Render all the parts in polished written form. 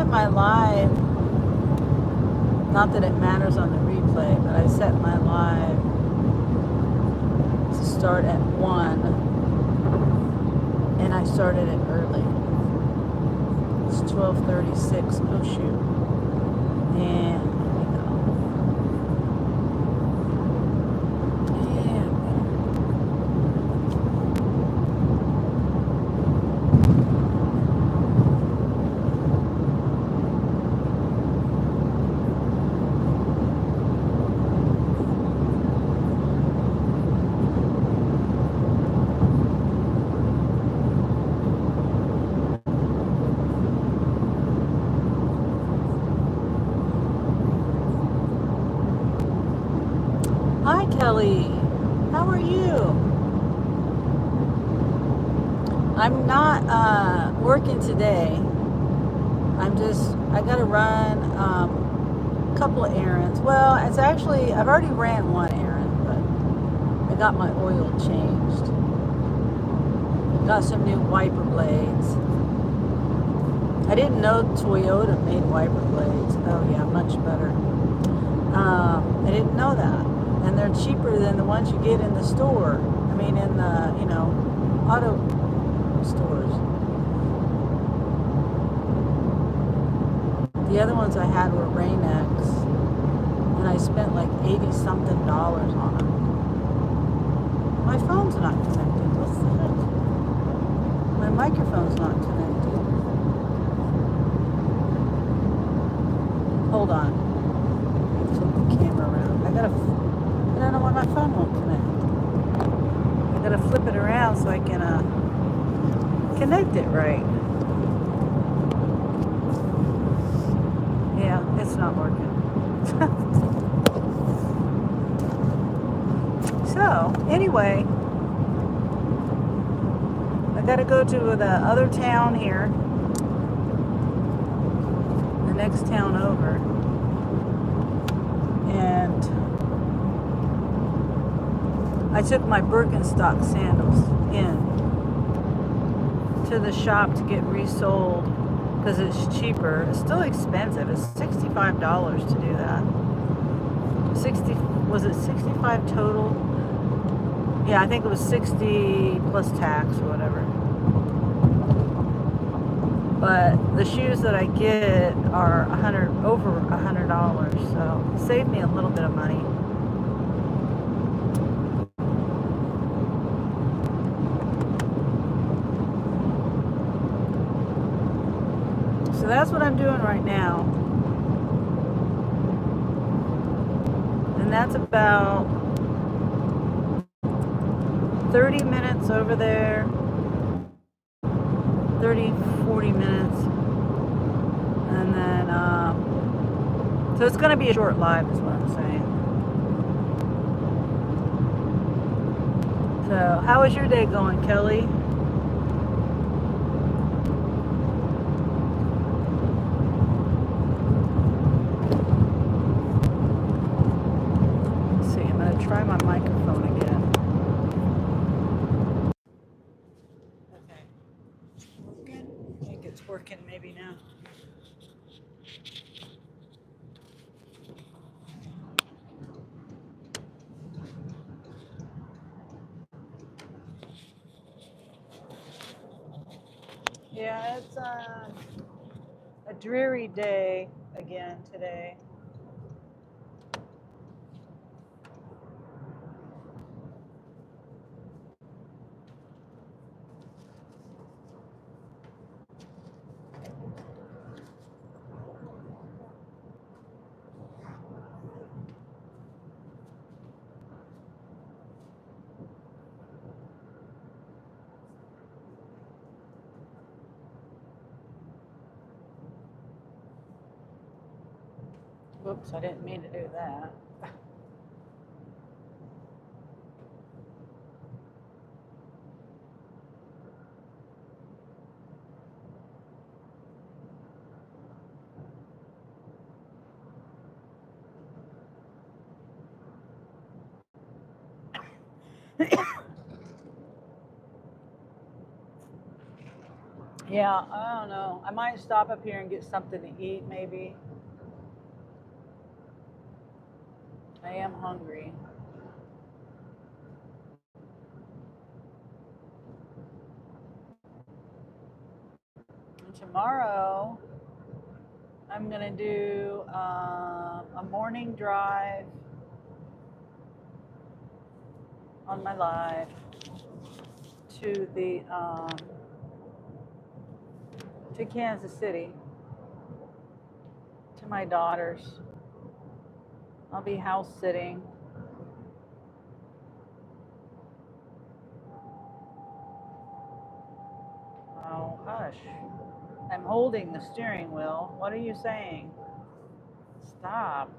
set my live, not that it matters on the replay, but I set my live to start at 1, and I started it early. It's 12:36. Oh shoot. And hi Kelly, how are you? I'm not working today. I gotta run a couple of errands. Well, it's actually, I've already ran one errand, but I got my oil changed. Got some new wiper blades. I didn't know Toyota made wiper blades. Oh yeah, much better. I didn't know that. And they're cheaper than the ones you get in the store. I mean, in the, auto stores. The other ones I had were Rain-X, and I spent like $80 something on them. My phone's not connected. What's the heck? My microphone's not connected. Hold on. Flip the camera around. I don't know why my phone won't connect. I gotta flip it around so I can connect it right. Yeah, it's not working. So, anyway, I gotta go to the other town here, the next town over, and I took my Birkenstock sandals in to the shop to get resold because it's cheaper. It's still expensive. It's $65 to do that. Was it 65 total? Yeah, I think it was 60 plus tax or whatever. But the shoes that I get are over $100, so it saved me a little bit of money. So that's what I'm doing right now. And that's about 30 minutes over there. 30, 40 minutes. And then, so it's going to be a short live is what I'm saying. So, how is your day going, Kelly? Let's see, I'm going to try my microphone again. Okay. Working? I think it's working maybe now. Yeah, it's a dreary day again today. Whoops, I didn't mean to do that. Yeah, I don't know. I might stop up here and get something to eat, maybe. I am hungry. And tomorrow, I'm going to do a morning drive on my live to the to Kansas City to my daughters. I'll be house sitting. Oh, hush. I'm holding the steering wheel. What are you saying? Stop.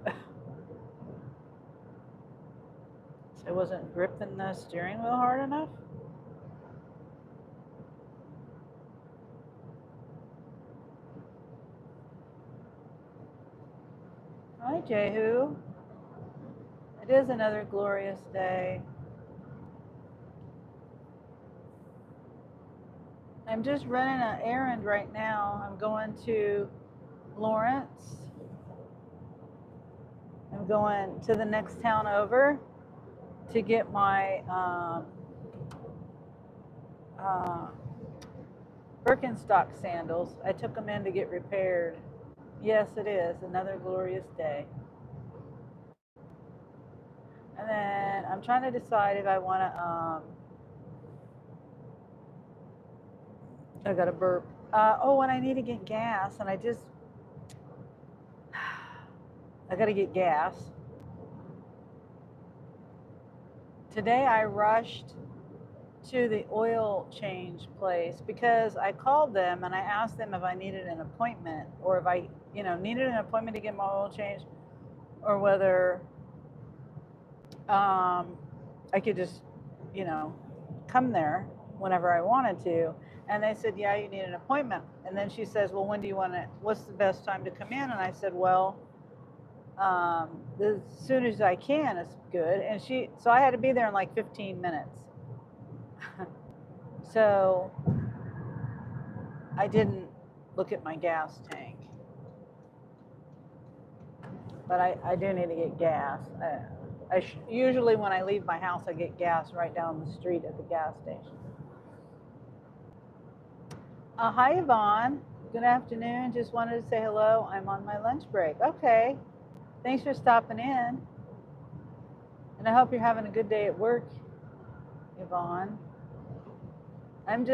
I wasn't gripping the steering wheel hard enough? Hi, Jehu. It is another glorious day. I'm just running an errand right now. I'm going to Lawrence. I'm going to the next town over to get my uh, Birkenstock sandals. I took them in to get repaired. Yes, it is another glorious day. And then I'm trying to decide if I want to. I got a burp. Oh, and I need to get gas, and I got to get gas. Today I rushed to the oil change place because I called them and I asked them if I needed an appointment or if I, needed an appointment to get my oil changed or whether I could just, come there whenever I wanted to. And they said, yeah, you need an appointment. And then she says, well, when do you want to, what's the best time to come in? And I said, well, as soon as I can is good. And so I had to be there in like 15 minutes. So I didn't look at my gas tank. But I do need to get gas. Usually when I leave my house, I get gas right down the street at the gas station. Hi, Yvonne. Good afternoon. Just wanted to say hello. I'm on my lunch break. Okay. Thanks for stopping in. And I hope you're having a good day at work, Yvonne. I'm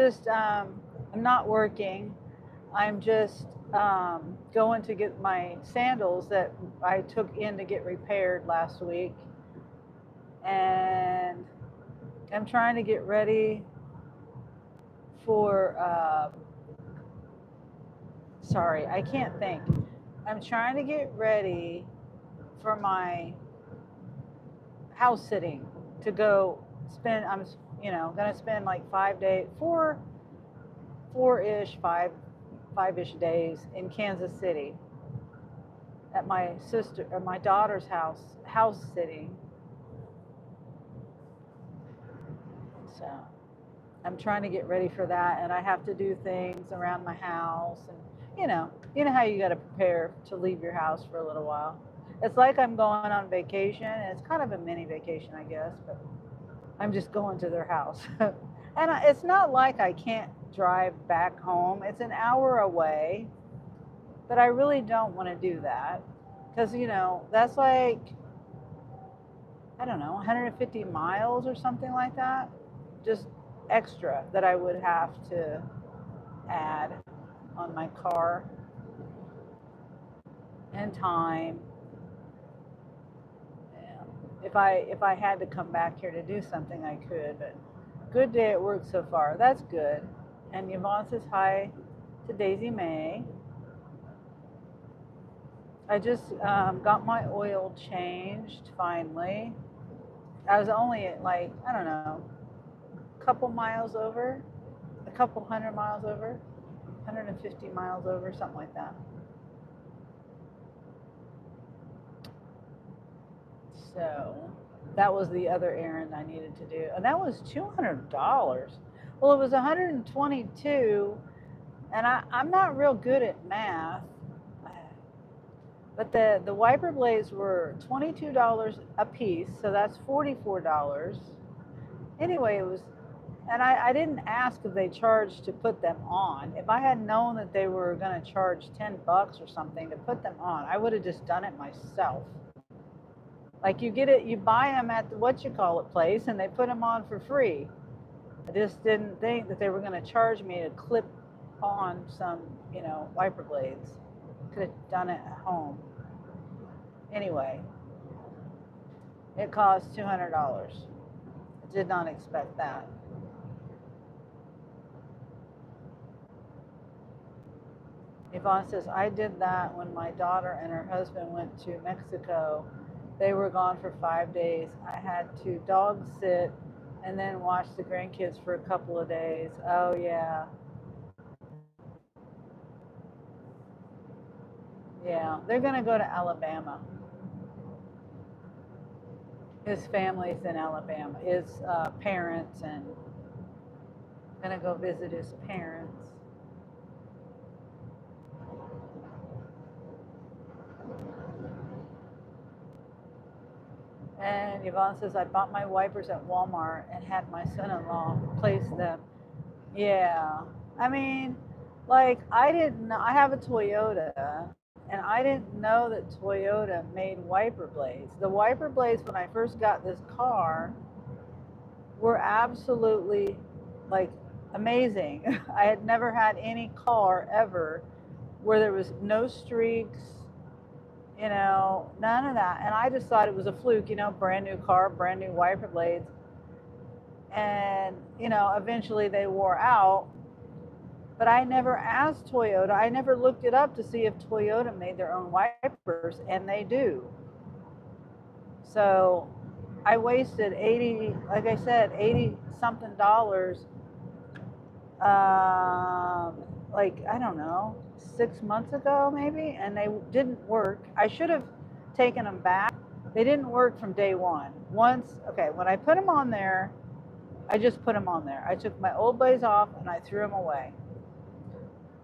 not working. I'm just going to get my sandals that I took in to get repaired last week. And I'm trying to get ready for, sorry, I can't think. I'm trying to get ready for my house sitting to go spend, I'm, going to spend like 5 days, four-ish, five-ish days in Kansas City at my sister or my daughter's house sitting. So I'm trying to get ready for that, and I have to do things around my house, and you know how you got to prepare to leave your house for a little while. It's like I'm going on vacation, and it's kind of a mini vacation, I guess, but I'm just going to their house. And it's not like I can't drive back home. It's an hour away, but I really don't want to do that because that's like, I don't know, 150 miles or something like that, just extra that I would have to add on my car and time. Yeah. If I had to come back here to do something, I could. But good day at work so far. That's good. And Yvonne says hi to Daisy May. I just got my oil changed finally. I was only at like, I don't know, a couple miles over, a couple 100 miles over, 150 miles over, something like that. So that was the other errand I needed to do. And that was $200. Well, it was 122, And I'm not real good at math, but the wiper blades were $22 a piece, so that's $44. Anyway, it was, and I didn't ask if they charged to put them on. If I had known that they were going to charge 10 bucks or something to put them on, I would have just done it myself. Like you get it, you buy them at the what-you-call-it place, and they put them on for free. I just didn't think that they were going to charge me to clip on some, wiper blades. Could have done it at home. Anyway, it cost $200. I did not expect that. Yvonne says, I did that when my daughter and her husband went to Mexico. They were gone for 5 days. I had to dog sit and then watch the grandkids for a couple of days. Oh, yeah. Yeah, they're going to go to Alabama. His family's in Alabama. His parents, and going to go visit his parents. And Yvonne says, I bought my wipers at Walmart and had my son-in-law place them. Yeah. I mean, like, I didn't know. I have a Toyota, and I didn't know that Toyota made wiper blades. The wiper blades, when I first got this car, were absolutely, like, amazing. I had never had any car ever where there was no streaks, none of that. And I just thought it was a fluke, brand new car, brand new wiper blades. And, eventually they wore out. But I never asked Toyota. I never looked it up to see if Toyota made their own wipers, and they do. So I wasted 80, like I said, 80 something dollars, like, I don't know, 6 months ago maybe, and they didn't work. I should have taken them back. They didn't work from day one. When I put them on there, I just put them on there. I took my old blades off and I threw them away.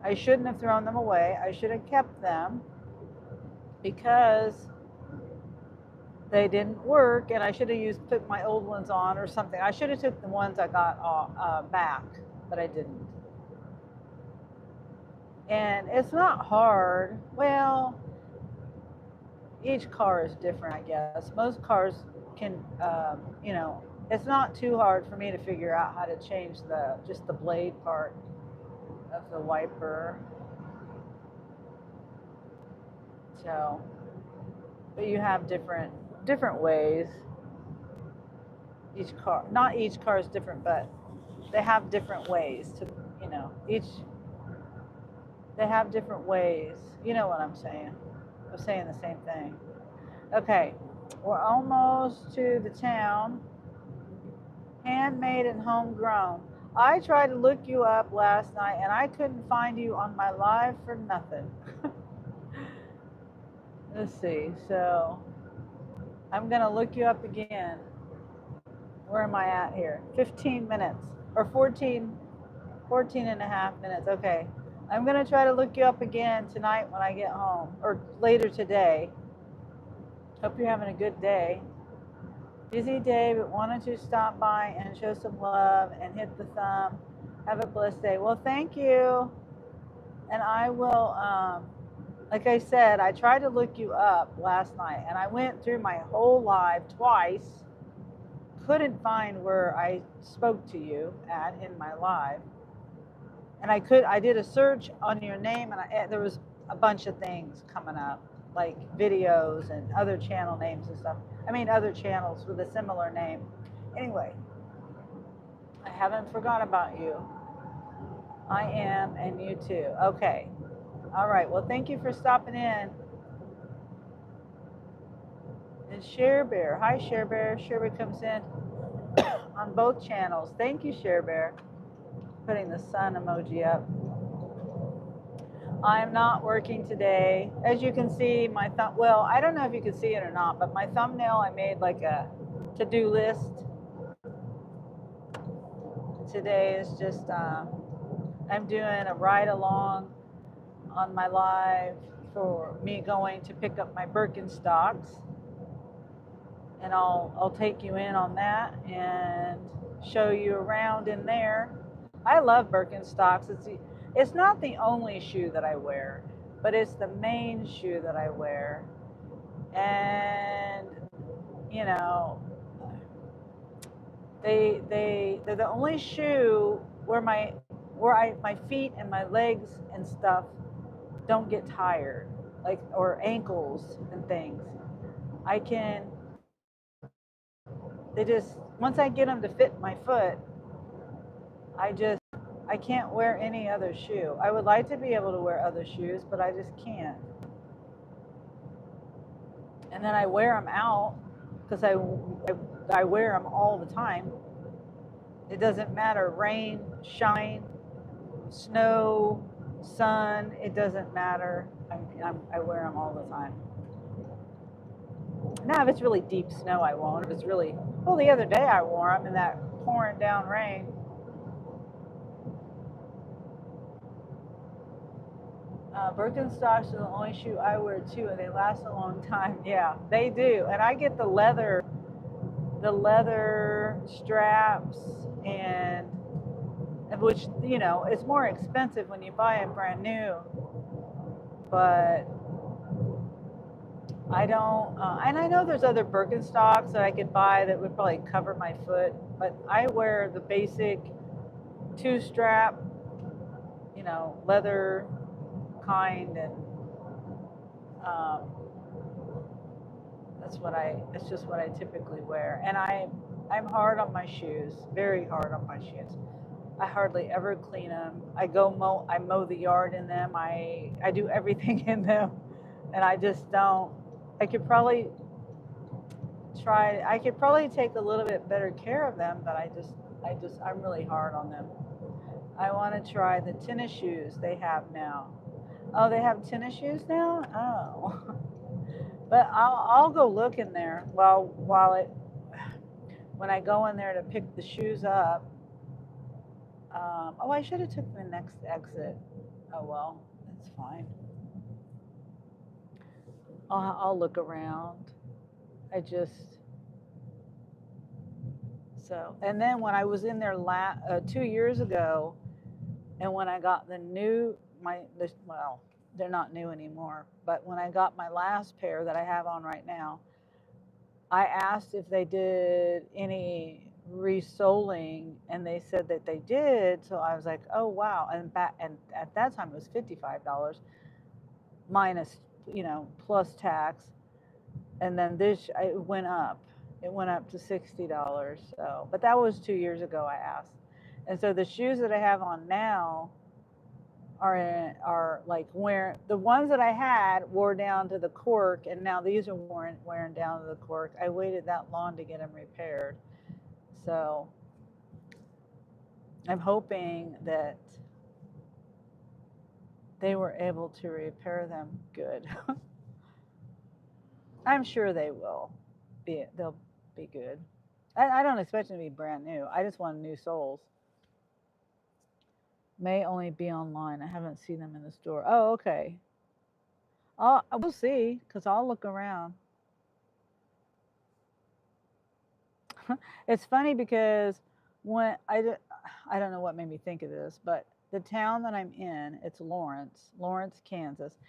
I shouldn't have thrown them away. I should have kept them because they didn't work, and I should have put my old ones on or something. I should have took the ones I got back, but I didn't. And it's not hard. Well, each car is different, I guess. Most cars can, it's not too hard for me to figure out how to change just the blade part of the wiper. So, but you have different ways. Not each car is different, but they have different ways to, they have different ways. You know what I'm saying? I'm saying the same thing. Okay, we're almost to the town. Handmade and homegrown. I tried to look you up last night and I couldn't find you on my live for nothing. Let's see, so I'm gonna look you up again. Where am I at here? 15 minutes or 14 and a half minutes. Okay, I'm gonna try to look you up again tonight when I get home, or later today. Hope you're having a good day. Busy day, but wanted to stop by and show some love and hit the thumb. Have a blessed day. Well, thank you. And I will, like I said, I tried to look you up last night, and I went through my whole live twice. Couldn't find where I spoke to you at in my live. And I did a search on your name, and there was a bunch of things coming up, like videos and other channel names and stuff. I mean, other channels with a similar name. Anyway, I haven't forgot about you. I am, and you too. Okay. All right. Well, thank you for stopping in. And Share Bear. Hi, Share Bear. Share Bear comes in on both channels. Thank you, Share Bear. Putting the sun emoji up. I'm not working today. As you can see, well, I don't know if you can see it or not, but my thumbnail, I made like a to-do list. Today is just, I I'm doing a ride along on my live for me going to pick up my Birkenstocks, and I'll take you in on that and show you around in there. I love Birkenstocks. It's not the only shoe that I wear, but it's the main shoe that I wear. And you know, they're the only shoe where my feet and my legs and stuff don't get tired, like, or ankles and things. I can they just Once I get them to fit my foot, I just I can't wear any other shoe. I would like to be able to wear other shoes, but I just can't. And then I wear them out because I wear them all the time. It doesn't matter, rain, shine, snow, sun, it doesn't matter. I wear them all the time. Now, if it's really deep snow, I won't. If it's really, well, the other day I wore them in that pouring down rain. Birkenstocks are the only shoe I wear too, and they last a long time. Yeah, they do. And I get the leather straps, and which, it's more expensive when you buy it brand new. But I don't, and I know there's other Birkenstocks that I could buy that would probably cover my foot, but I wear the basic two-strap, leather kind, and um, it's just what I typically wear. And I'm hard on my shoes, very hard on my shoes. I hardly ever clean them. I mow the yard in them. I do everything in them, and I just don't. I could probably take a little bit better care of them, but I'm really hard on them. I want to try the tennis shoes they have now. Oh, they have tennis shoes now? Oh. But I'll go look in there when I go in there to pick the shoes up. I should have took the next exit. Oh well, that's fine. I'll look around. And then when I was in there 2 years ago, and when I got they're not new anymore, but when I got my last pair that I have on right now, I asked if they did any resoling, and they said that they did. So I was like, oh wow. And at that time it was $55 minus, plus tax. And then it went up. It went up to $60. So, but that was 2 years ago I asked. And so the shoes that I have on now are like the ones that I had wore down to the cork, and now these are wearing down to the cork. I waited that long to get them repaired. So I'm hoping that they were able to repair them good. I'm sure they'll be good. I don't expect them to be brand new. I just want new soles. May only be online. I haven't seen them in the store. Oh, okay. We'll see, because I'll look around. It's funny because when I don't know what made me think of this, but the town that I'm in, it's Lawrence, Kansas,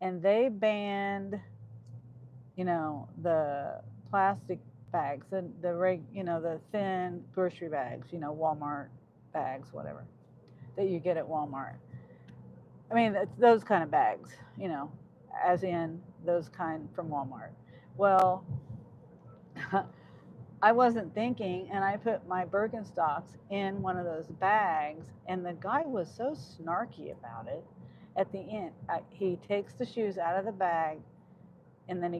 and they banned, the plastic bags, the thin grocery bags, Walmart bags, whatever, that you get at Walmart. I mean, it's those kind of bags, as in those kind from Walmart. Well, I wasn't thinking, and I put my Birkenstocks in one of those bags, and the guy was so snarky about it. At the end, he takes the shoes out of the bag, and then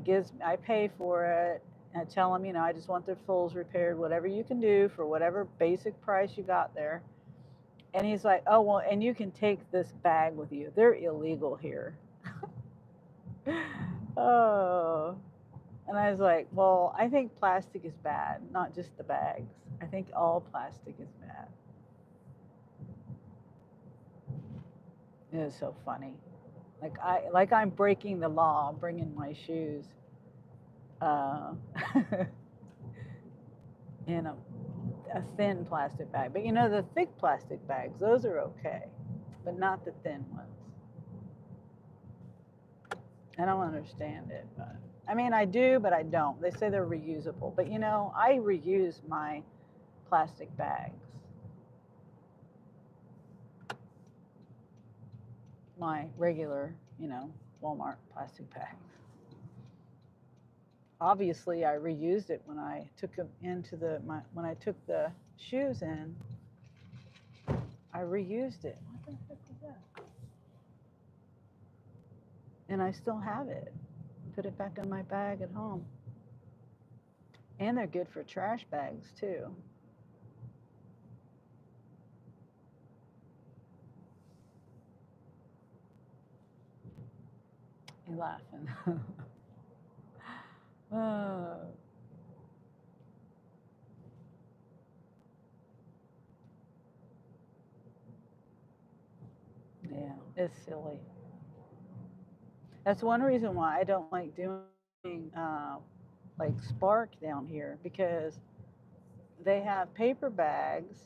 I pay for it, and I tell him, I just want their soles repaired, whatever you can do for whatever basic price you got there. And he's like, oh, well, and you can take this bag with you. They're illegal here. Oh. And I was like, well, I think plastic is bad, not just the bags. I think all plastic is bad. It is so funny. Like I'm breaking the law, bringing my shoes uh, in a thin plastic bag. But you know, the thick plastic bags, those are okay, but not the thin ones. I don't understand it, but I mean, I do, but I don't. They say they're reusable, but you know, I reuse my plastic bags, my regular, you know, Walmart plastic bags. Obviously, I reused it when I took them into when I took the shoes in. I reused it. What the heck was that? And I still have it. Put it back in my bag at home. And they're good for trash bags too. You laughing? Oh, yeah, it's silly. That's one reason why I don't like doing like Spark down here because they have paper bags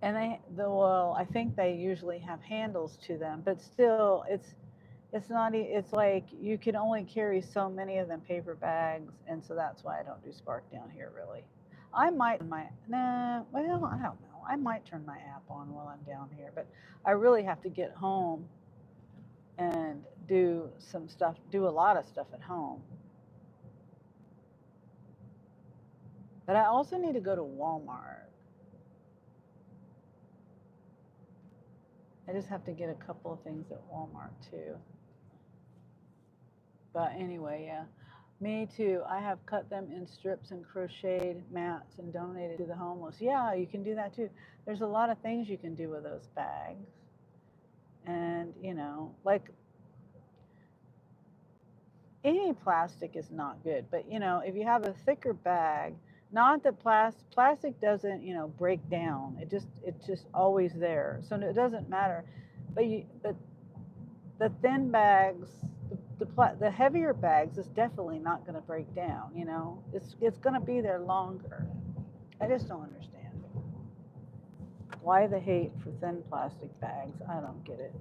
and well, I think they usually have handles to them, but still, it's not. It's like you can only carry so many of them paper bags, and so that's why I don't do Spark down here. Really, I might well, I don't know. I might turn my app on while I'm down here, but I really have to get home and do some stuff. Do a lot of stuff at home, but I also need to go to Walmart. I just have to get a couple of things at Walmart too. But anyway, yeah. Me too. I have cut them in strips and crocheted mats and donated to the homeless. Yeah, you can do that too. There's a lot of things you can do with those bags. And, you know, like any plastic is not good, but you know, if you have a thicker bag, not that plastic doesn't, you know, break down. It's just always there. So it doesn't matter. But the thin bags, the heavier bags is definitely not going to break down. You know, it's going to be there longer. I just don't understand why the hate for thin plastic bags. I don't get it.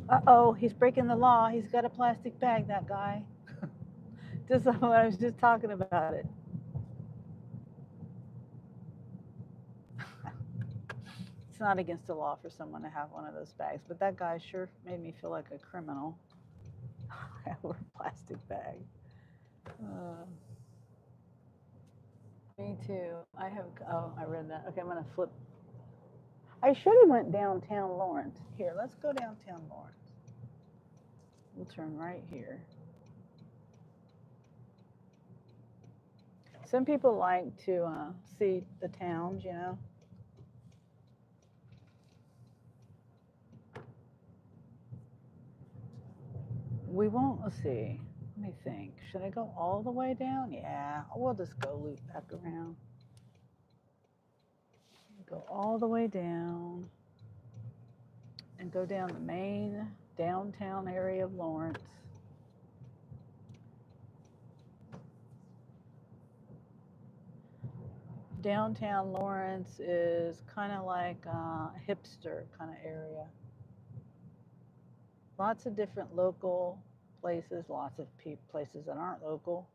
Uh-oh, he's breaking the law. He's got a plastic bag. That guy. Just what I was just talking about it. It's not against the law for someone to have one of those bags, but that guy sure made me feel like a criminal. Over a plastic bag. Uh, Me too. I have. Oh, I read that. Okay, I'm gonna flip. I should have went downtown Lawrence. Here, let's go downtown Lawrence. We'll turn right here. Some people like to see the towns, you know. We won't. Let's see. Let me think. Should I go all the way down? Yeah, we'll just go loop back around. Go all the way down and go down the main downtown area of Lawrence. Downtown Lawrence is kind of like a hipster kind of area. Lots of different local places, lots of places that aren't local,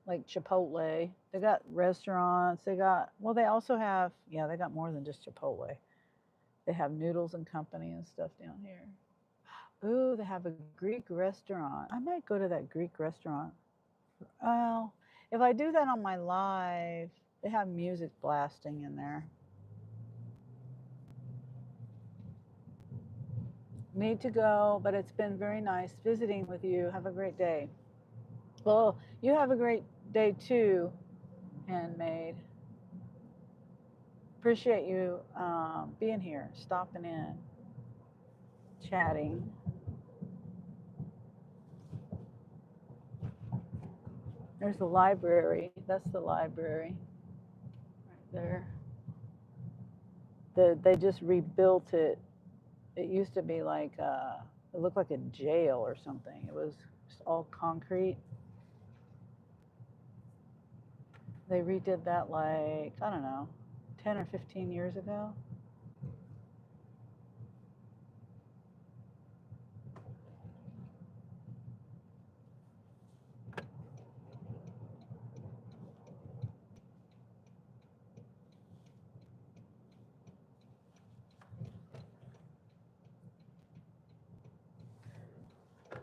like Chipotle. They got restaurants. Well, they also have, yeah, they got more than just Chipotle. They have Noodles and Company and stuff down here. Ooh, they have a Greek restaurant. I might go to that Greek restaurant. Well, if I do that on my live, they have music blasting in there. Need to go, but it's been very nice visiting with you. Have a great day. Well, you have a great day too, Handmaid. Appreciate you being here, stopping in, chatting. There's the library. That's the library right there. They just rebuilt it. It used to be like it looked like a jail or something. It was just all concrete. They redid that like, I don't know, 10 or 15 years ago.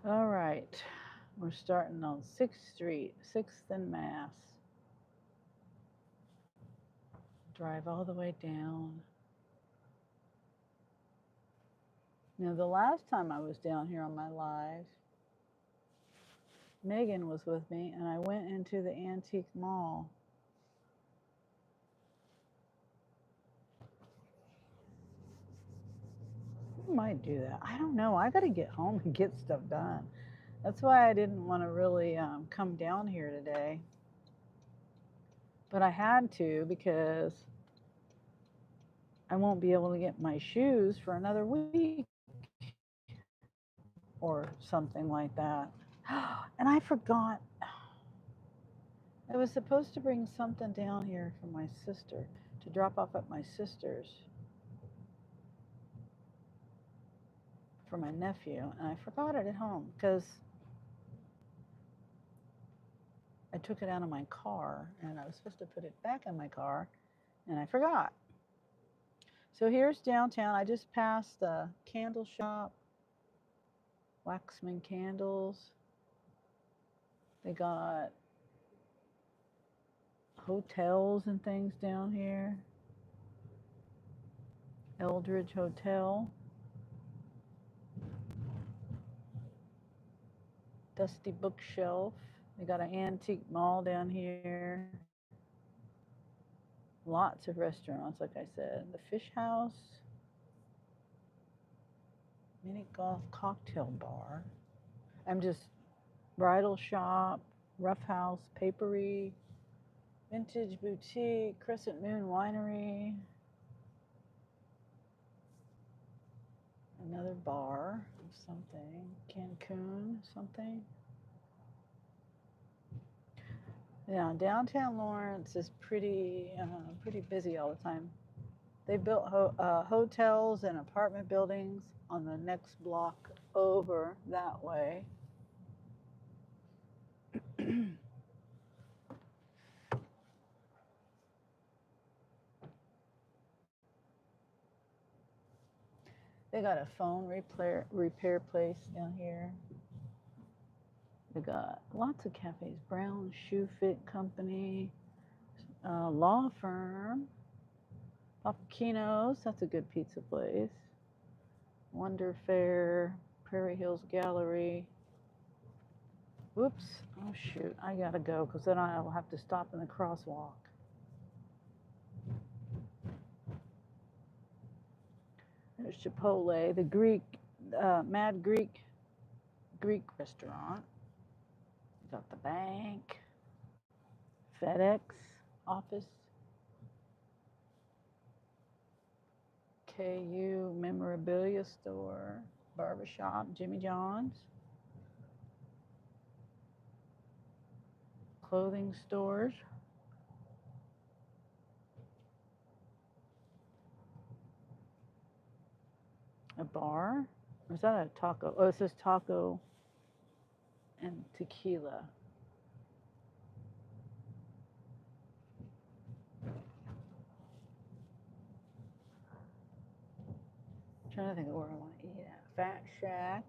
All right, we're starting on 6th Street, 6th and Mass. Drive all the way down. Now, the last time I was down here on my live, Megan was with me, and I went into the antique mall. I might do that. I don't know. I got to get home and get stuff done. That's why I didn't want to really come down here today. But I had to because I won't be able to get my shoes for another week or something like that. And I forgot. I was supposed to bring something down here for my sister to drop off at my sister's for my nephew, and I forgot it at home because I took it out of my car and I was supposed to put it back in my car and I forgot. So here's downtown. I just passed the candle shop, Waxman Candles. They got hotels and things down here. Eldridge Hotel. Dusty Bookshelf. They got an antique mall down here. Lots of restaurants, like I said. The Fish House. Mini golf cocktail bar. I'm just bridal shop, rough house, papery, vintage boutique, Crescent Moon Winery. Another bar of something, Cancun, something. Yeah, downtown Lawrence is pretty busy all the time. They built hotels and apartment buildings on the next block over that way. They got a phone repair place down here. They got lots of cafes. Brown Shoe Fit Company, law firm, Papakino's, that's a good pizza place. Wonder Fair, Prairie Hills Gallery. Whoops, oh shoot, I gotta go because then I'll have to stop in the crosswalk. There's Chipotle, the Greek, Mad Greek restaurant. Got the bank, FedEx office, KU memorabilia store, barbershop, Jimmy John's, clothing stores, a bar. Or is that a taco? Oh, it says taco and tequila. I'm trying to think of where I want to eat at. Fat Shack,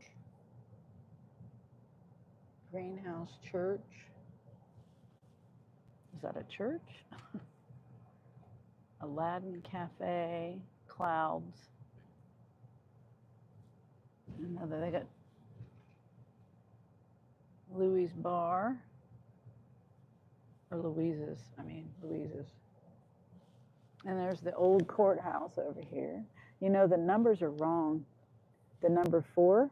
Greenhouse Church. Is that a church? Aladdin Cafe, Clouds. Another, they got Louis Bar. Or Louise's. And there's the old courthouse over here. You know, the numbers are wrong. The number 4,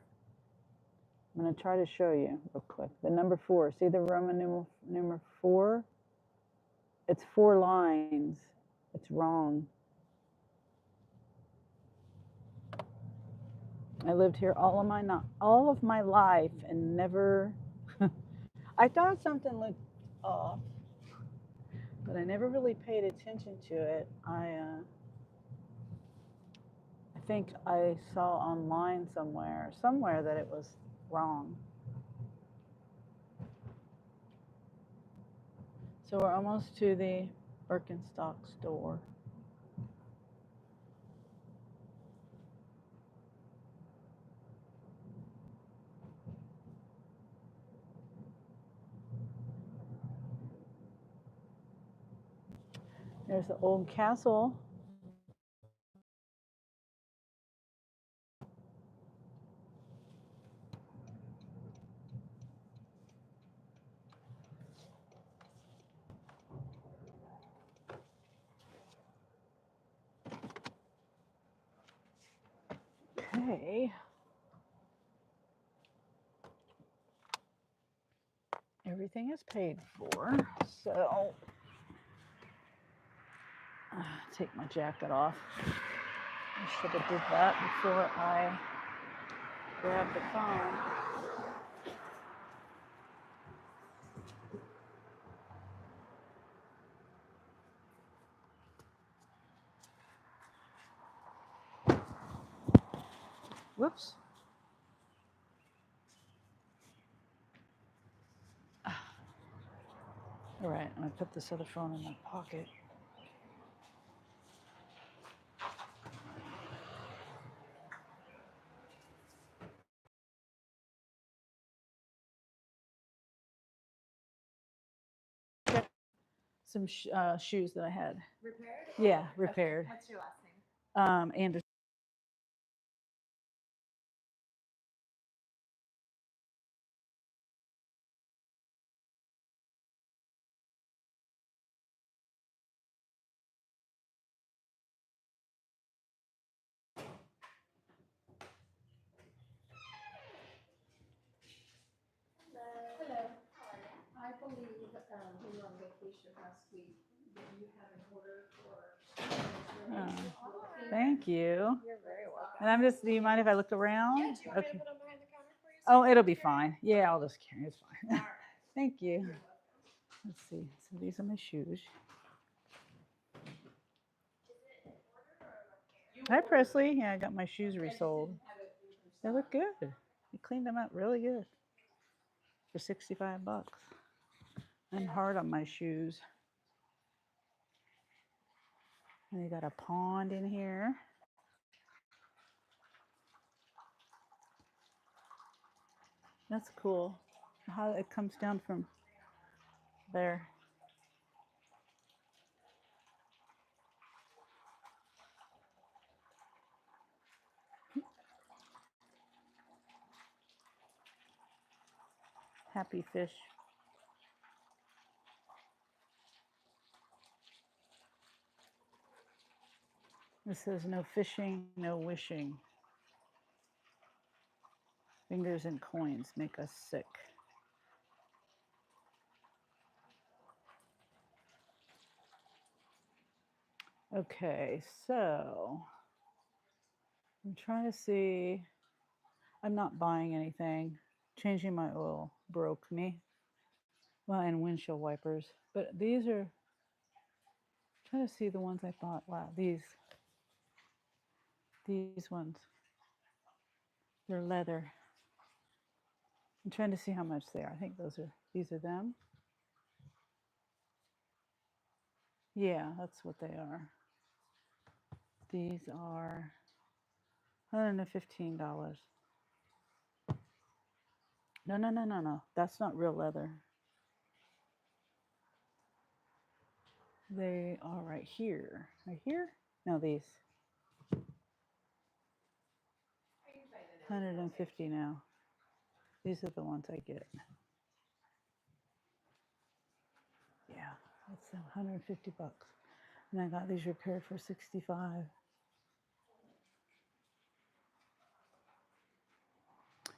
I'm going to try to show you real quick. The number 4, see the Roman numeral 4? It's 4 lines. It's wrong. I lived here all of my life and never. I thought something looked off, but I never really paid attention to it. I think I saw online somewhere that it was wrong. So we're almost to the Birkenstock store. There's the old castle. Okay. Everything is paid for, so take my jacket off. I should have did that before I grabbed the phone. Whoops. All right, I'm gonna put this other phone in my pocket. Some shoes that I had. Repaired? Yeah, repaired. What's your last name? Anderson. Hello. I believe we were on vacation last week. Did you have an order for? Thank you. You're very welcome. And I'm just, do you mind if I look around? Yeah, do you want me Okay. to put them behind the counter for you? Oh, it'll be fine. Yeah, I'll just carry it. It's fine. All right. Thank you. Let's see. So these are my shoes. Hi, Presley. Yeah, I got my shoes resold. They look good. You cleaned them out really good for 65 bucks. I'm hard on my shoes. And they got a pond in here. That's cool. How it comes down from there. Happy fish. This says no fishing, no wishing. Fingers and coins make us sick. Okay, so I'm trying to see. I'm not buying anything. Changing my oil broke me. Well, and windshield wipers. But these are, trying to see the ones I bought. Wow, these ones. They're leather. I'm trying to see how much they are. I think these are them. Yeah, that's what they are. These are $115. No. That's not real leather. They are right here. Right here? No, these. 150 now. These are the ones I get. Yeah, that's 150 bucks. And I got these repaired for 65.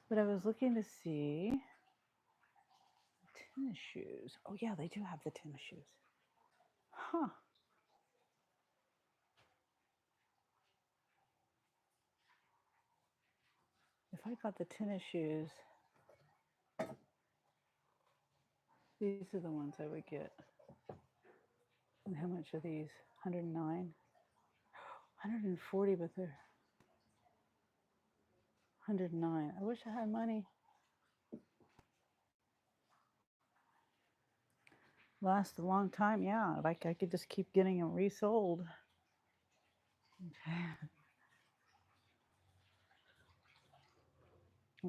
But I was looking to see tennis shoes. Oh yeah, they do have the tennis shoes. Huh. I got the tennis shoes, these are the ones I would get. And how much are these? 109? 140, but they're 109. I wish I had money. Last a long time, yeah. Like I could just keep getting them resold. Okay.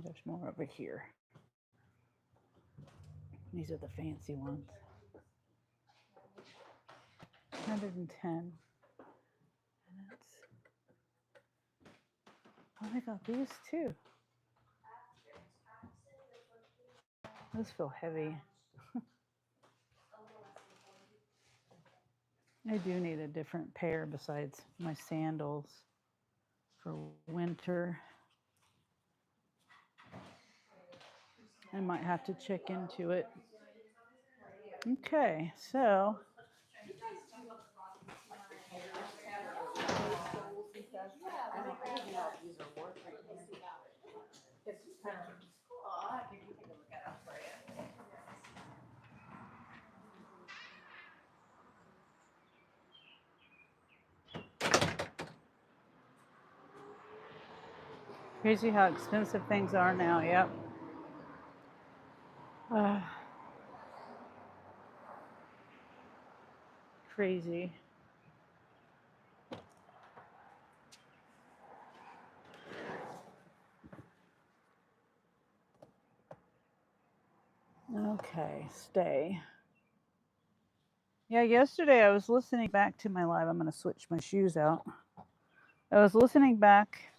There's more over here. These are the fancy ones. 110. And that's, oh, they got these too. Those feel heavy. I do need a different pair besides my sandals for winter. I might have to check into it. Okay, so crazy how expensive things are now. Yep. Crazy. Okay, stay. Yeah, yesterday I was listening back to my live. I'm going to switch my shoes out. I was listening back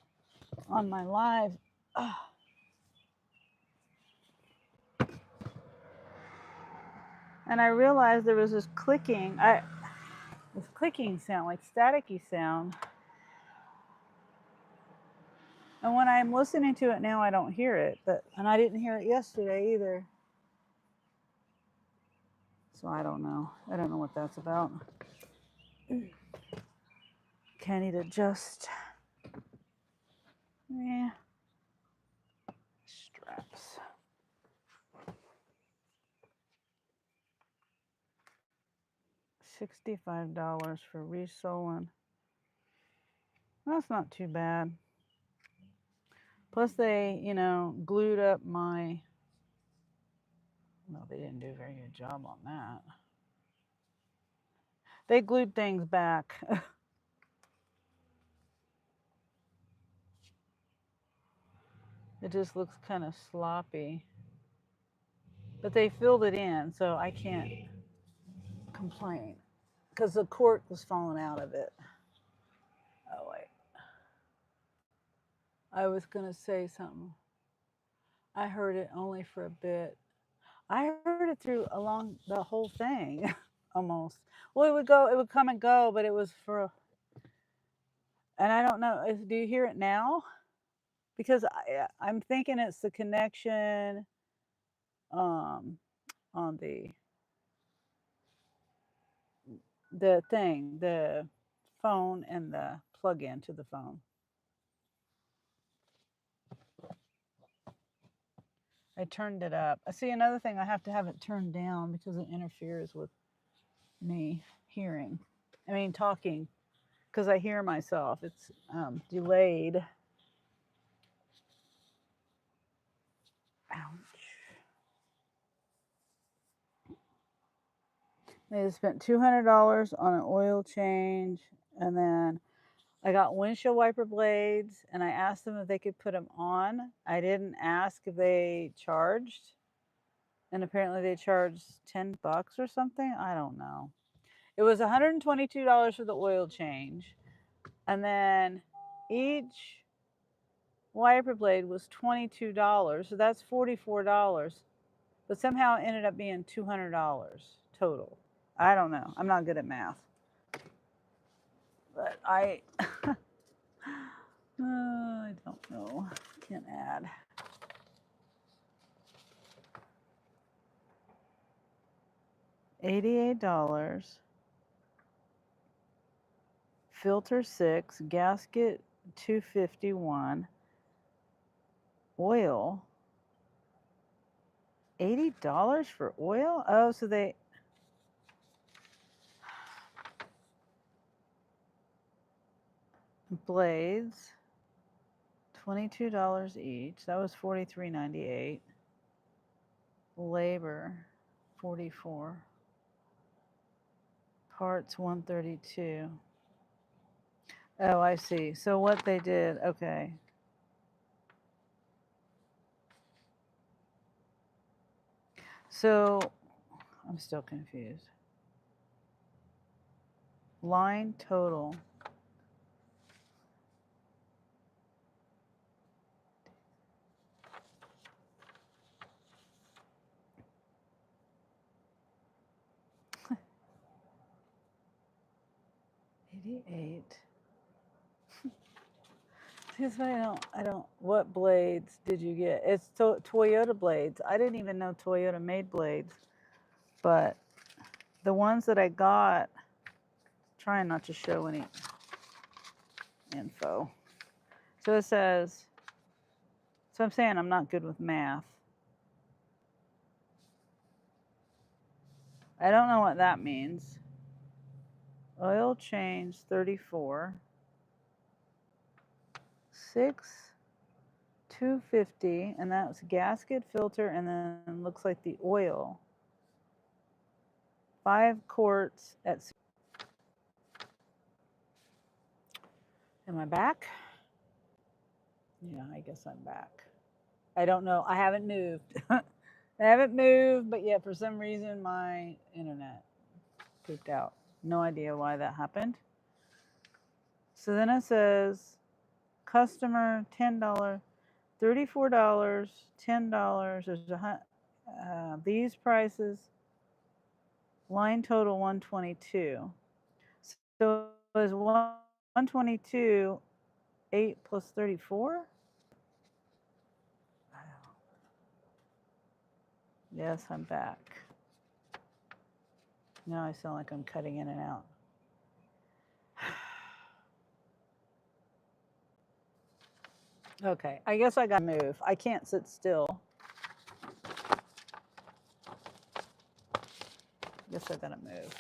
on my live. And I realized there was this clicking. This clicking sound, like staticky sound. And when I'm listening to it now, I don't hear it. And I didn't hear it yesterday either. So I don't know. I don't know what that's about. Okay, I need to adjust. Yeah. Straps. $65 for resoling. That's not too bad. Plus they, glued up my, well, they didn't do a very good job on that. They glued things back. It just looks kind of sloppy. But they filled it in, so I can't complain. Because the cork was falling out of it. Oh, wait. I was going to say something. I heard it only for a bit. I heard it through along the whole thing, almost. Well, it would come and go, but it was and I don't know. Do you hear it now? Because I'm thinking it's the connection on the phone and the plug-in to the phone. I turned it up. See, another thing, I have to have it turned down because it interferes with me talking, because I hear myself. It's delayed. Ouch. They spent $200 on an oil change, and then I got windshield wiper blades, and I asked them if they could put them on. I didn't ask if they charged, and apparently they charged $10 or something. I don't know. It was $122 for the oil change, and then each wiper blade was $22, so that's $44. But somehow it ended up being $200 total. I don't know. I'm not good at math. But I don't know. Can't add. $88. Filter 6, gasket $251. oil. $80 for oil? Oh, so they. Blades, $22 each. That was $43.98. Labor, 44. Parts, 132. Oh, I see. So what they did, okay. So I'm still confused. Line total. $88. Here's what I don't, what blades did you get? It's Toyota blades. I didn't even know Toyota made blades, but the ones that I got, trying not to show any info. So it says, so I'm saying I'm not good with math. I don't know what that means. Oil change 34. 6,250, and that's gasket, filter, and then looks like the oil. 5 quarts at. Am I back? Yeah, I guess I'm back. I don't know. I haven't moved. I haven't moved, but yet for some reason my internet pooped out. No idea why that happened. So then it says customer $10, $34, $10. There's these prices. Line total 122. So it was 122, 8 plus 34? Yes, I'm back. Now I sound like I'm cutting in and out. Okay, I guess I gotta move. I can't sit still. Guess I gotta move.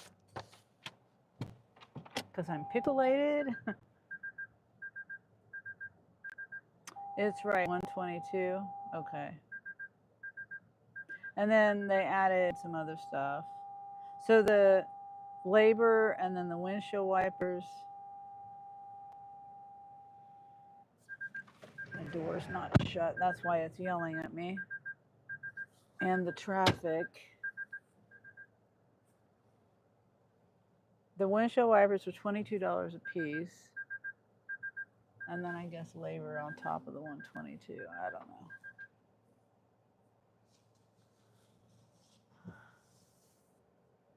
Because I'm pickle-lated. It's right, 122. Okay. And then they added some other stuff. So the labor and then the windshield wipers. The door's not shut. That's why it's yelling at me. And the traffic. The windshield wipers were $22 a piece. And then I guess labor on top of the 122. I don't know.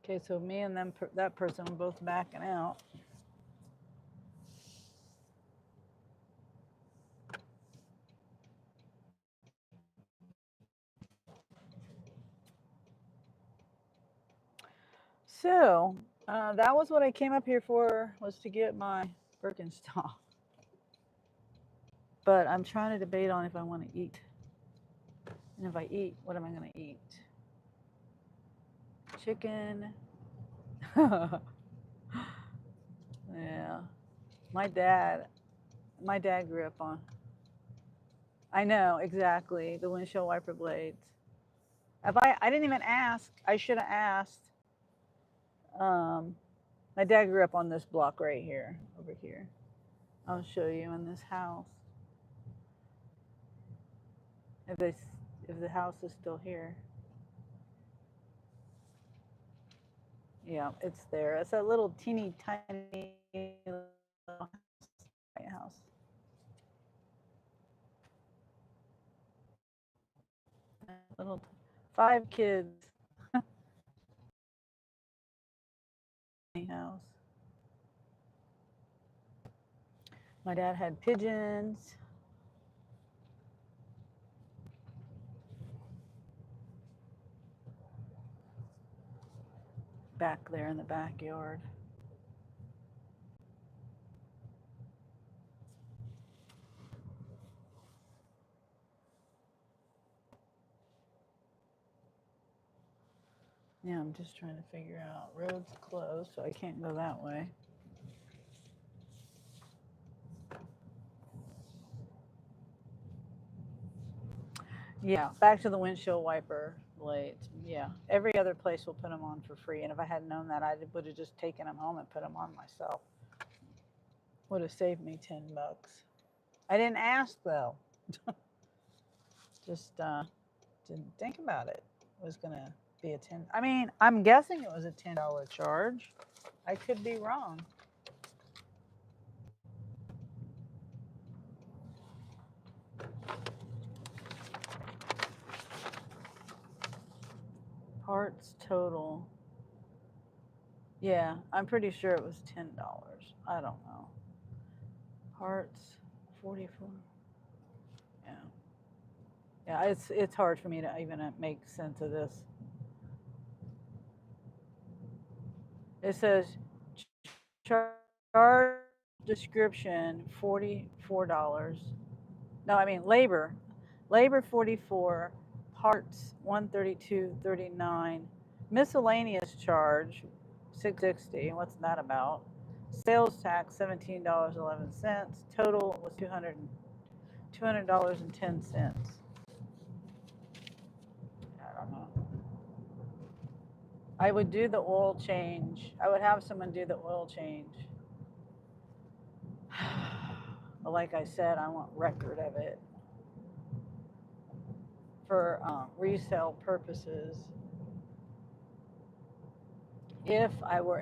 Okay, so me and them, that person were both backing out. So that was what I came up here for, was to get my Birkenstock. But I'm trying to debate on if I want to eat. And if I eat, what am I going to eat? Chicken. Yeah. My dad grew up on. I know, exactly. The windshield wiper blades. I didn't even ask. I should have asked. My dad grew up on this block right here, over here. I'll show you in this house. If the house is still here. Yeah, it's there. It's a little teeny tiny house. Little 5 kids house. My dad had pigeons. Back there in the backyard. Yeah, I'm just trying to figure out. Road's closed, so I can't go that way. Yeah, back to the windshield wiper blades. Yeah, every other place will put them on for free. And if I had known that, I would have just taken them home and put them on myself. Would have saved me $10. I didn't ask though. Just didn't think about it. It was gonna be a 10. I mean, I'm guessing it was a $10 charge. I could be wrong. Parts total. Yeah, I'm pretty sure it was $10. I don't know. Parts 44. Yeah. Yeah, it's hard for me to even make sense of this. It says charge description $44. No, I mean labor. Labor 44, parts 132.39, miscellaneous charge 660. What's that about? Sales tax $17.11. Total was $200.10. I don't know. I would do the oil change. I would have someone do the oil change. But like I said, I want record of it for resale purposes. If I were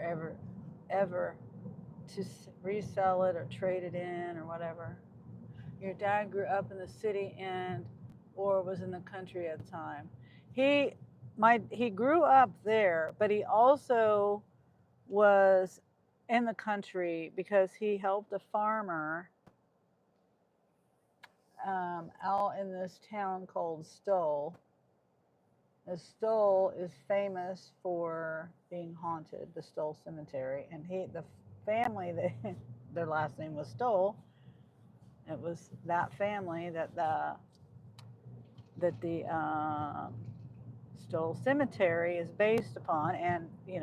ever to resell it or trade it in or whatever. Your dad grew up in the city and or was in the country at the time. He he grew up there, but he also was in the country because he helped a farmer out in this town called Stoll. The Stoll is famous for being haunted, the Stoll Cemetery, and the family that their last name was Stoll. It was that family that the Stoll Cemetery is based upon, and the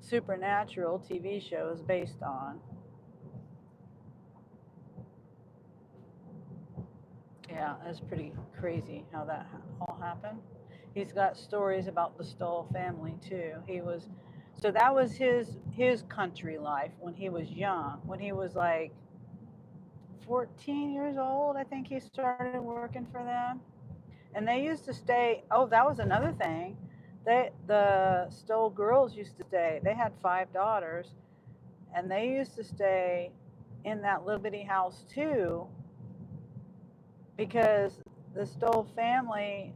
Supernatural TV show is based on. Yeah, that's pretty crazy how that all happened. He's got stories about the Stoll family too. So that was his country life when he was young. When he was like 14 years old, I think he started working for them. And they used to stay. Oh, that was another thing. The Stoll girls used to stay. They had 5 daughters, and they used to stay in that little bitty house too, because the Stoll family,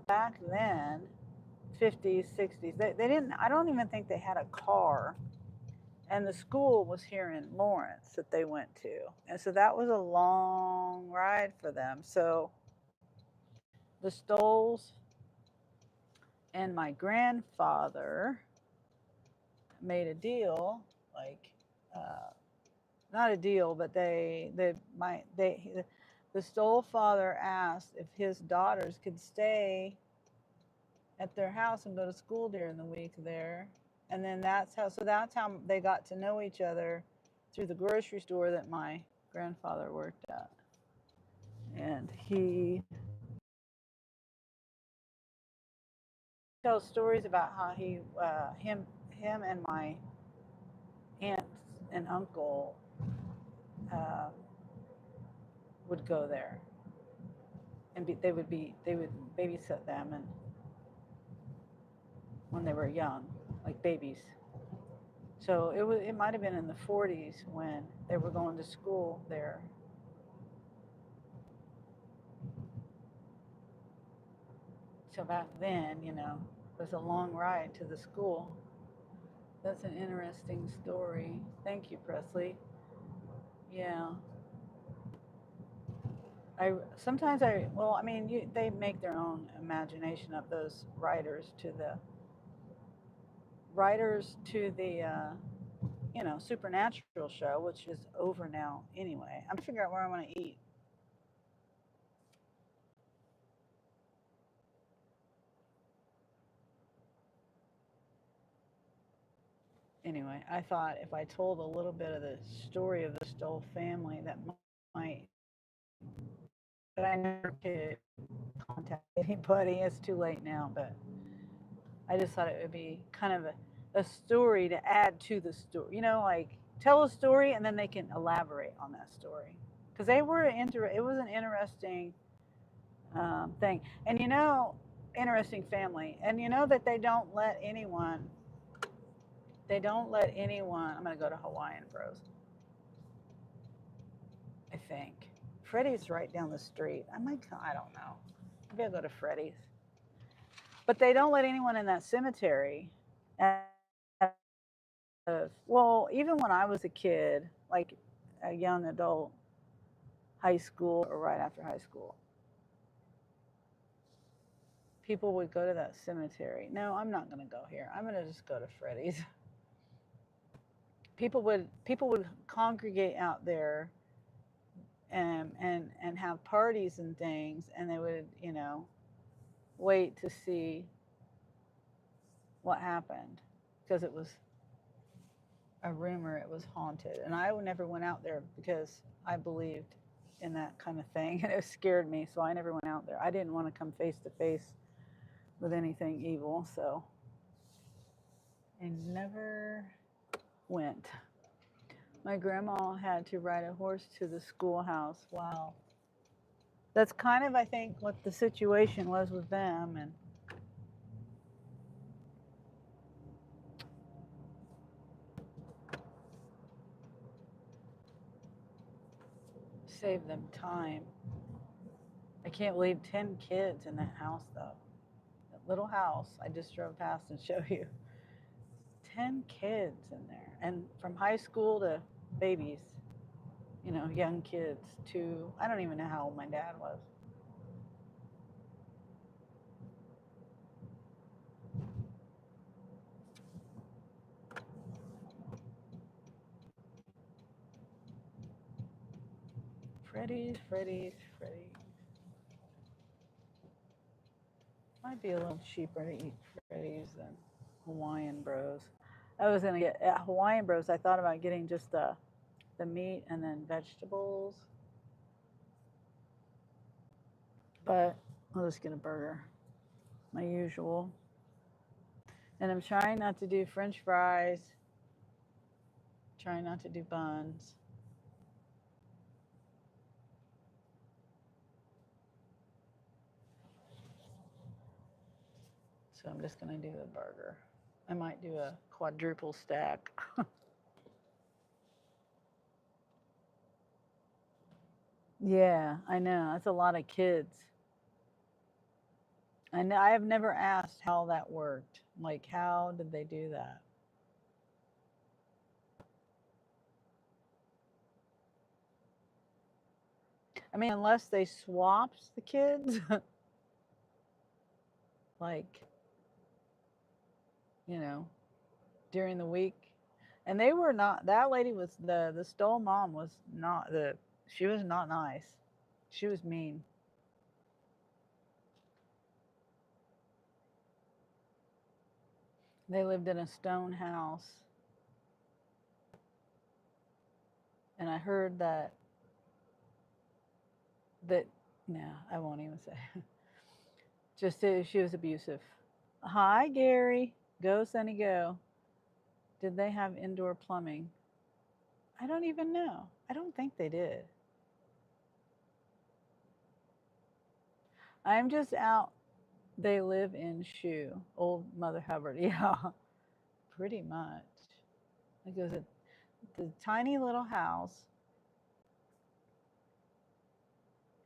back then, 50s, 60s, they didn't. I don't even think they had a car. And the school was here in Lawrence that they went to, and so that was a long ride for them. So the Stolls and my grandfather made a deal, like not a deal, but the Stoll father asked if his daughters could stay at their house and go to school during the week there, and then that's how they got to know each other through the grocery store that my grandfather worked at, and he tells stories about how him and my aunt and uncle uh, would go there and they would babysit them and when they were young, like babies. So it might have been in the 40s when they were going to school there. So back then, it was a long ride to the school. That's an interesting story. Thank you, Presley. Yeah. I sometimes I well, I mean, they make their own imagination up, those writers to the Supernatural show, which is over now anyway. I'm trying to figure out where I want to eat. Anyway, I thought if I told a little bit of the story of the Stoll family, that might, but I never could contact anybody. It's too late now, but I just thought it would be kind of a story to add to the story. Like tell a story and then they can elaborate on that story. Because they were it was an interesting thing. And interesting family. And that they don't let anyone, I'm going to go to Hawaiian Bros, I think. Freddy's right down the street. I don't know. Maybe I'll go to Freddy's. But they don't let anyone in that cemetery. Well, even when I was a kid, like a young adult, high school or right after high school, people would go to that cemetery. No, I'm not going to go here. I'm going to just go to Freddy's. People would congregate out there and have parties and things, and they would wait to see what happened because it was a rumor it was haunted, and I never went out there because I believed in that kind of thing, and it scared me, so I never went out there. I didn't want to come face to face with anything evil, so I never went. My grandma had to ride a horse to the schoolhouse. Wow. That's kind of, I think, what the situation was with them, and saved them time. I can't believe 10 kids in that house, though. That little house I just drove past and showed you. 10 kids in there, and from high school to babies, young kids to, I don't even know how old my dad was. Freddy's. Might be a little cheaper to eat Freddy's than Hawaiian Bros. I was gonna get at Hawaiian Bros. I thought about getting just the meat and then vegetables, but I'll just get a burger, my usual. And I'm trying not to do French fries. Trying not to do buns. So I'm just gonna do the burger. I might do a quadruple stack. Yeah, I know. That's a lot of kids. I know. I have never asked how that worked. Like, how did they do that? I mean, unless they swapped the kids, like, you know, during the week. And they were not, that lady was, the Stoll mom was not, she was not nice. She was mean. They lived in a stone house. And I heard that, no, I won't even say. Just she was abusive. Hi, Gary. Go, Sunny, go. Did they have indoor plumbing? I don't even know. I don't think they did. I'm just out. They live in Shoe, old Mother Hubbard. Yeah, pretty much. It goes at the tiny little house,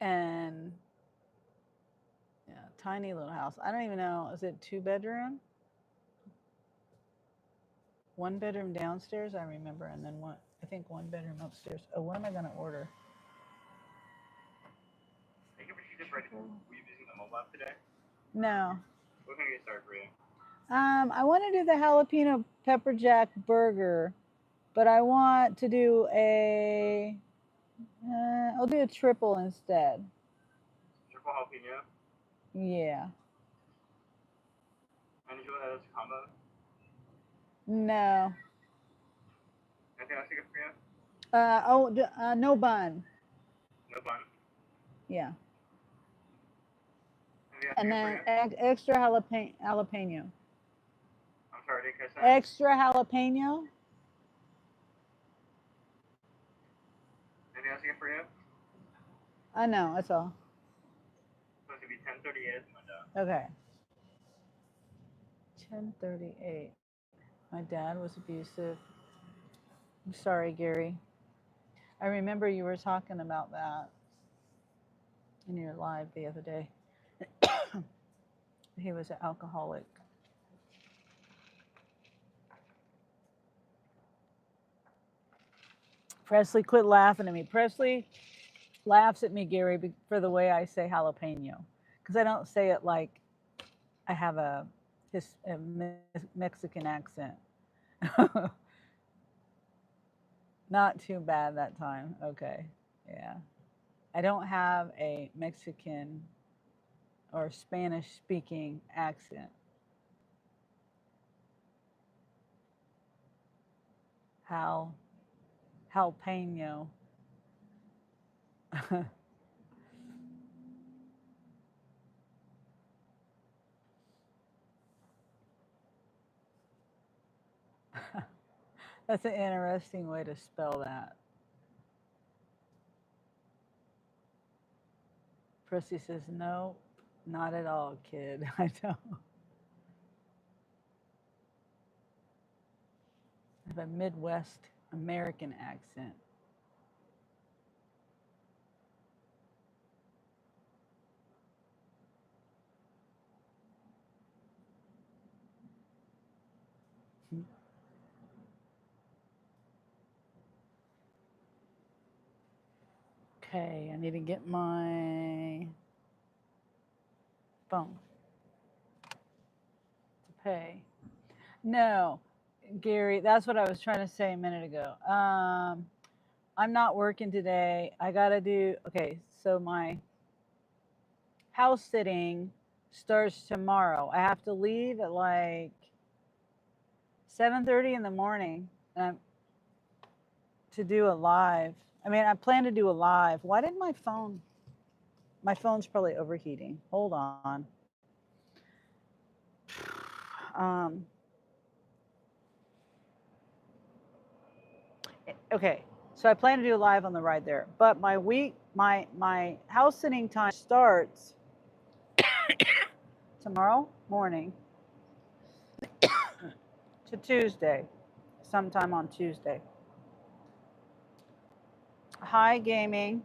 and yeah, tiny little house. I don't even know. Is it 2 bedroom? 1 bedroom downstairs, I remember, and then one. I think 1 bedroom upstairs. Oh, what am I gonna order? Thank you for choosing Freddy. Were you using the mobile app today? No. What can I get started for you? I want to do the jalapeno pepper jack burger, but I want to do I'll do a triple instead. Triple jalapeno? Yeah. And did you want that as a combo? No. Anything else I can get for you? No bun. No bun. Yeah. Anything else I And can get for then you? extra jalapeno. I'm sorry, did I catch that? Extra jalapeno? Anything else I can get for you? No, that's all. Supposed to be 10:38 at the window. Okay. 10:38. My dad was abusive. I'm sorry, Gary. I remember you were talking about that in your live the other day. He was an alcoholic. Presley, quit laughing at me. Presley laughs at me, Gary, for the way I say jalapeno, because I don't say it like I have a Mexican accent. Not too bad that time. Okay. Yeah. I don't have a Mexican or Spanish speaking accent. Jalapeno. That's an interesting way to spell that. Prissy says, no, not at all, kid. I don't. I have a Midwest American accent. Okay, I need to get my phone to pay. No, Gary, that's what I was trying to say a minute ago. I'm not working today. I got to do, okay, so my house sitting starts tomorrow. I have to leave at like 7:30 in the morning to do a live. I mean, I plan to do a live. Why did my phone's probably overheating. Hold on. Okay, so I plan to do a live on the ride there, but my house sitting time starts tomorrow morning to Tuesday, sometime on Tuesday. Hi, gaming.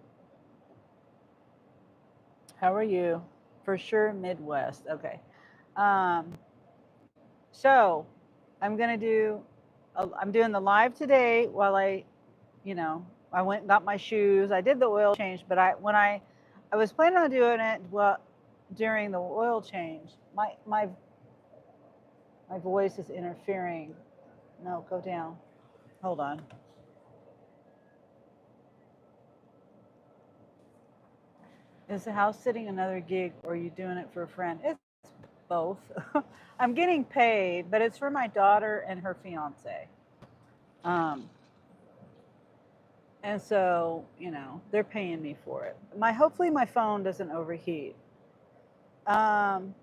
How are you? For sure, Midwest. Okay. So I'm gonna do. I'm doing the live today while I went and got my shoes. I did the oil change, but I was planning on doing it during the oil change. My voice is interfering. No, go down. Hold on. Is the house sitting another gig, or are you doing it for a friend? It's both. I'm getting paid, but it's for my daughter and her fiance. And so, they're paying me for it. Hopefully my phone doesn't overheat. And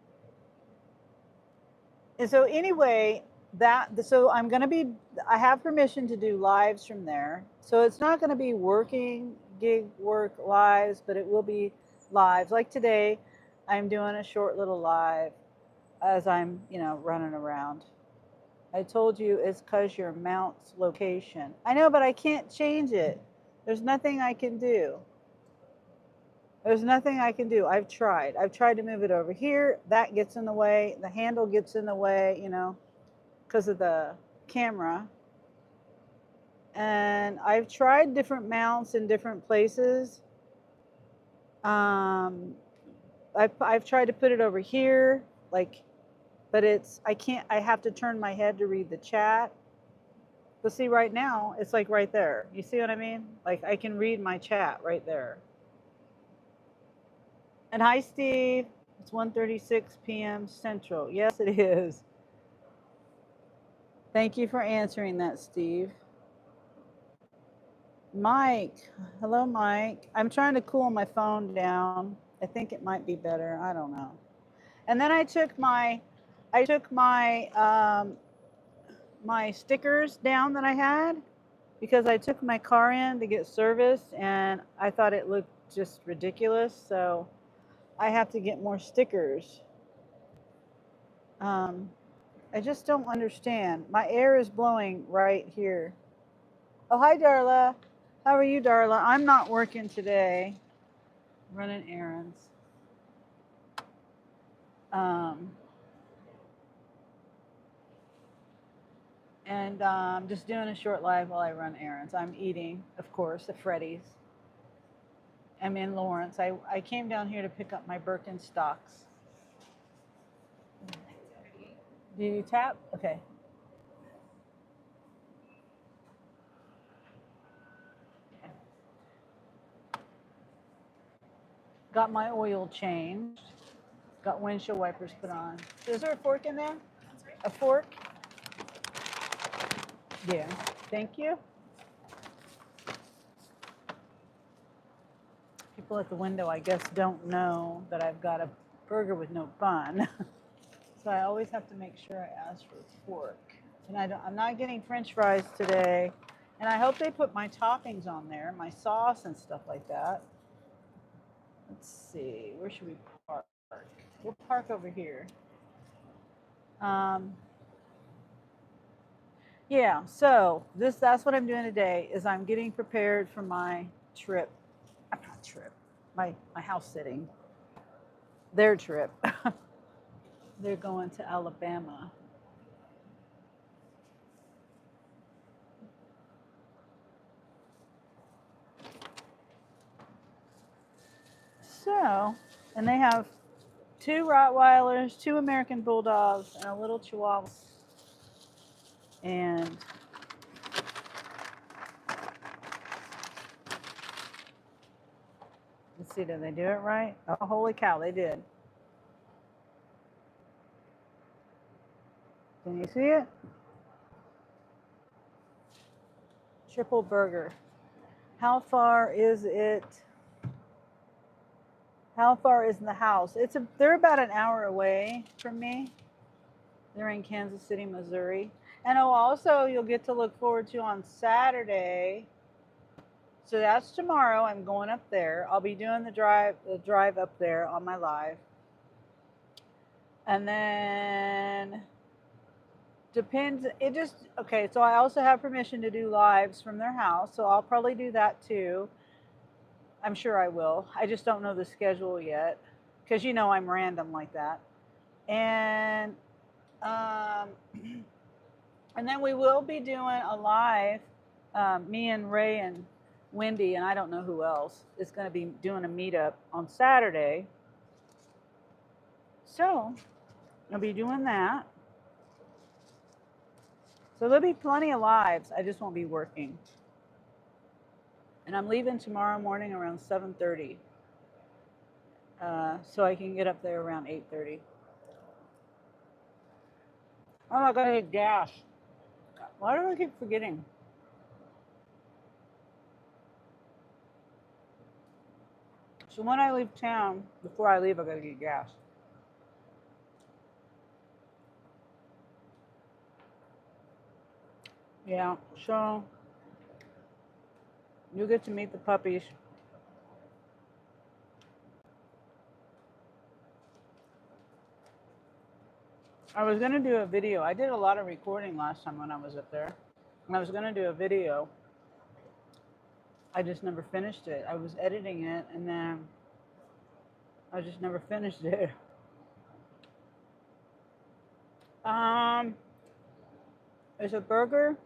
so anyway, so I have permission to do lives from there. So it's not going to be gig work lives, but it will be lives. Like today, I'm doing a short little live as I'm, running around. I told you it's because your mount's location. I know, but I can't change it. There's nothing I can do. There's nothing I can do. I've tried. I've tried to move it over here. That gets in the way. The handle gets in the way, because of the camera. And I've tried different mounts in different places. I've tried to put it over here, but I have to turn my head to read the chat. But see, right now, it's like right there. You see what I mean? Like I can read my chat right there. And hi, Steve. It's 1:36 p.m. Central. Yes, it is. Thank you for answering that, Steve. Mike. Hello, Mike. I'm trying to cool my phone down. I think it might be better. I don't know. And then I took my stickers down that I had because I took my car in to get serviced and I thought it looked just ridiculous. So I have to get more stickers. I just don't understand. My air is blowing right here. Oh, hi, Darla. How are you, Darla? I'm not working today. Running errands. And just doing a short live while I run errands. I'm eating, of course, at Freddy's. I'm in Lawrence. I came down here to pick up my Birkenstocks. Do you tap? Okay. Got my oil changed. Got windshield wipers put on. Is there a fork in there? A fork? Yeah. Thank you. People at the window, I guess, don't know that I've got a burger with no bun. So I always have to make sure I ask for a fork. And I'm not getting French fries today. And I hope they put my toppings on there, my sauce and stuff like that. Let's see, where should we park? We'll park over here. Yeah, so that's what I'm doing today is I'm getting prepared for my trip. Not trip, my house sitting. Their trip. They're going to Alabama. So, and they have 2 Rottweilers, 2 American Bulldogs, and a little Chihuahua. And let's see, did they do it right? Oh, holy cow, they did. Can you see it? Triple burger. How far is it? How far is the house? They're about an hour away from me. They're in Kansas City, Missouri. And also you'll get to look forward to on Saturday. So that's tomorrow. I'm going up there. I'll be doing the drive up there on my live. And then depends. Okay, so I also have permission to do lives from their house. So I'll probably do that too. I'm sure I will. I just don't know the schedule yet because I'm random like that. And and then we will be doing a live. Me and Ray and Wendy and I don't know who else is going to be doing a meetup on Saturday. So I'll be doing that. So there'll be plenty of lives. I just won't be working. And I'm leaving tomorrow morning around 7:30. So I can get up there around 8:30. Oh, I gotta get gas. Why do I keep forgetting? So when I leave town, before I leave, I gotta get gas. Yeah, so you get to meet the puppies. I was gonna do a video. I did a lot of recording last time when I was up there. And I was gonna do a video. I just never finished it. I was editing it and then I just never finished it. It's a burger,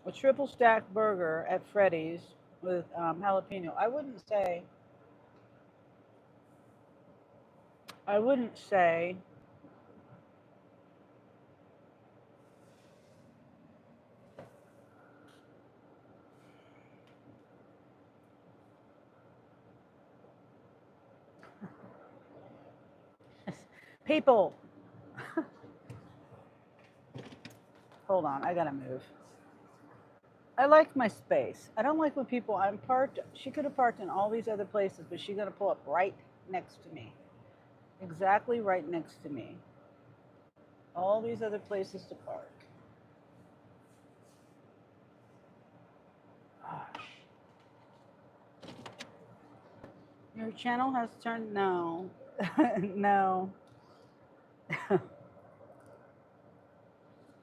a triple stack burger at Freddy's with jalapeno. I wouldn't say people. Hold on, I gotta move. I like my space. I don't like when people, I'm parked, she could have parked in all these other places, but she's going to pull up right next to me. Exactly right next to me. All these other places to park. Gosh. Your channel has turned, no. No.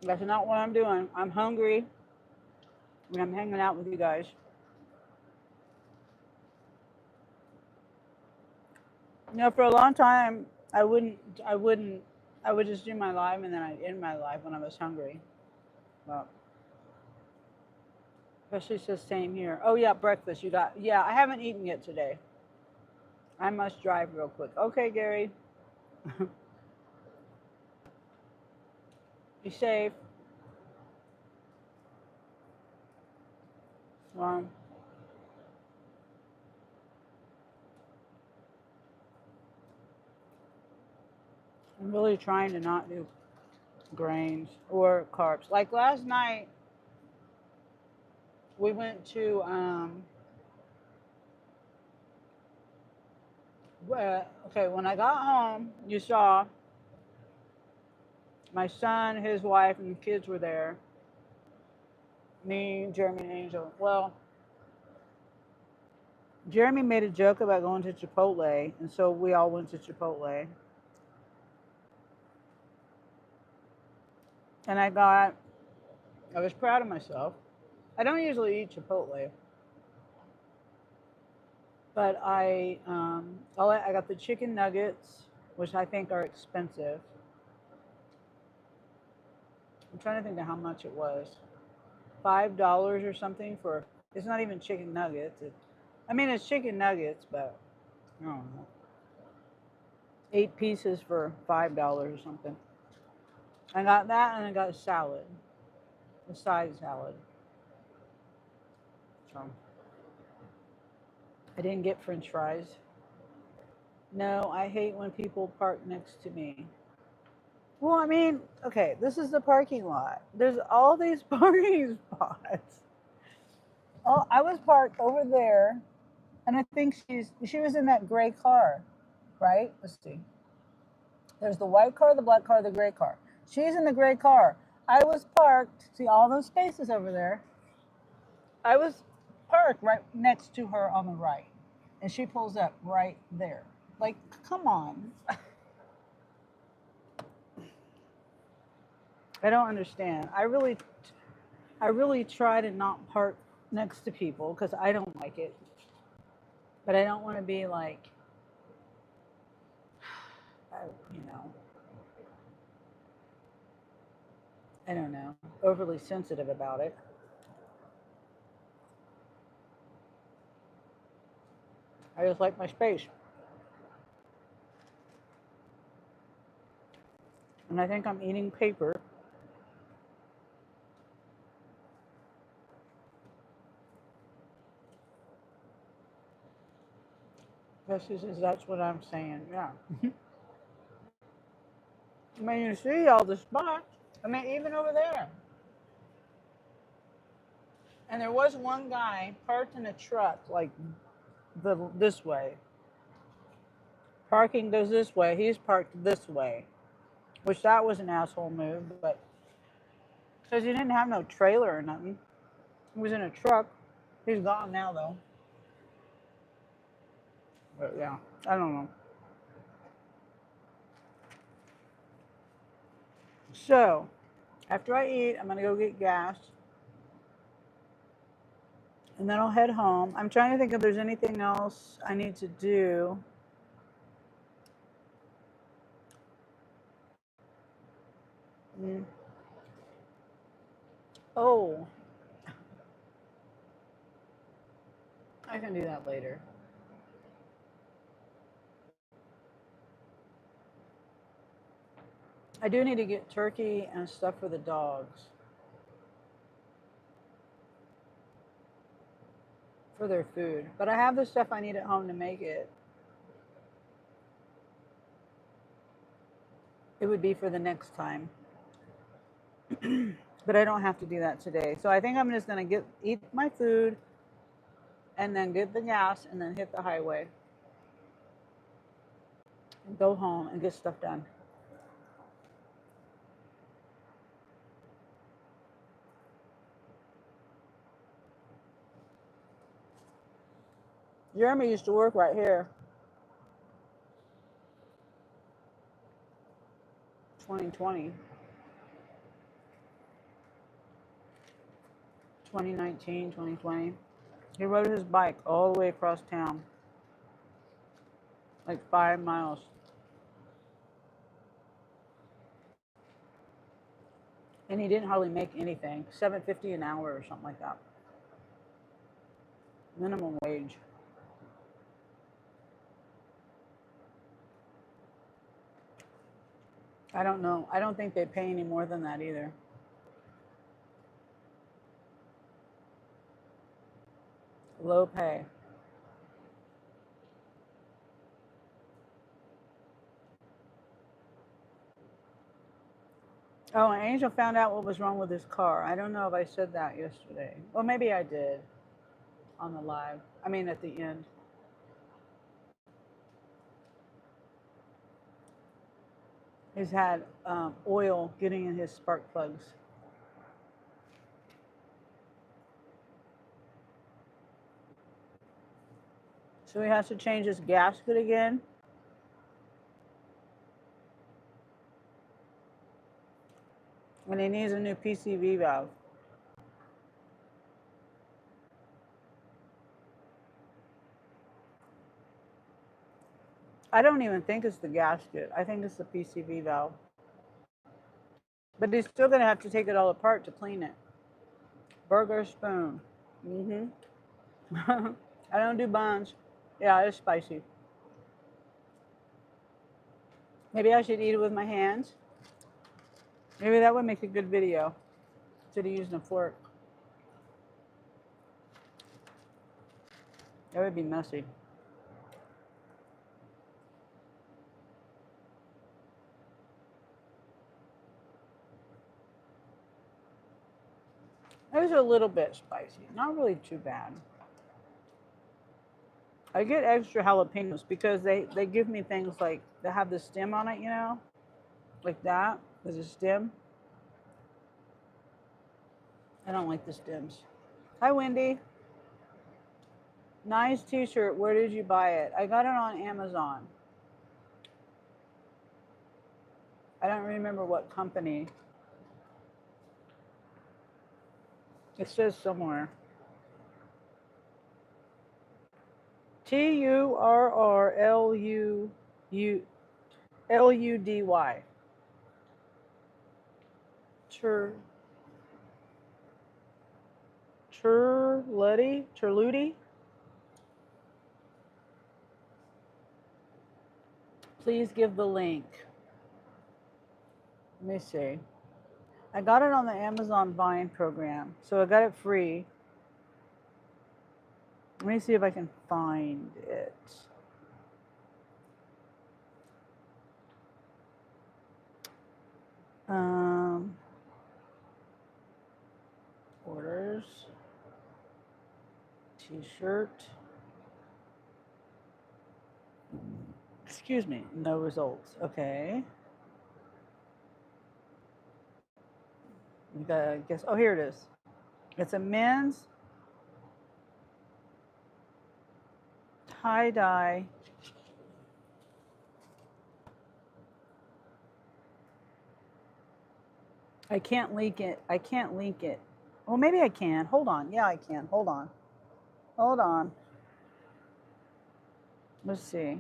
That's not what I'm doing. I'm hungry and I'm hanging out with you guys. You know, for a long time, I would just do my live and then I'd end my live when I was hungry. Well, especially says same here. Oh yeah, breakfast. You got, yeah, I haven't eaten yet today. I must drive real quick. Okay, Gary. Be safe. Well, I'm really trying to not do grains or carbs. Like last night, we went to okay, when I got home, you saw my son, his wife, and the kids were there. Me, Jeremy, and Angel. Well, Jeremy made a joke about going to Chipotle, and so we all went to Chipotle. And I was proud of myself. I don't usually eat Chipotle, but I got the chicken nuggets, which I think are expensive. I'm trying to think of how much it was. $5 or something for, it's not even chicken nuggets. I mean, it's chicken nuggets, but I don't know. 8 pieces for $5 or something. I got that and I got a salad, a side salad. So I didn't get French fries. No, I hate when people park next to me. Well, I mean, okay, this is the parking lot. There's all these parking spots. Oh, I was parked over there, and I think she was in that gray car, right? Let's see. There's the white car, the black car, the gray car. She's in the gray car. I was parked. See all those spaces over there? I was parked right next to her on the right, and she pulls up right there. Like, come on. I don't understand. I really try to not park next to people because I don't like it. But I don't want to be like, you know, I don't know, overly sensitive about it. I just like my space. And I think I'm eating paper. That's what I'm saying. Yeah. I mean, you see all the spots. I mean, even over there. And there was one guy parked in a truck, like this way. Parking goes this way. He's parked this way, which that was an asshole move, but because he didn't have no trailer or nothing. He was in a truck. He's gone now, though. But yeah, I don't know. So, after I eat, I'm going to go get gas. And then I'll head home. I'm trying to think if there's anything else I need to do. Mm. Oh, I can do that later. I do need to get turkey and stuff for the dogs for their food. But I have the stuff I need at home to make it. It would be for the next time. But I don't have to do that today. So I think I'm just going to eat my food and then get the gas and then hit the highway and go home and get stuff done. Jeremy used to work right here. 2020, 2019, 2020. He rode his bike all the way across town, like 5 miles. And he didn't hardly make anything, $7.50 an hour or something like that. Minimum wage. I don't know. I don't think they pay any more than that either. Low pay. Oh, and Angel found out what was wrong with his car. I don't know if I said that yesterday. Well, maybe I did on the live. I mean, at the end. He's had oil getting in his spark plugs. So he has to change his gasket again. And he needs a new PCV valve. I don't even think it's the gasket. I think it's the PCV valve. But he's still going to have to take it all apart to clean it. Burger spoon. I don't do buns. Yeah, it's spicy. Maybe I should eat it with my hands. Maybe that would make a good video instead of using a fork. That would be messy. It was a little bit spicy. Not really too bad. I get extra jalapenos because they give me things like, they have the stem on it, you know? Like that. There's a stem. I don't like the stems. Hi, Wendy. Nice t-shirt. Where did you buy it? I got it on Amazon. I don't remember what company. It says somewhere. TURRLUDY. Turludy. Please give the link. Let me see. I got it on the Amazon Vine program, so I got it free. Let me see if I can find it. Orders. T-shirt. Excuse me, no results. Okay. I guess, oh, here it is. It's a men's tie-dye. I can't link it. I can't link it. Well, maybe I can. Hold on. Yeah, I can. Hold on. Hold on. Let's see.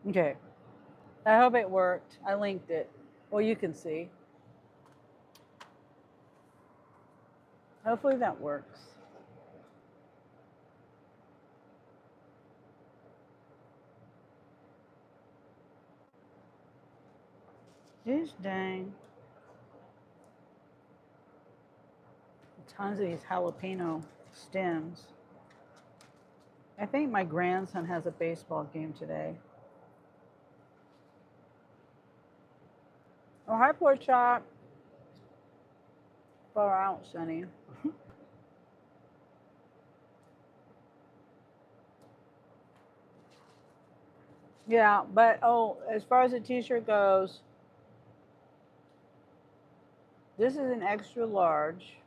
Okay. I hope it worked. I linked it. Well, you can see. Hopefully that works. Jeez dang. Tons of these jalapeno stems. I think my grandson has a baseball game today. Oh, hi, pork chop. Far out, Sonny. Yeah, but oh, as far as the t-shirt goes, this is an extra large,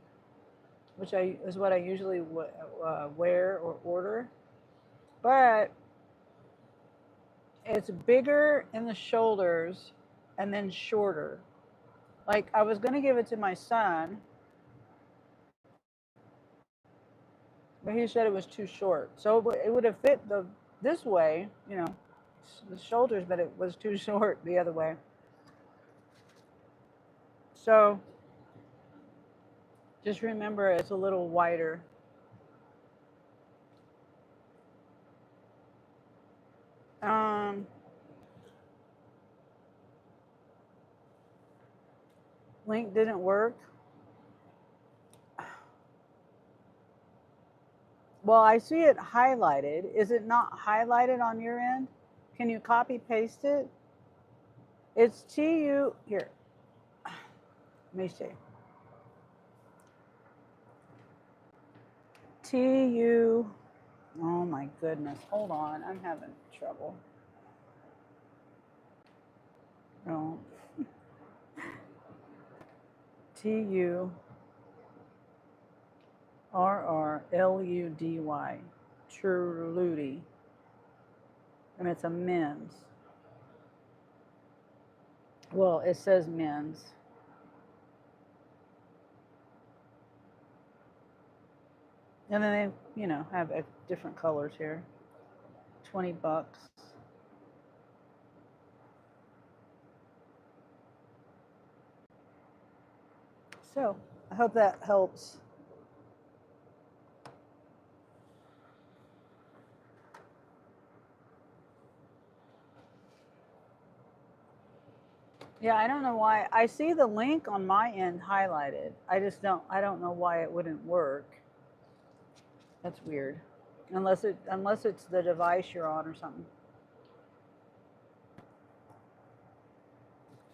which is what I usually wear or order. But it's bigger in the shoulders and then shorter. Like I was gonna give it to my son, but he said it was too short. So it would have fit this way, you know, the shoulders, but it was too short the other way. So just remember it's a little wider. Um, link didn't work. Well, I see it highlighted. Is it not highlighted on your end? Can you copy paste it? It's TU here. Let me see. TU. Oh my goodness. Hold on. I'm having trouble. No. TURRLUDY. Trudy. And it's a men's. Well, it says men's. And then they, you know, have different colors here. $20. So I hope that helps. Yeah, I don't know why. I see the link on my end highlighted. I don't know why it wouldn't work. That's weird. Unless it's the device you're on or something.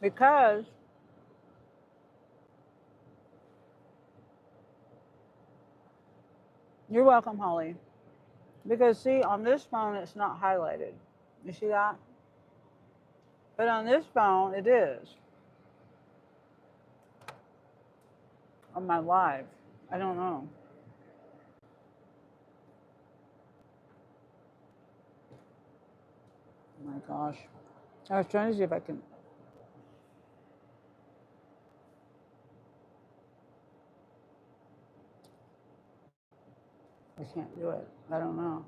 Because you're welcome, Holly. Because see, on this phone it's not highlighted. You see that? But on this phone it is. On my live. I don't know. Oh my gosh. I was trying to see if I can. I can't do it. I don't know.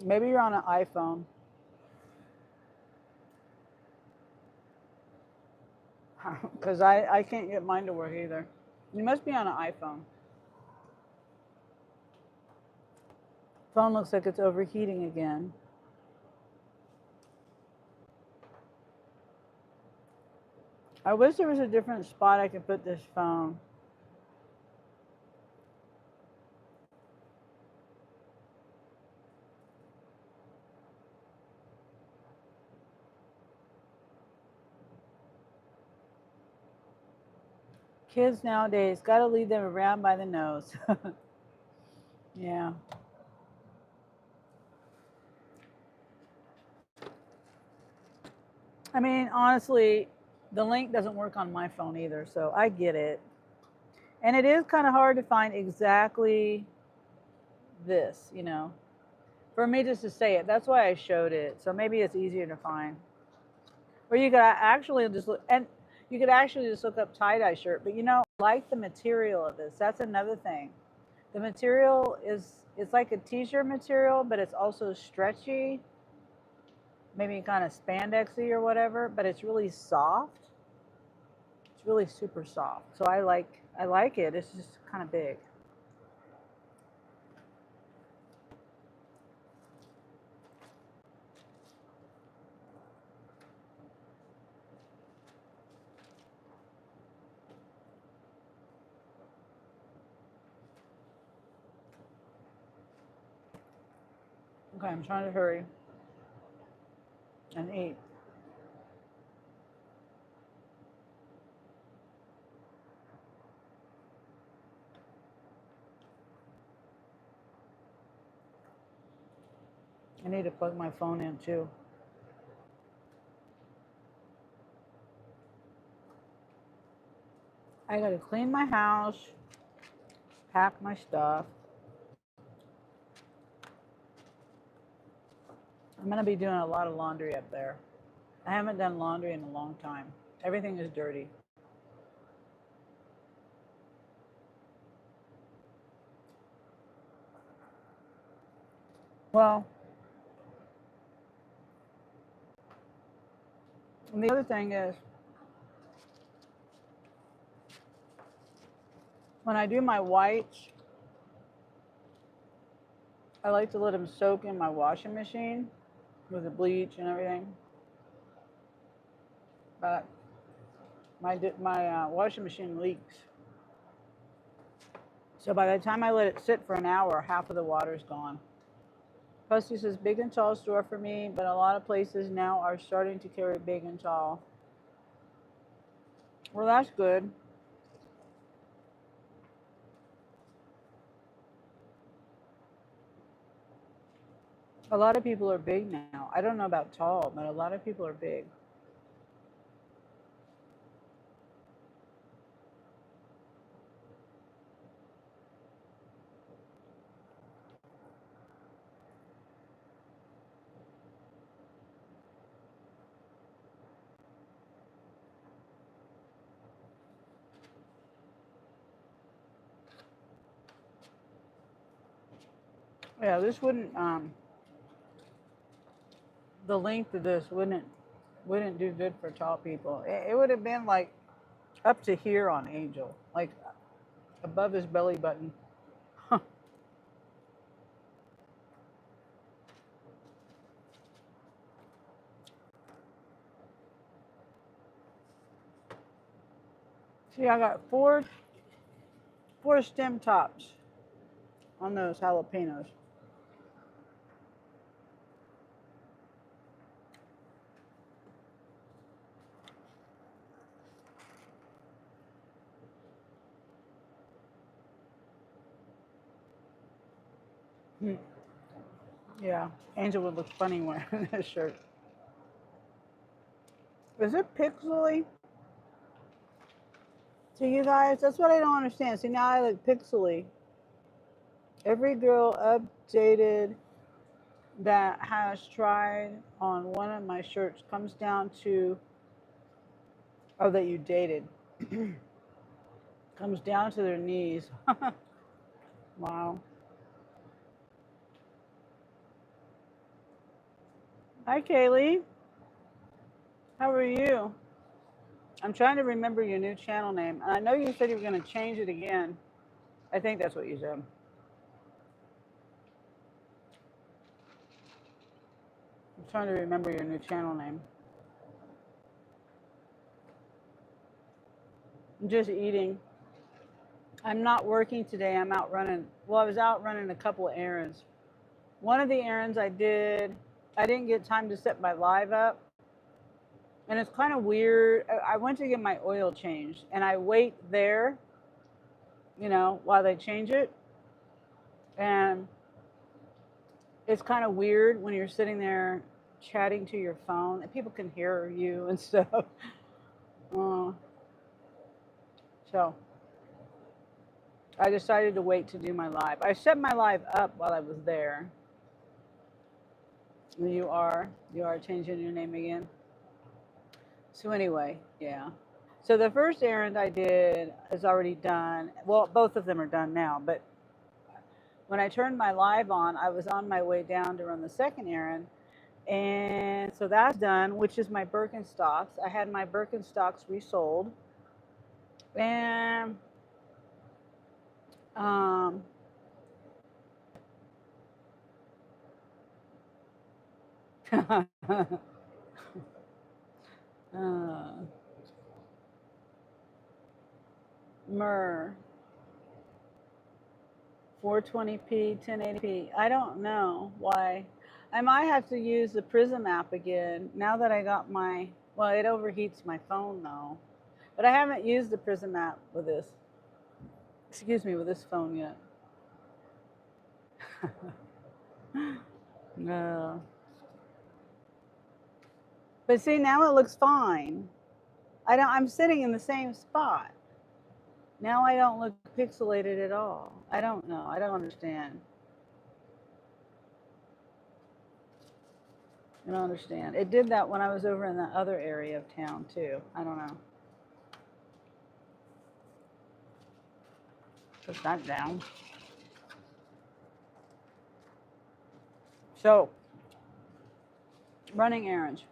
Maybe you're on an iPhone. Because I can't get mine to work either. You must be on an iPhone. Phone looks like it's overheating again. I wish there was a different spot I could put this phone. Kids nowadays, gotta lead them around by the nose. Yeah. I mean, honestly, the link doesn't work on my phone either, so I get it. And it is kind of hard to find exactly this, you know, for me just to say it. That's why I showed it. So maybe it's easier to find. Or you could actually just look, and you could actually just look up tie-dye shirt. But you know, I like the material of this. That's another thing. The material it's like a t-shirt material, but it's also stretchy, maybe kind of spandexy or whatever, but it's really soft. It's really super soft. So I like it. It's just kind of big. Okay, I'm trying to hurry and eat. I need to plug my phone in too. I gotta clean my house, pack my stuff. I'm gonna be doing a lot of laundry up there. I haven't done laundry in a long time. Everything is dirty. Well, and the other thing is, when I do my whites, I like to let them soak in my washing machine with the bleach and everything. But my washing machine leaks. So by the time I let it sit for an hour, half of the water's gone. Plus, this is big and tall store for me, but a lot of places now are starting to carry big and tall. Well, that's good. A lot of people are big now. I don't know about tall, but a lot of people are big. Yeah, this wouldn't the length of this wouldn't do good for tall people. It would have been like up to here on Angel, like above his belly button. See, I got four stem tops on those jalapenos. Hmm. Yeah, Angel would look funny wearing this shirt. Is it pixely to you guys? That's what I don't understand. See, now I look pixely. Every girl updated that has tried on one of my shirts comes down to, oh, that you dated, comes down to their knees. Wow. Hi, Kaylee. How are you? I'm trying to remember your new channel name. And I know you said you were going to change it again. I think that's what you said. I'm trying to remember your new channel name. I'm just eating. I'm not working today. I'm out running. Well, I was out running a couple of errands. One of the errands I didn't get time to set my live up. And it's kind of weird. I went to get my oil changed and I wait there, while they change it. And it's kind of weird when you're sitting there chatting to your phone and people can hear you and stuff. Uh, so I decided to wait to do my live. I set my live up while I was there. You are changing your name again. So anyway, yeah. So the first errand I did is already done. Well, both of them are done now, but when I turned my live on, I was on my way down to run the second errand. And so that's done, which is my Birkenstocks. I had my Birkenstocks resold. And um, Myrrh, 420p, 1080p. I don't know why. I might have to use the Prism app again now that I got my. Well, it overheats my phone though, but I haven't used the Prism app with this. Excuse me, with this phone yet. No. But see, now it looks fine. I'm sitting in the same spot. Now I don't look pixelated at all. I don't know. I don't understand. I don't understand. It did that when I was over in the other area of town too. I don't know. Put that down. So, running errands.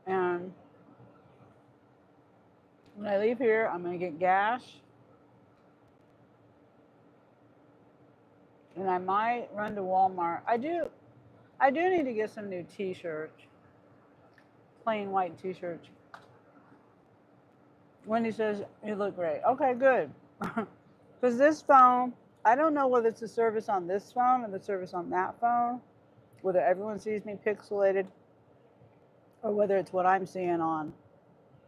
And when I leave here, I'm going to get gas. And I might run to Walmart. I do need to get some new t-shirts. Plain white t-shirts. Wendy says, you look great. Okay, good. Because this phone, I don't know whether it's the service on this phone or the service on that phone, whether everyone sees me pixelated or whether it's what I'm seeing on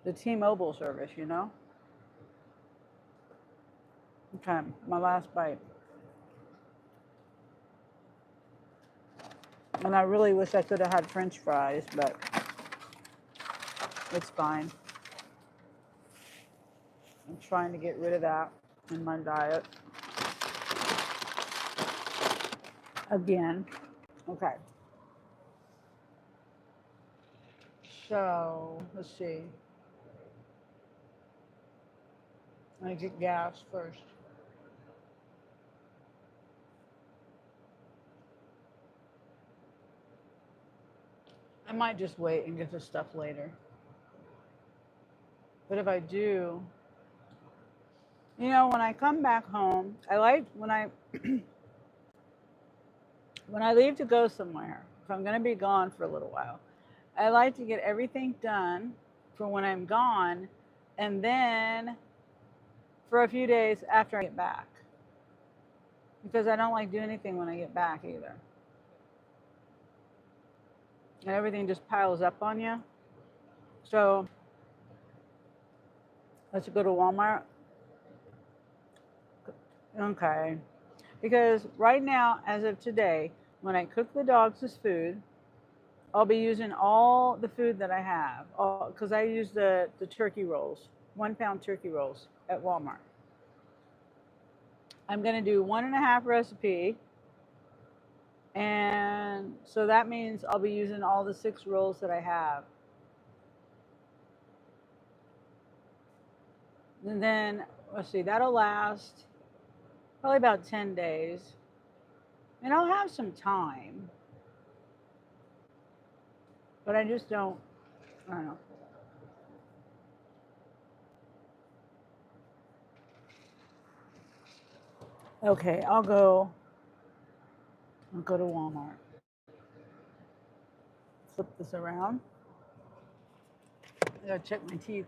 the T-Mobile service, you know? Okay, my last bite. And I really wish I could have had French fries, but it's fine. I'm trying to get rid of that in my diet. Again. Okay. So, let's see. I get gas first. I might just wait and get the stuff later. But if I do, you know, when I come back home, I like when I when I leave to go somewhere, if I'm going to be gone for a little while, I like to get everything done for when I'm gone and then for a few days after I get back. Because I don't like doing anything when I get back either. And everything just piles up on you. So let's go to Walmart. Okay. Because right now, as of today, when I cook the dogs' food, I'll be using all the food that I have. Because I use the turkey rolls, 1 pound turkey rolls at Walmart. I'm going to do 1.5 recipe. And so that means I'll be using all the 6 rolls that I have. And then, let's see, that'll last probably about 10 days. And I'll have some time. But I just don't know. Okay, I'll go to Walmart. Flip this around. I gotta check my teeth.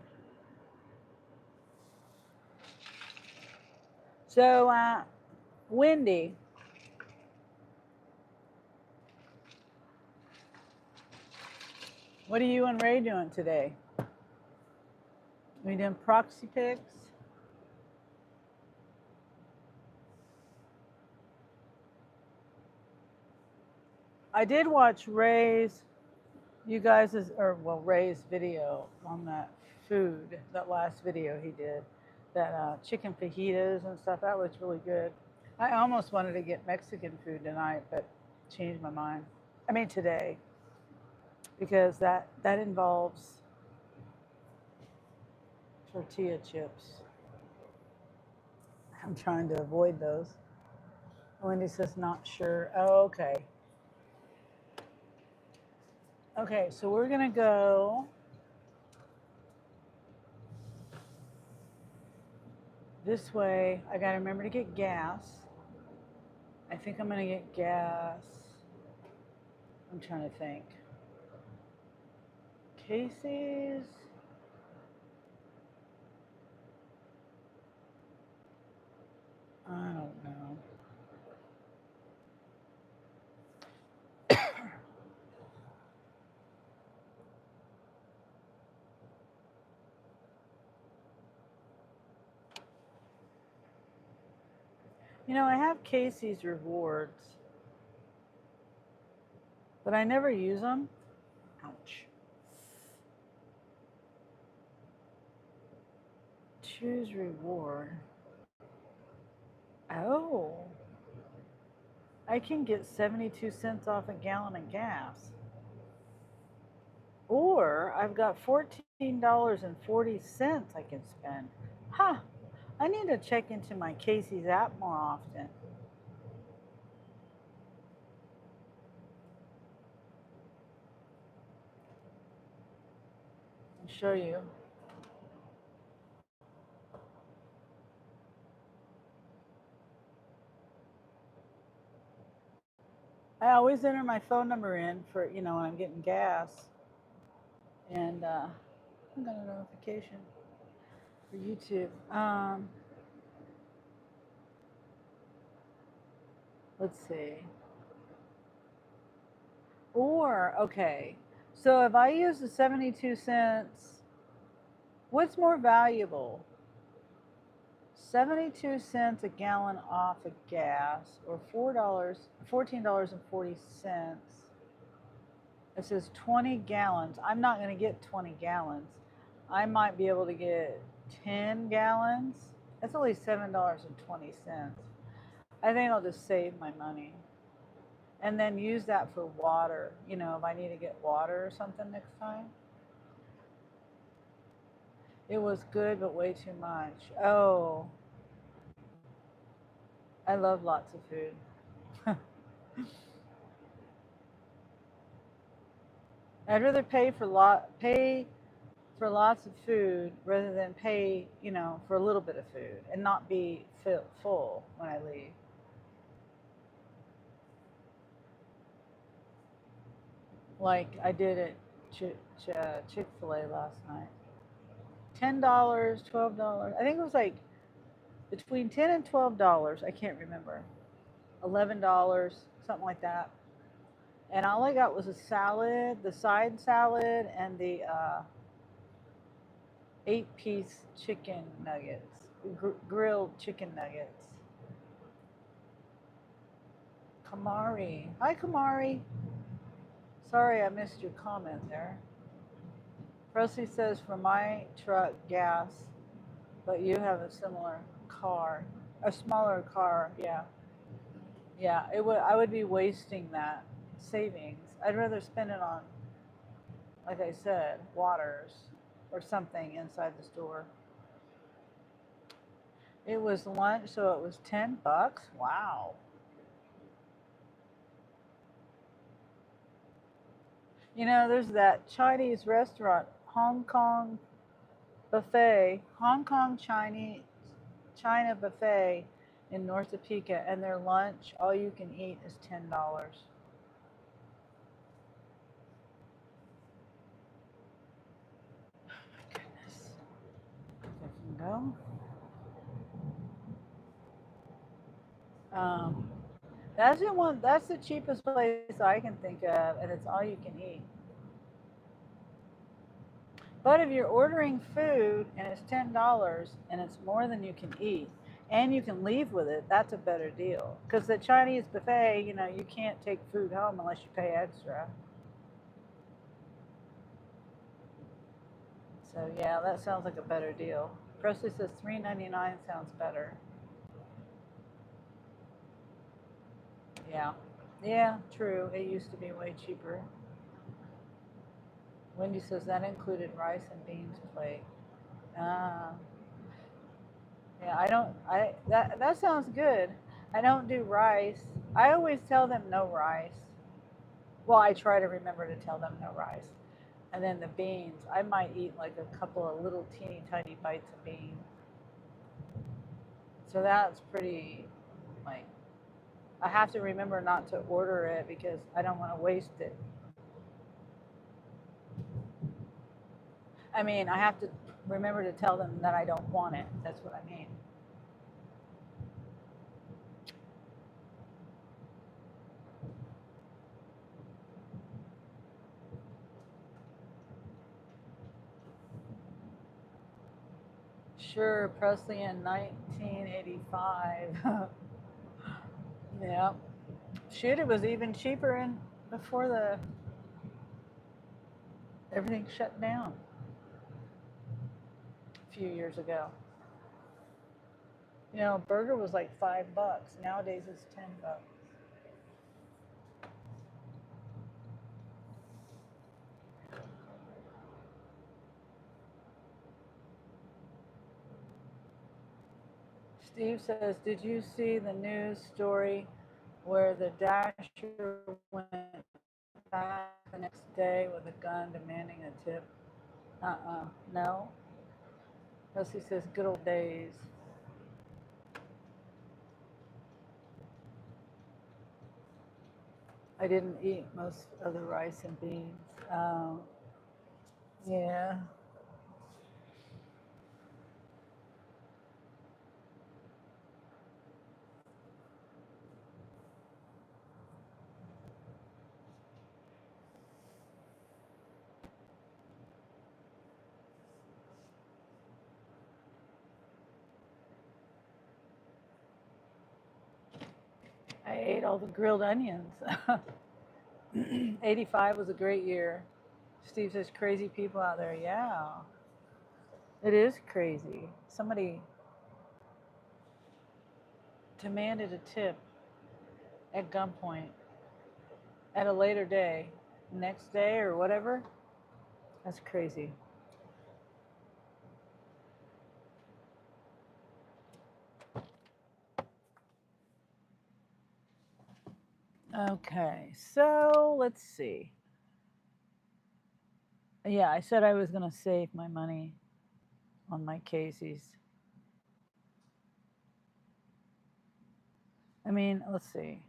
So, Wendy, what are you and Ray doing today? We doing proxy picks? I did watch Ray's video on that food, that last video he did, that chicken fajitas and stuff. That looks really good. I almost wanted to get Mexican food tonight, but changed my mind. I mean today, because that involves tortilla chips. I'm trying to avoid those. Wendy says not sure. Oh, okay. Okay, so we're gonna go this way. I gotta remember to get gas. I think I'm gonna get gas. I'm trying to think. Casey's. I don't know. You know, I have Casey's rewards, but I never use them. Ouch. Choose reward. Oh, I can get 72 cents off a gallon of gas. Or I've got $14.40 I can spend. Huh. I need to check into my Casey's app more often. I'll show you. I always enter my phone number in for, when I'm getting gas. And I got a notification for YouTube. Let's see. Or, okay. So if I use the 72 cents, what's more valuable? 72 cents a gallon off of gas, or $14.40. It says 20 gallons. I'm not going to get 20 gallons. I might be able to get 10 gallons. That's only $7.20. I think I'll just save my money and then use that for water. If I need to get water or something next time. It was good, but way too much. Oh, I love lots of food. I'd rather pay for lots of food rather than pay, for a little bit of food and not be full when I leave. Like I did at Chick-fil-A last night. $10, $12. I think it was like between $10 and $12. I can't remember. $11, something like that. And all I got was a salad, the side salad, and the 8-piece chicken nuggets, grilled chicken nuggets. Kamari. Hi, Kamari. Sorry I missed your comment there. Presley says, for my truck, gas, but you have a similar car, a smaller car. Yeah. Yeah, I would be wasting that savings. I'd rather spend it on, like I said, waters or something inside the store. It was lunch, so it was $10. Wow. There's that Chinese restaurant, Hong Kong China buffet in North Topeka, and their lunch, all you can eat, is $10. Goodness. I can go. That's the cheapest place I can think of, and it's all you can eat. But if you're ordering food and it's $10 and it's more than you can eat, and you can leave with it, that's a better deal. Because the Chinese buffet, you can't take food home unless you pay extra. So yeah, that sounds like a better deal. Presley says $3.99 sounds better. Yeah. Yeah, true. It used to be way cheaper. Wendy says that included rice and beans plate. Ah. Yeah, that sounds good. I don't do rice. I always tell them no rice. Well, I try to remember to tell them no rice. And then the beans, I might eat like a couple of little teeny tiny bites of beans. So that's pretty, like, I have to remember not to order it because I don't want to waste it. I mean, I have to remember to tell them that I don't want it. That's what I mean. Sure, Presley in 1985. Yeah. Shoot, it was even cheaper in before the everything shut down a few years ago. You know, a burger was like $5. Nowadays it's $10. Steve says, "Did you see the news story where the dasher went back the next day with a gun demanding a tip?" No. Leslie says, "Good old days." I didn't eat most of the rice and beans. Yeah. I ate all the grilled onions. 85 was a great year. Steve says, "Crazy people out there." Yeah, it is crazy. Somebody demanded a tip at gunpoint at a later day, next day or whatever. That's crazy. Okay, so let's see. Yeah, I said I was going to save my money on my Casey's. I mean, let's see.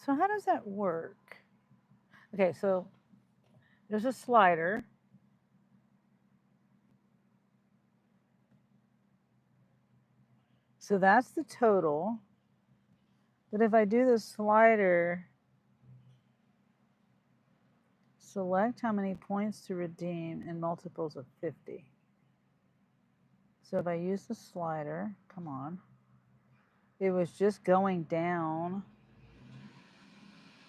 So, how does that work? Okay, so there's a slider. So that's the total. But if I do the slider, select how many points to redeem in multiples of 50. So if I use the slider, come on, it was just going down.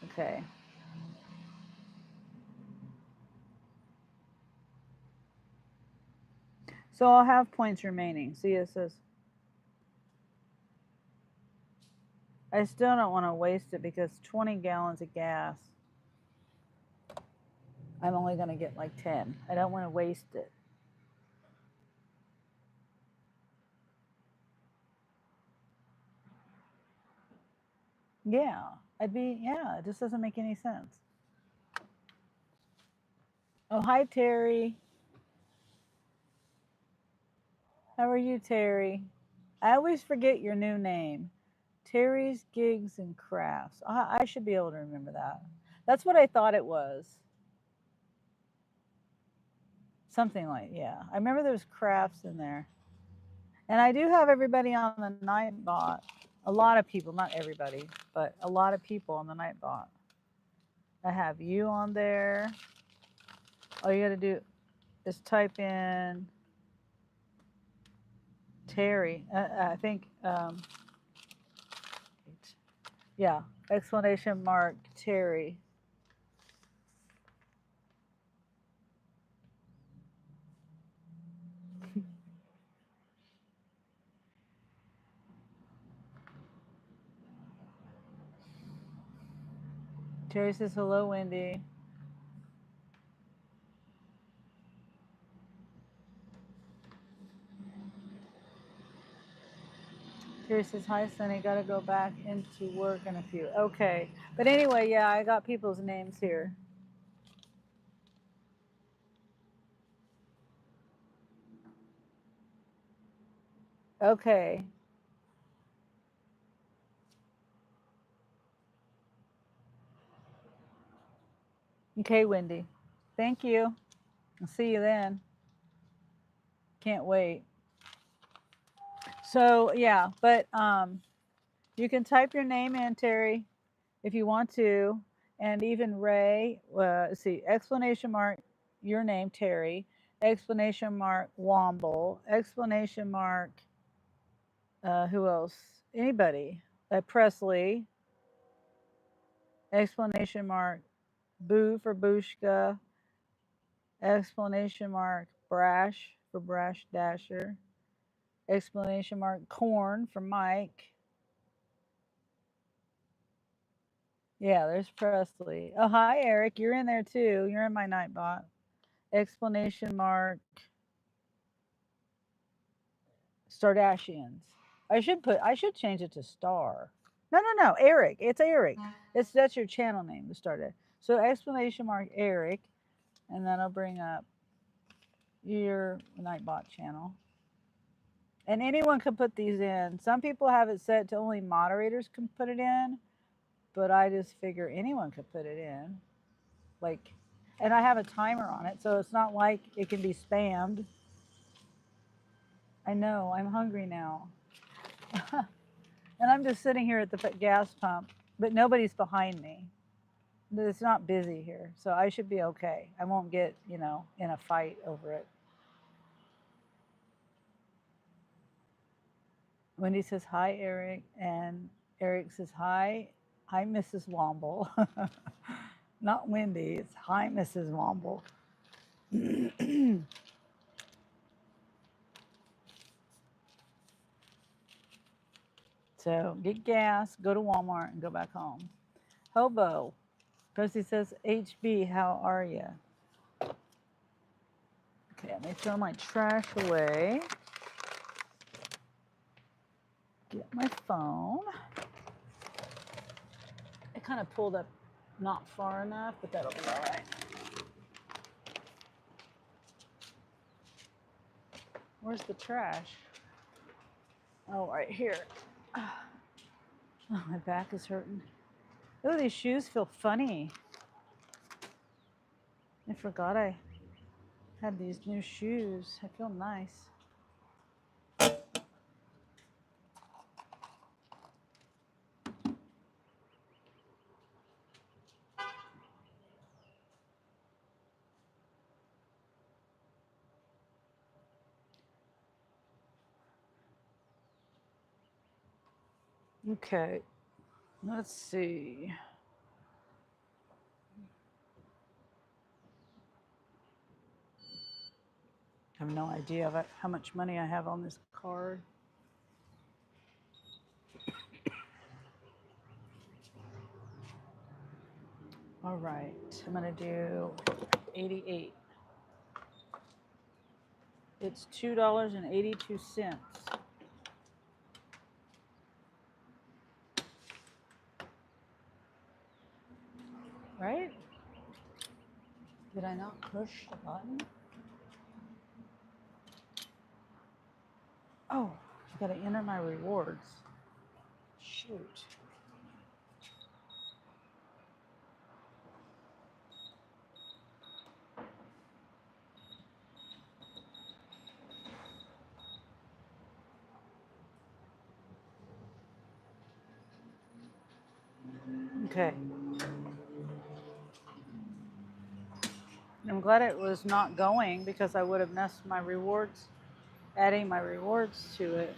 Okay. So I'll have points remaining. See, it says, I still don't want to waste it because 20 gallons of gas, I'm only going to get like 10. I don't want to waste it. Yeah, it just doesn't make any sense. Oh, hi, Terry. How are you, Terry? I always forget your new name. Terry's Gigs and Crafts. I should be able to remember that. That's what I thought it was. Something like, yeah. I remember there was crafts in there. And I do have everybody on the night bot. A lot of people, not everybody, but a lot of people on the night bot. I have you on there. All you got to do is type in Terry. I think, yeah, exclamation mark Terry. Terry says, hello, Wendy. Terry says, hi, Sunny. Got to go back into work in a few. Okay. But anyway, yeah, I got people's names here. Okay. Okay, Wendy. Thank you. I'll see you then. Can't wait. So, yeah, but you can type your name in, Terry, if you want to. And even Ray, see, explanation mark, your name, Terry, explanation mark, Womble, explanation mark, Who else? Anybody? Presley. Explanation mark. Boo for Booshka. Explanation mark. Brash for Brash Dasher. Explanation mark. Corn for Mike. Yeah, there's Presley. Oh, hi, Eric. You're in there too. You're in my Nightbot. Explanation mark. Stardashians. I should change it to Star. No, Eric. It's Eric. That's your channel name, the Stardash. So explanation mark Eric, and that'll bring up your Nightbot channel. And anyone can put these in. Some people have it set to only moderators can put it in, but I just figure anyone could put it in. Like, and I have a timer on it, so it's not like it can be spammed. I know, I'm hungry now. And I'm just sitting here at the gas pump, but nobody's behind me. It's not busy here, so I should be okay. I won't get, in a fight over it. Wendy says, hi, Eric. And Eric says, hi, Mrs. Womble. Not Wendy, it's hi, Mrs. Womble. So get gas, go to Walmart, and go back home. Hobo. Percy says, HB, how are you? Okay, let me throw my trash away. Get my phone. It kind of pulled up not far enough, but that'll be all right. Where's the trash? Oh, right here. Oh, my back is hurting. Oh, these shoes feel funny. I forgot I had these new shoes. I feel nice. Okay, let's see. I have no idea how much money I have on this card. All right, I'm gonna do 88. It's $2.82. Right? Did I not push the button? Oh, I gotta enter my rewards. Shoot. Okay. I'm glad it was not going because I would have messed my rewards, adding my rewards to it.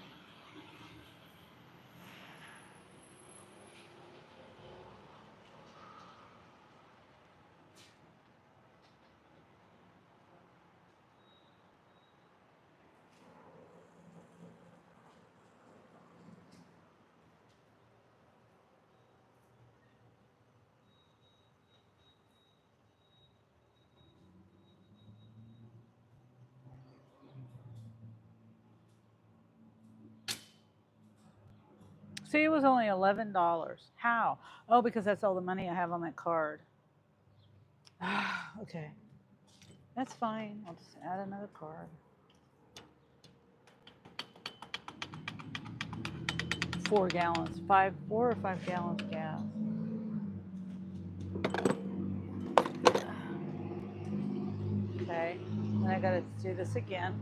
See, it was only $11. How? Oh, because that's all the money I have on that card. Okay. That's fine. I'll just add another card. 4 gallons, 4 or 5 gallons of gas. Okay, and I gotta do this again.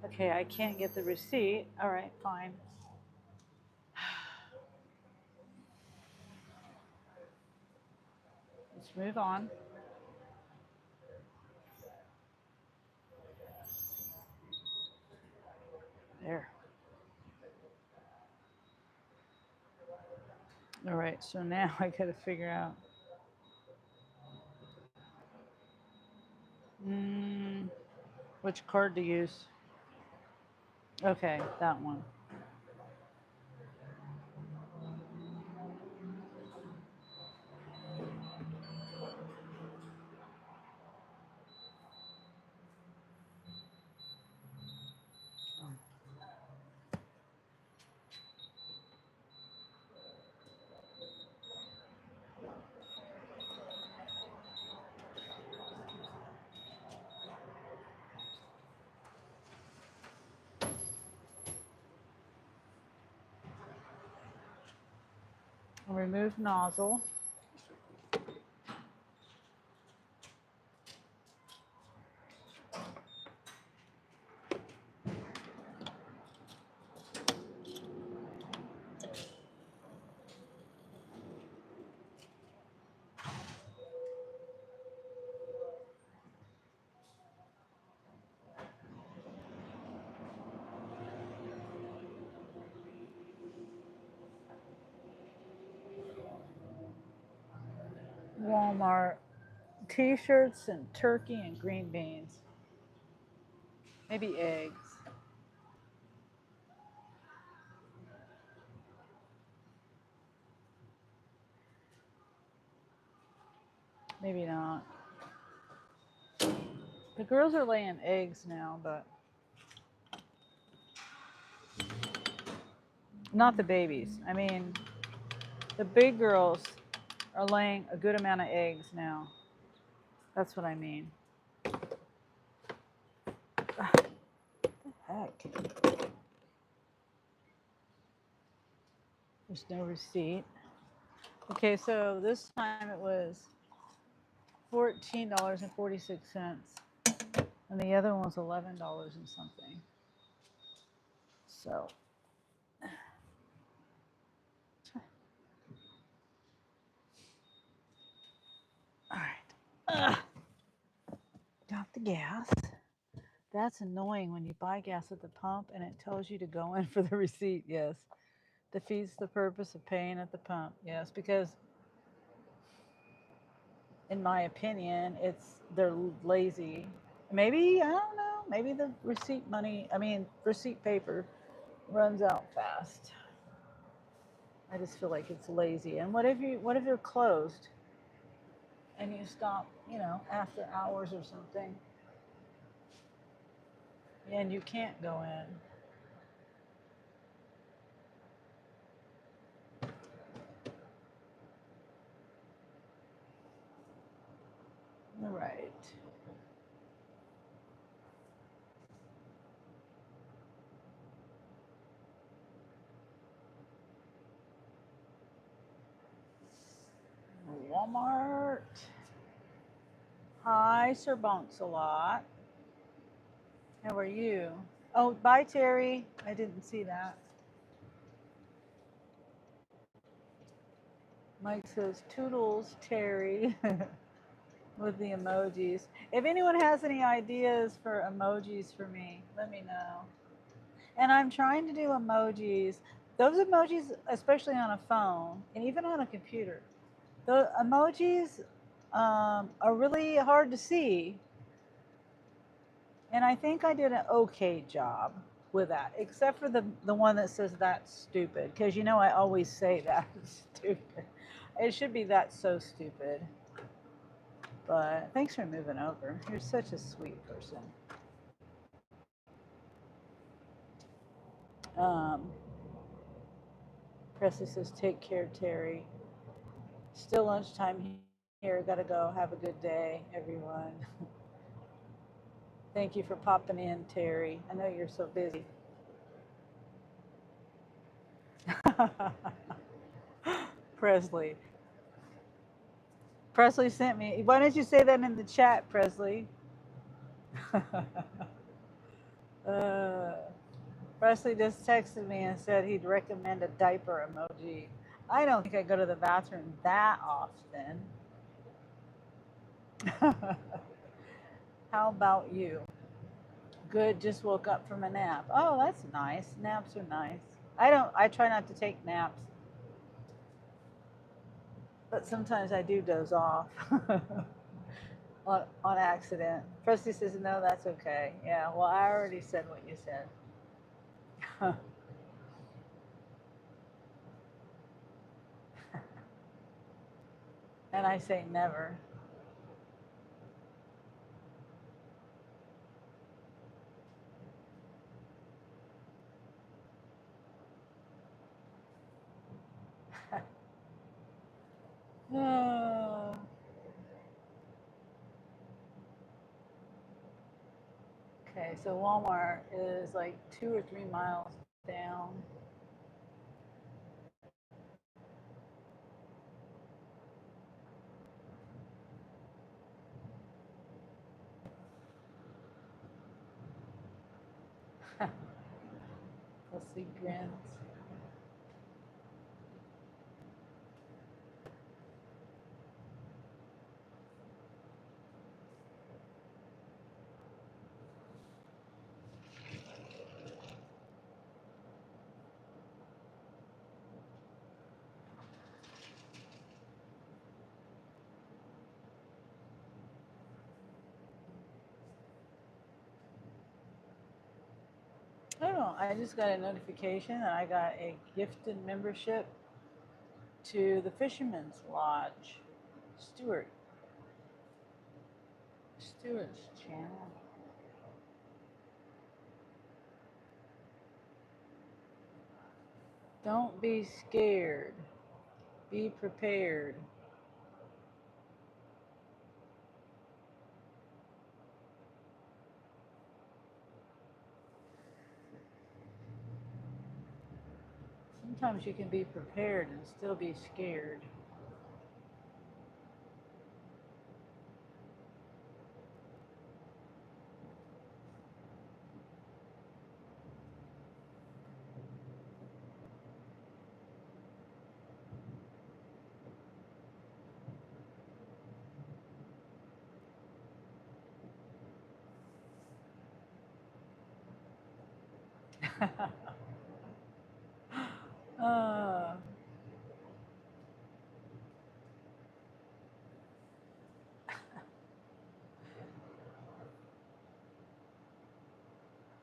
Okay, I can't get the receipt. All right, fine. Let's move on. There. All right, so now I gotta figure out. Which card to use? Okay, that one. Remove nozzle. Walmart t-shirts and turkey and green beans. Maybe eggs. Maybe not. The girls are laying eggs now, but not the babies. I mean, the big girls are laying a good amount of eggs now. That's what I mean. What the heck? There's no receipt. Okay, so this time it was $14.46, and the other one was $11 and something. So, all right. Got the gas. That's annoying when you buy gas at the pump and it tells you to go in for the receipt. Yes. Defeats the purpose of paying at the pump. Yes, because in my opinion, they're lazy. Maybe, I don't know, maybe the receipt paper runs out fast. I just feel like it's lazy. And what if you're closed and you stop, after hours or something, and you can't go in? All right. Walmart. Hi, Sir Bonks-a-lot. How are you? Oh, bye, Terry. I didn't see that. Mike says, Toodles, Terry, with the emojis. If anyone has any ideas for emojis for me, let me know. And I'm trying to do emojis. Those emojis, especially on a phone and even on a computer, the emojis are really hard to see. And I think I did an okay job with that, except for the one that says that's stupid. Because I always say that stupid. It should be that's so stupid. But thanks for moving over. You're such a sweet person. Presley says, take care, Terry. Still lunchtime here. Gotta go. Have a good day, everyone. Thank you for popping in, Terry. I know you're so busy. Presley. Presley sent me. Why don't you say that in the chat, Presley? Presley just texted me and said he'd recommend a diaper emoji. I don't think I go to the bathroom that often. How about you? Good, just woke up from a nap. Oh, that's nice. Naps are nice. I try not to take naps, but sometimes I do doze off on accident. Presley says, no, that's okay. Yeah, well, I already said what you said. And I say never. Oh. Okay, so Walmart is like 2 or 3 miles down. Pussy grins. I don't know. I just got a notification that I got a gifted membership to the Fisherman's Lodge. Stewart's channel. Don't be scared. Be prepared. Sometimes you can be prepared and still be scared. uh,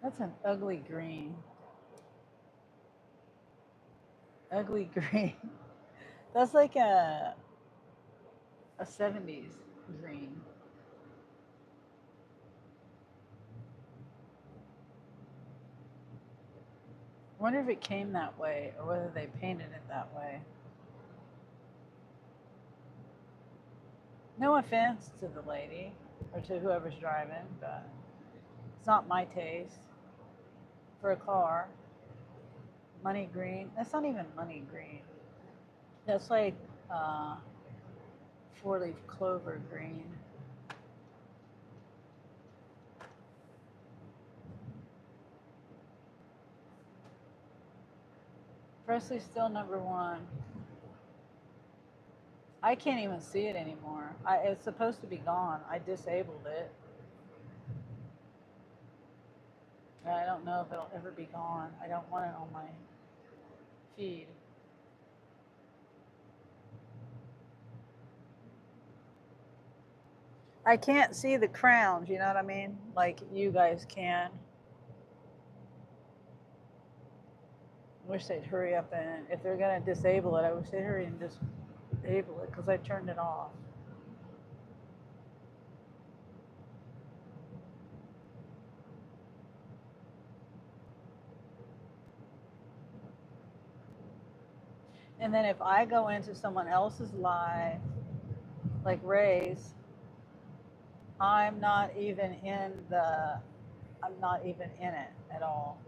that's an ugly green. Ugly green. That's like a 70s green. I wonder if it came that way or whether they painted it that way. No offense to the lady or to whoever's driving, but it's not my taste for a car. Money green. That's not even money green. That's like four-leaf clover green. Presley's still #1. I can't even see it anymore. It's supposed to be gone. I disabled it. I don't know if it'll ever be gone. I don't want it on my feed. I can't see the crowns, you know what I mean? Like you guys can. I wish they'd hurry up and, if they're gonna disable it, I wish they'd hurry and disable it because I turned it off. And then if I go into someone else's live, like Ray's, I'm not even in it at all.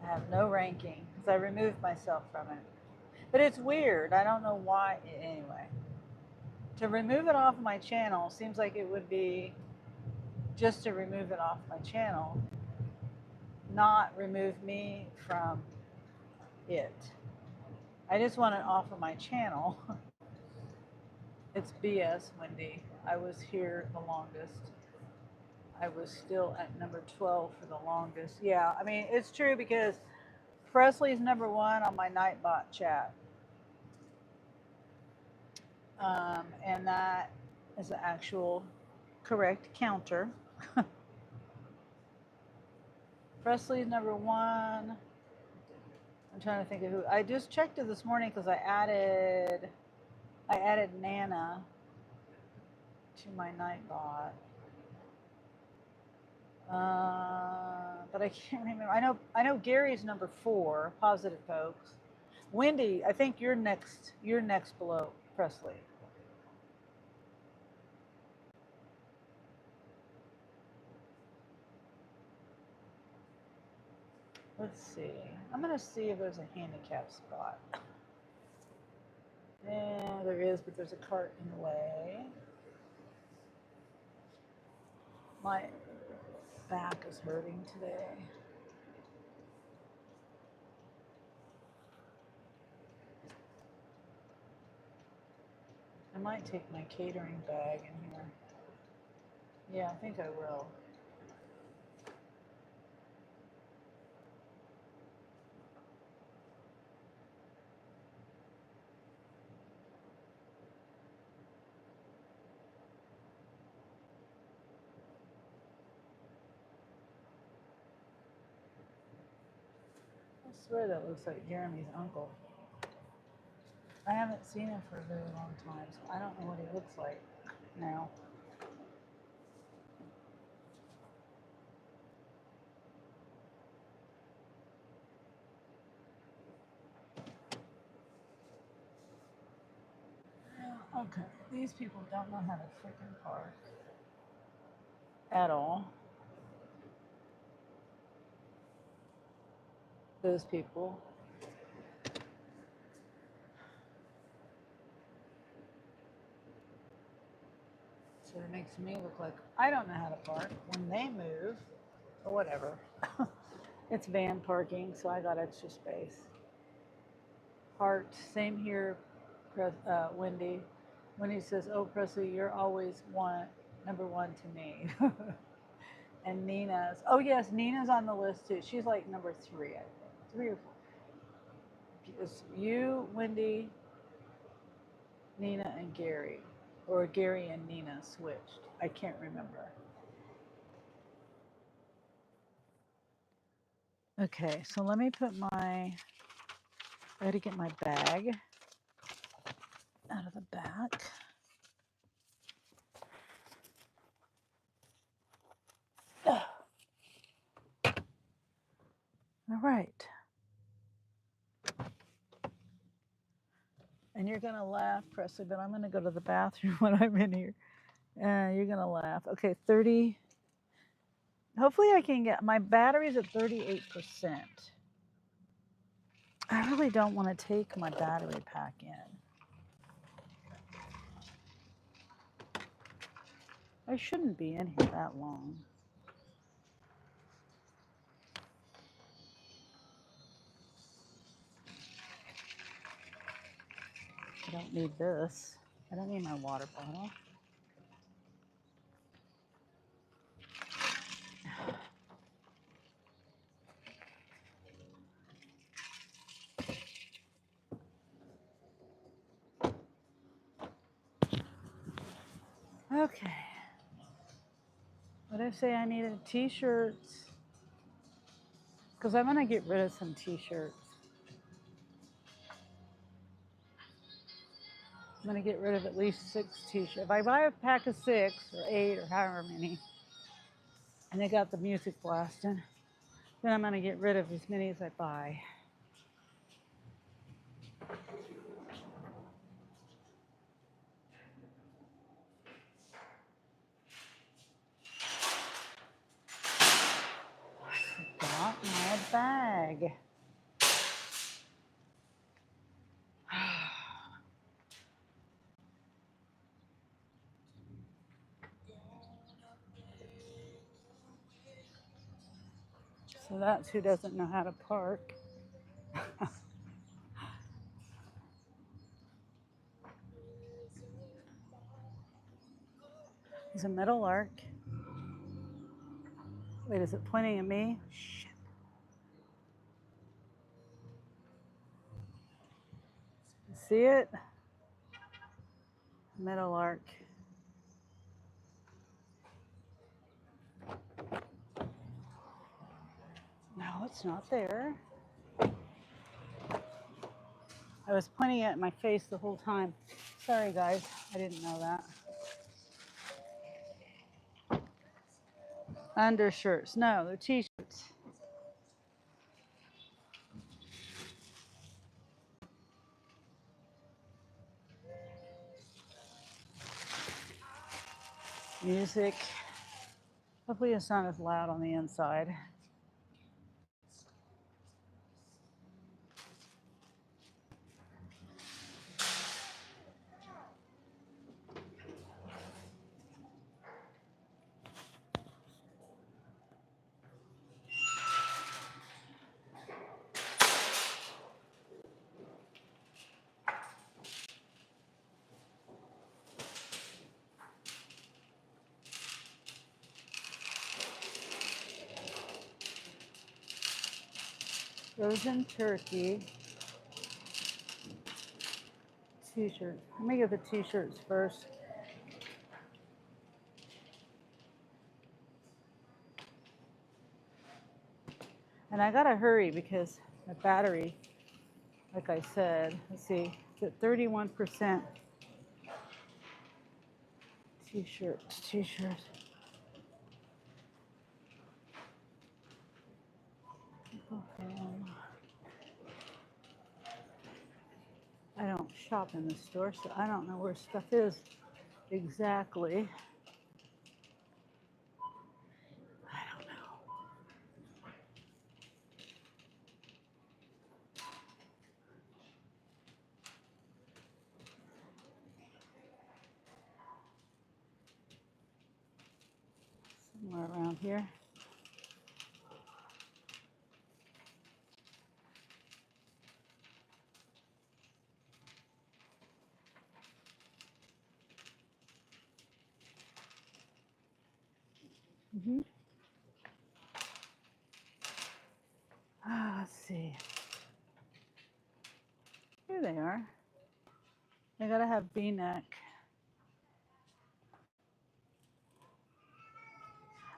I have no ranking because I removed myself from it. But it's weird. I don't know why. Anyway, to remove it off my channel seems like it would be just to remove it off my channel, not remove me from it. I just want it off of my channel. It's BS, Wendy. I was here the longest. I was still at number 12 for the longest. Yeah, I mean, it's true because Presley's number one on my Nightbot chat. And that is the actual correct counter. Presley's number one. I'm trying to think of who. I just checked it this morning because I added Nana to my Nightbot. But I can't remember. I know Gary's number 4, Positive Folks. Wendy, I think you're next. You're next below Presley. Let's see. I'm gonna see if there's a handicap spot. Yeah, there is, but there's a cart in the way. My back is hurting today. I might take my catering bag in here. Yeah, I think I will. I swear that looks like Jeremy's uncle. I haven't seen him for a very long time, so I don't know what he looks like now. Okay, these people don't know how to freaking park at all. Those people. So it makes me look like I don't know how to park when they move, or whatever. It's van parking, so I got extra space. Heart, same here, Wendy. Wendy says, "Oh, Presley, you're always number one to me." And Nina's, oh yes, Nina's on the list too. She's like number 3, I think, 3 or 4. It's you, Wendy, Nina, and Gary, or Gary and Nina switched. I can't remember. Okay, so let me put I had to get my bag out of the back. All right. And you're going to laugh, Presley, but I'm going to go to the bathroom when I'm in here. You're going to laugh. Okay, 30. Hopefully I can get, my battery's at 38%. I really don't want to take my battery pack in. I shouldn't be in here that long. I don't need this. I don't need my water bottle. Okay. What did I say I needed? T-shirts. Because I'm going to get rid of some T-shirts. I'm going to get rid of at least 6 T-shirts. If I buy a pack of 6 or 8 or however many, and they got the music blasting, then I'm going to get rid of as many as I buy. Got my bag. So that's who doesn't know how to park. He's a metal arc. Wait, is it pointing at me? Shit. See it? Meadow lark. No, it's not there. I was pointing it at my face the whole time. Sorry, guys. I didn't know that. Undershirts. No, they're t-shirts. Music. Hopefully it's not as loud on the inside. Frozen turkey. T-shirt. Let me get the t-shirts first. And I gotta hurry because my battery, like I said, let's see, it's at 31%. T-shirts, t-shirts. I don't shop in the store, so I don't know where stuff is exactly. I don't know. Somewhere around here. Let's see. Here they are. They gotta have V-neck.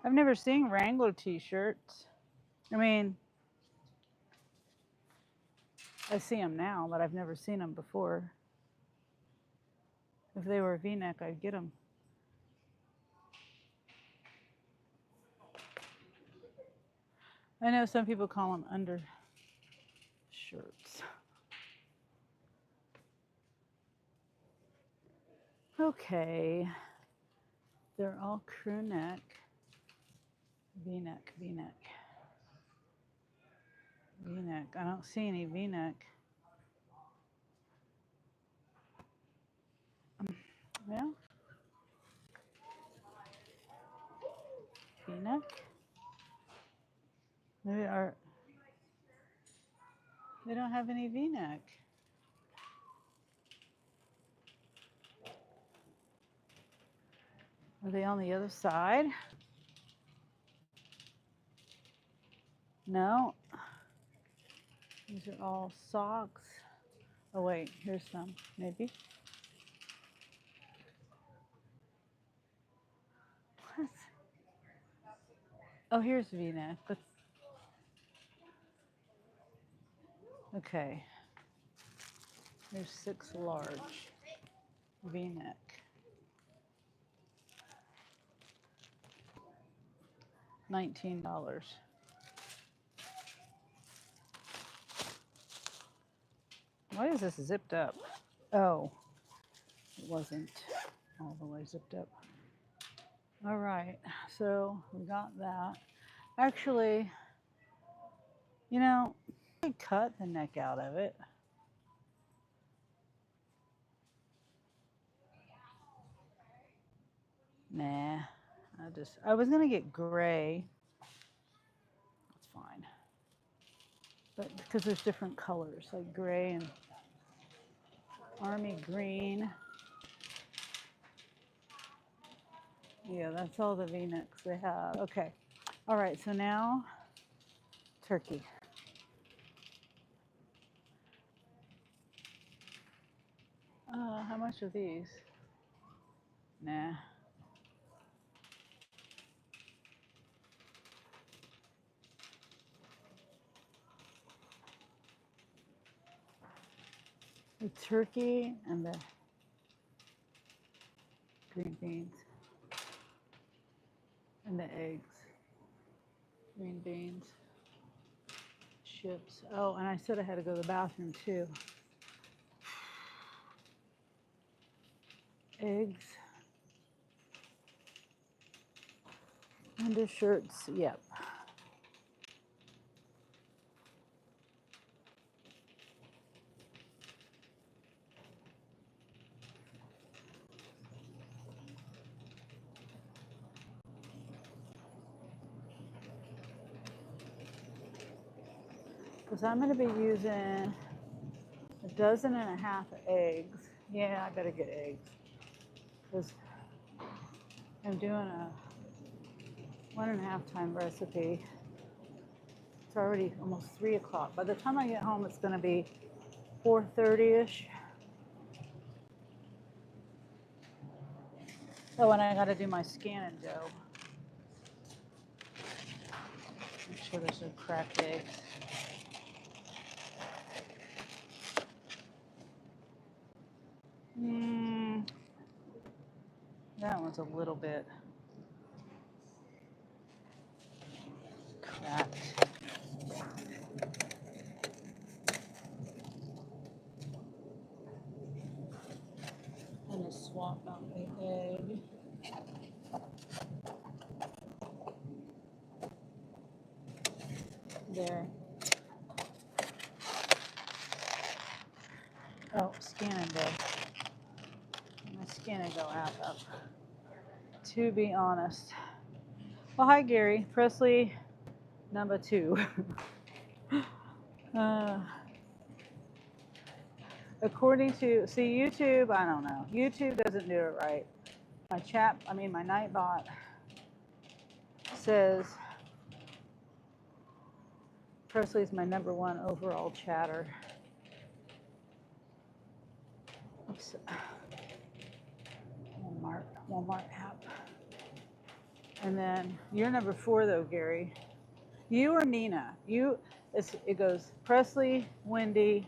I've never seen Wrangler t-shirts. I mean, I see them now, but I've never seen them before. If they were V-neck, I'd get them. I know some people call them undershirts. Okay. They're all crew neck. V-neck, V-neck. V-neck. I don't see any V-neck. Well, V-neck. Maybe they don't have any V-neck. Are they on the other side? No. These are all socks. Oh wait, here's some, maybe. What? Oh, here's V-neck. Okay. There's 6 large V-neck. $19. Why is this zipped up? Oh, it wasn't all the way zipped up. All right, so we got that. Actually, you know, I cut the neck out of it. Nah, I was gonna get gray. That's fine. But because there's different colors, like gray and army green. Yeah, that's all the V-necks they have. Okay, All right, so now turkey. How much are these? Nah. The turkey and the green beans and the eggs. Green beans, chips. Oh, and I said I had to go to the bathroom too. Eggs, undershirts, yep. Because I'm going to be using 1.5 dozen of eggs. Yeah, I better get eggs. Because I'm doing a 1.5 time recipe. It's already almost 3 o'clock. By the time I get home, it's going to be 4:30ish. Oh, and I got to do my scan and go. Make sure there's no cracked eggs. That one's a little bit cracked. I'm going to swap out the egg. There. Oh, scan and go. My scan and go app up. To be honest. Well, hi, Gary. Presley, number 2. According to, see, YouTube, I don't know. YouTube doesn't do it right. My Nightbot says Presley's my number 1 overall chatter. Oops. Walmart app. And then you're number 4 though, Gary. You or Nina? It goes Presley, Wendy,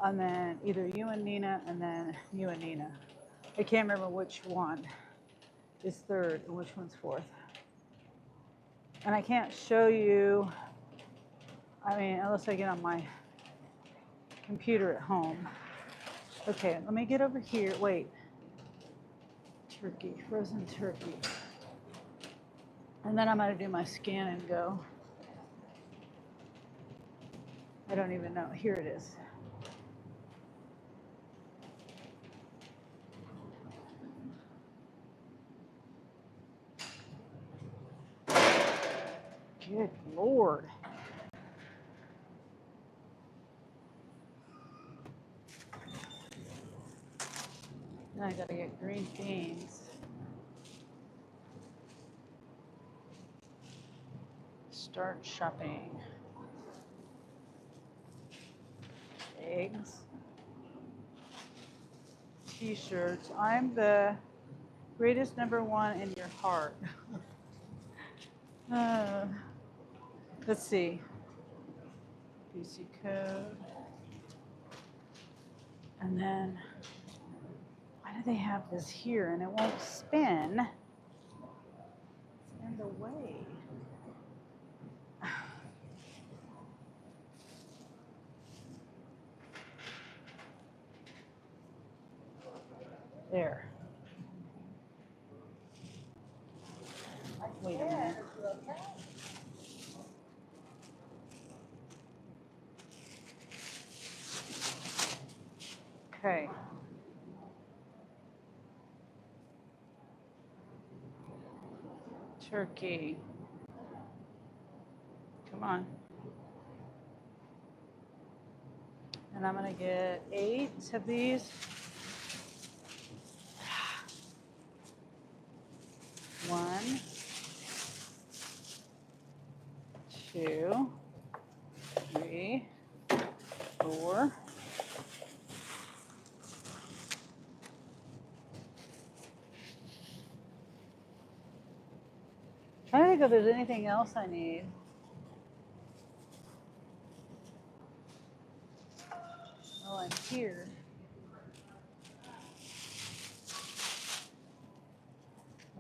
and then either you and Nina, and then you and Nina. I can't remember which one is 3rd and which one's 4th. And I can't show you, unless I get on my computer at home. Okay, let me get over here. Wait. Turkey, frozen turkey. And then I'm going to do my scan and go. I don't even know. Here it is. Good Lord. Now I got to get green beans. Start shopping. Eggs. T-shirts. I'm the greatest number 1 in your heart. Let's see. BC code. And then, why do they have this here and it won't spin? It's in the way. There. Wait a minute. Okay. Turkey. Come on. And I'm going to get 8 of these. 1, 2, 3, 4. Trying to think if there's anything else I need. Oh, I'm here.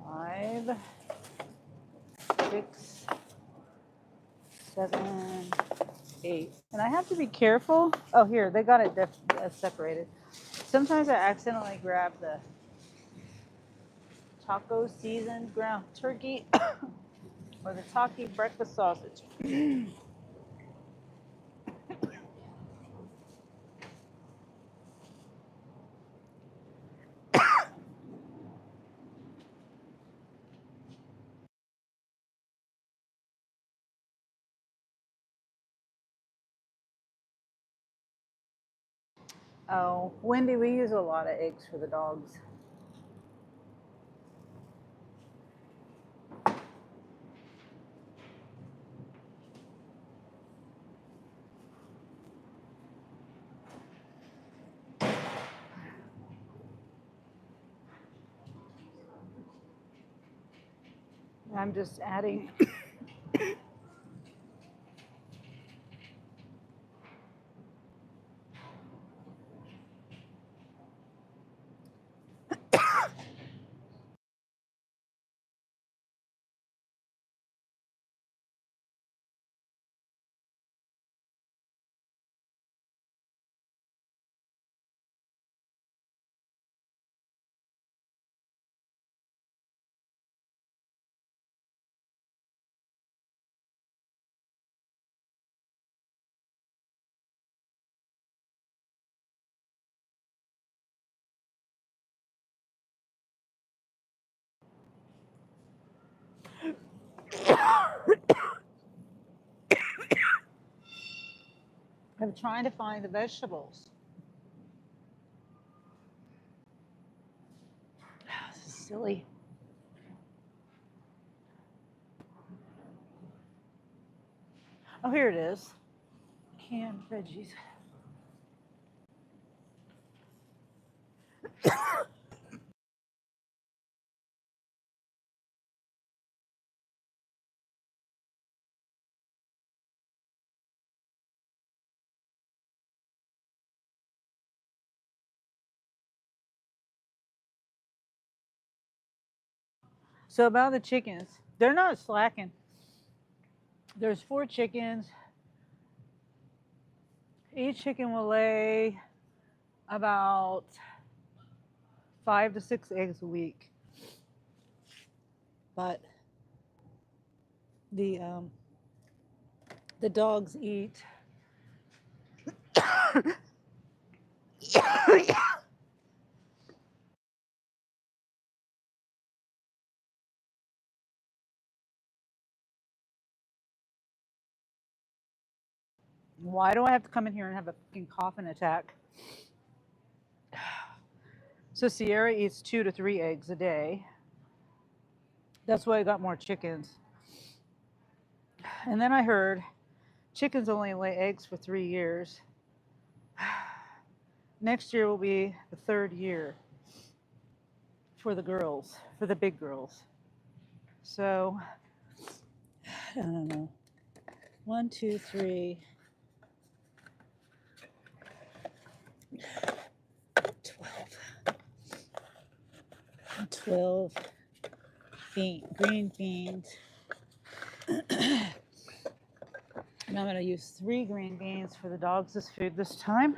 5, 6, 7, 8. And I have to be careful. Oh, here, they got it separated. Sometimes I accidentally grab the taco seasoned ground turkey or the taco breakfast sausage. Oh, Wendy, we use a lot of eggs for the dogs. I'm just adding. I'm trying to find the vegetables. This is silly. Oh, here it is. Canned veggies. So about the chickens, they're not slacking. There's 4 chickens. Each chicken will lay about 5 to 6 eggs a week. But the dogs eat. Why do I have to come in here and have a fucking coughing attack? So Sierra eats 2 to 3 eggs a day. That's why I got more chickens. And then I heard chickens only lay eggs for 3 years. Next year will be the 3rd year for the girls, for the big girls. So, I don't know. 1, 2, 3, 12 green beans. And I'm going to use 3 green beans for the dogs as food this time.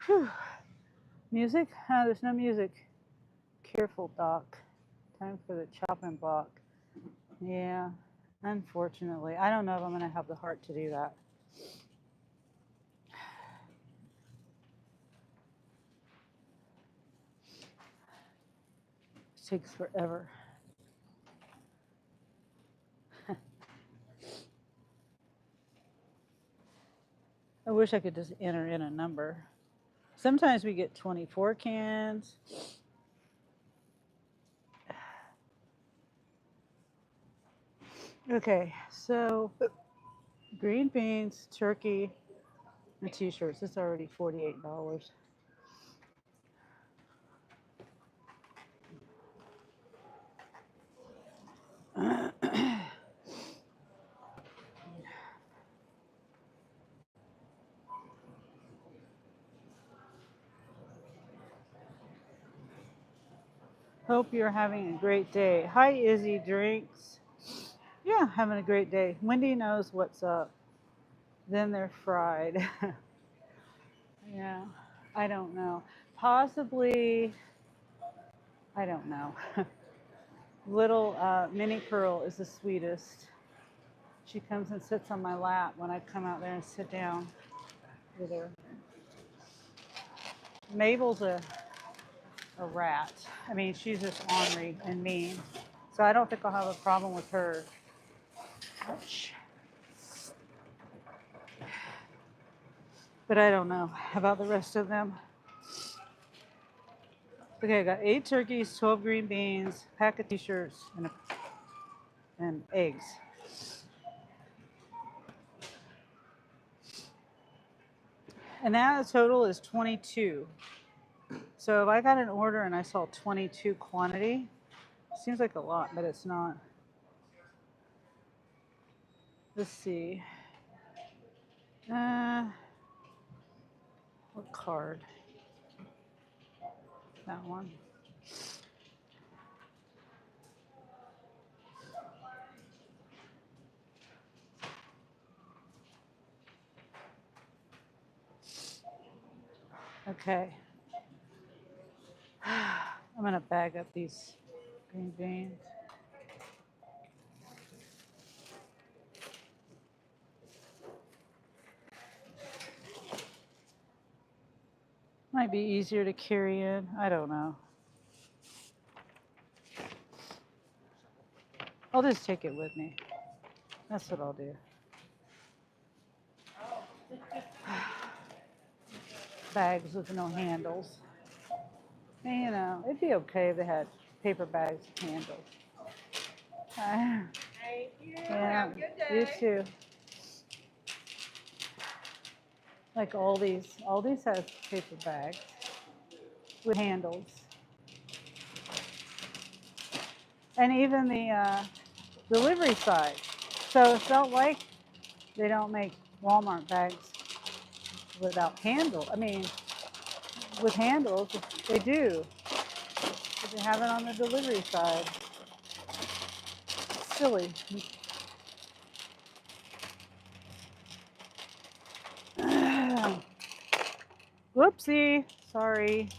Whew. Music? There's no music. Careful, Doc. Time for the chopping block. Yeah, unfortunately. I don't know if I'm going to have the heart to do that. It takes forever. I wish I could just enter in a number. Sometimes we get 24 cans. Okay, so green beans, turkey, and t-shirts. It's already $48. Hope you're having a great day. Hi, Izzy Drinks. Yeah, having a great day. Wendy knows what's up. Then they're fried. Yeah, I don't know. Possibly, I don't know. Little Mini Pearl is the sweetest. She comes and sits on my lap when I come out there and sit down with her. Mabel's a rat. I mean, she's just ornery and mean. So I don't think I'll have a problem with her. Ouch. But I don't know about the rest of them. Okay, I got 8 turkeys, 12 green beans, pack of t-shirts, and eggs. And now the total is 22. So if I got an order and I saw 22 quantity, seems like a lot, but it's not. Let's see. What card? That one. Okay. I'm gonna bag up these green beans. Might be easier to carry in. I don't know. I'll just take it with me. That's what I'll do. Bags with no handles. And, you know, it'd be okay if they had paper bags with handles. Thank you. Yeah, Have a good day. you too. Like Aldi's has paper bags with handles. And even the delivery side. So it felt like they don't make Walmart bags without handle. I mean, with handles, they do. But they have it on the delivery side. It's silly. Whoopsie. Sorry.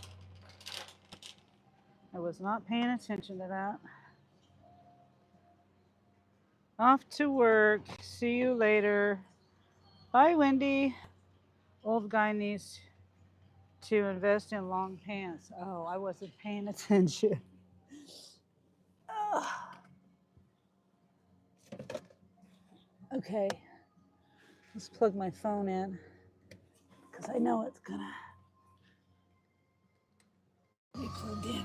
I was not paying attention to that. Off to work. See you later. Bye, Wendy. Old guy needs to invest in long pants. Oh, I wasn't paying attention. Okay. Let's plug my phone in because I know it's gonna be plugged in.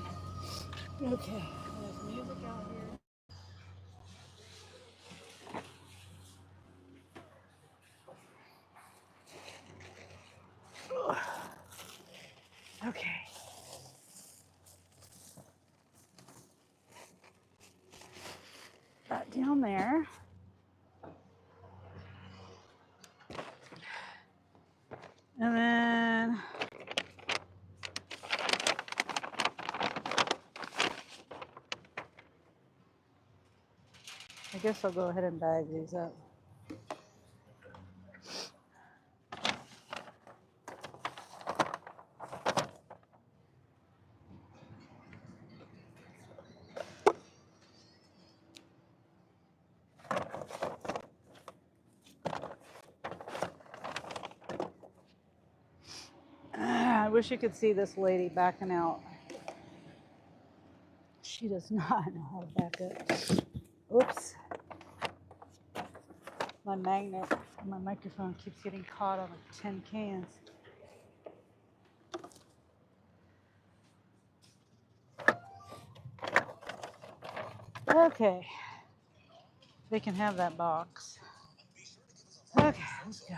Okay. There's music out here. Okay. That down there. And then I guess I'll go ahead and bag these up. I wish you could see this lady backing out. She does not know how to back up. Oops. My magnet, my microphone keeps getting caught on the tin cans. Okay. They can have that box. Okay, let's go.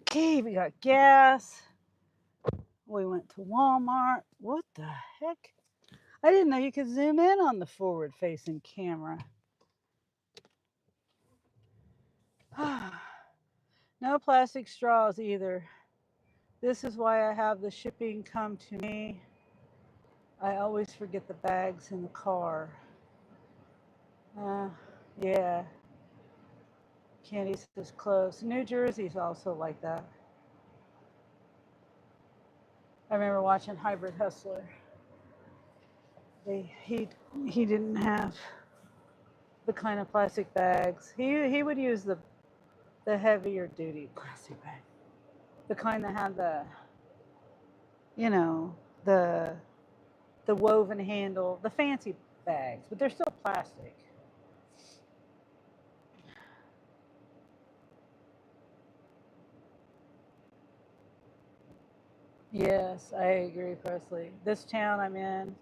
Okay, we got gas. We went to Walmart. What the heck? I didn't know you could zoom in on the forward facing camera. No plastic straws either. This is why I have the shipping come to me. I always forget the bags in the car. Yeah. Candy says close. New Jersey's also like that. I remember watching Hybrid Hustler. He didn't have the kind of plastic bags. He would use the heavier duty plastic bag, the kind that had you know, the the woven handle, the fancy bags, but they're still plastic. Yes, I agree, Presley. This town I'm in,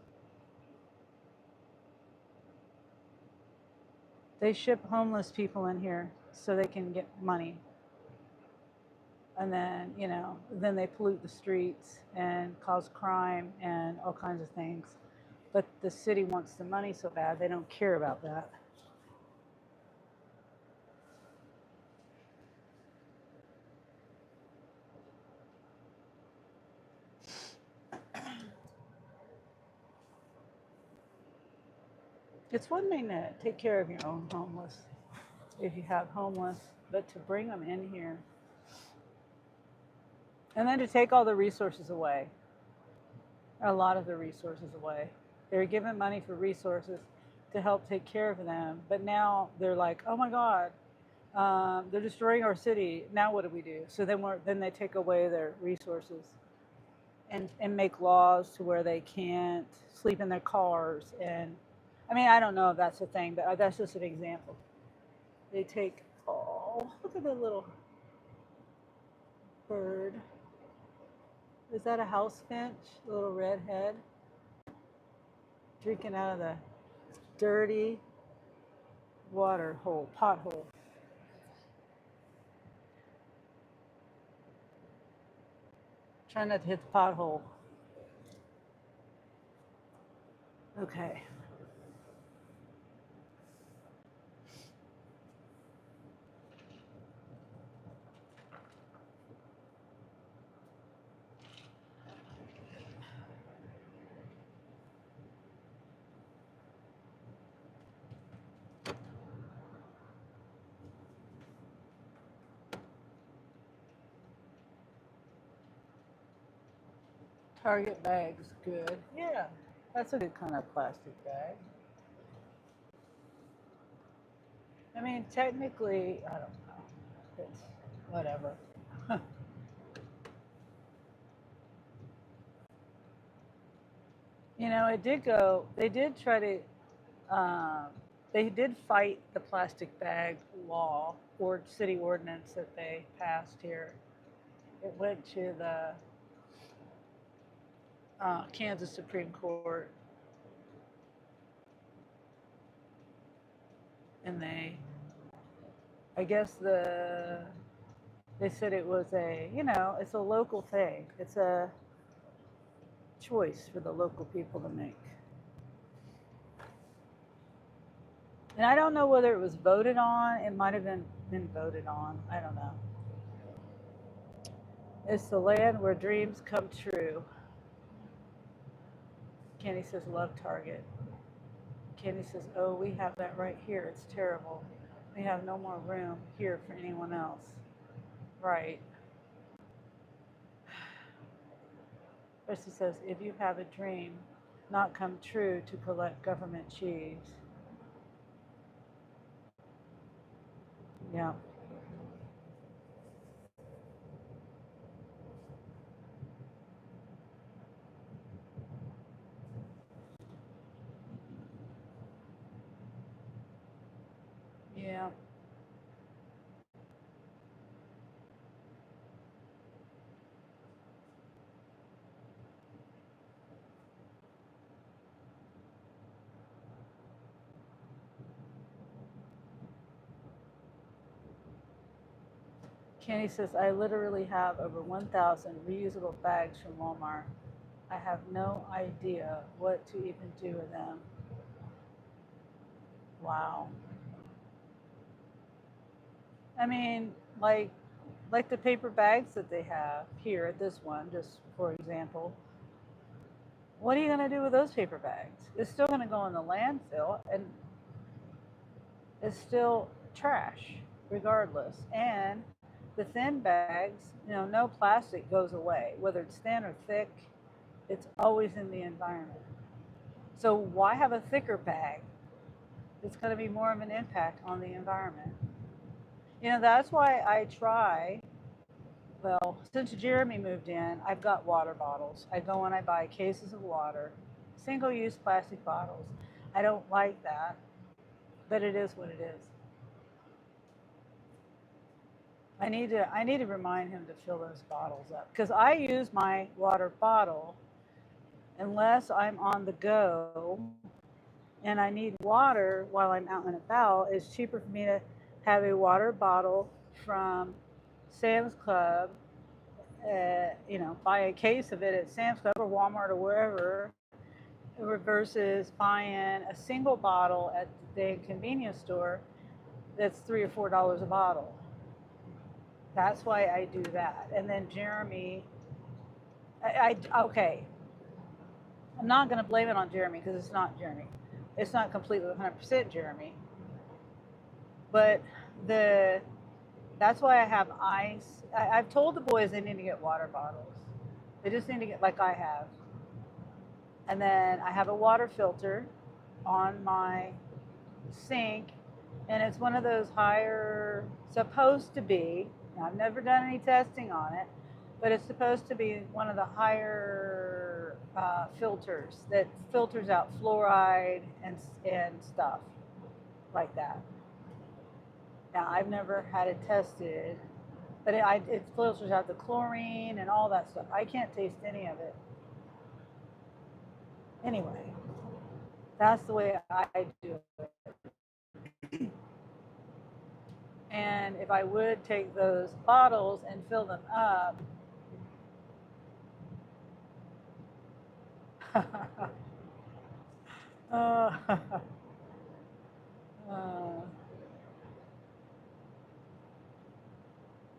they ship homeless people in here so they can get money. And then, then they pollute the streets and cause crime and all kinds of things. But the city wants the money so bad, they don't care about that. It's one thing to take care of your own homeless, if you have homeless, but to bring them in here and then to take all the resources away, a lot of the resources away. They're given money for resources to help take care of them, but now they're like, oh my God, they're destroying our city. Now what do we do? So then they take away their resources and make laws to where they can't sleep in their cars. And I mean, I don't know if that's a thing, but that's just an example. They take, oh, look at that little bird. Is that a house finch? A little red head? Drinking out of the dirty water hole, pothole. Trying not to hit the pothole. Okay. Target bag's good. Yeah, that's a good kind of plastic bag. I mean, technically, I don't know. It's whatever. It did go, they did try to, um, they did fight the plastic bag law or city ordinance that they passed here. It went to the Kansas Supreme Court, and I guess they said it was it's a local thing. It's a choice for the local people to make. And I don't know whether it was voted on. It might have been voted on. I don't know. It's the land where dreams come true. Kenny says, love Target. Kenny says, oh, we have that right here. It's terrible. We have no more room here for anyone else. Right. Percy says, if you have a dream not come true to collect government cheese. Yeah. Yeah. Kenny says, I literally have over 1,000 reusable bags from Walmart. I have no idea what to even do with them. Wow. I mean, like the paper bags that they have here at this one, just for example. What are you going to do with those paper bags? It's still going to go in the landfill and it's still trash regardless. And the thin bags, no plastic goes away, whether it's thin or thick, it's always in the environment. So why have a thicker bag? It's going to be more of an impact on the environment. That's why I try. Well, since Jeremy moved in, I've got water bottles. I go and I buy cases of water, single use plastic bottles. I don't like that, but it is what it is. I need to remind him to fill those bottles up because I use my water bottle unless I'm on the go and I need water while I'm out and about. It's cheaper for me to have a water bottle from Sam's Club, buy a case of it at Sam's Club or Walmart or wherever, versus buying a single bottle at the convenience store that's $3 or $4 a bottle. That's why I do that. And then Jeremy, okay, I'm not going to blame it on Jeremy because it's not Jeremy. It's not completely 100% Jeremy. But that's why I have ice. I've told the boys they need to get water bottles. They just need to get, like I have. And then I have a water filter on my sink, and it's one of those higher, supposed to be, I've never done any testing on it, but it's supposed to be one of the higher filters that filters out fluoride and stuff like that. Now, I've never had it tested, but it filters out the chlorine and all that stuff. I can't taste any of it. Anyway, that's the way I do it. And if I would take those bottles and fill them up, uh,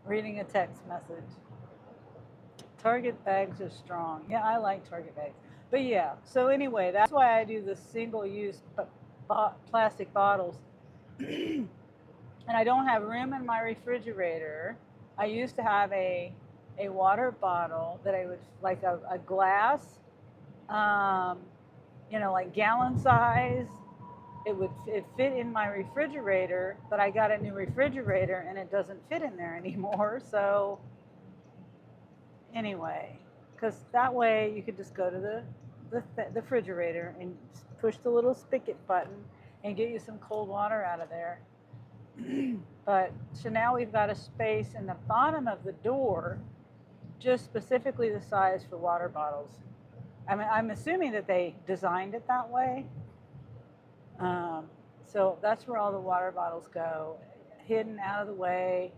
reading a text message. Target bags are strong. Yeah, I like Target bags. But yeah, so anyway, that's why I do the single use plastic bottles. And I don't have room in my refrigerator. I used to have a water bottle that I would, like a glass, like gallon size. It fit in my refrigerator, but I got a new refrigerator and it doesn't fit in there anymore. So anyway, because that way you could just go to the refrigerator and push the little spigot button and get you some cold water out of there. But so now we've got a space in the bottom of the door, just specifically the size for water bottles. I mean, I'm assuming that they designed it that way. So that's where all the water bottles go, hidden out of the way,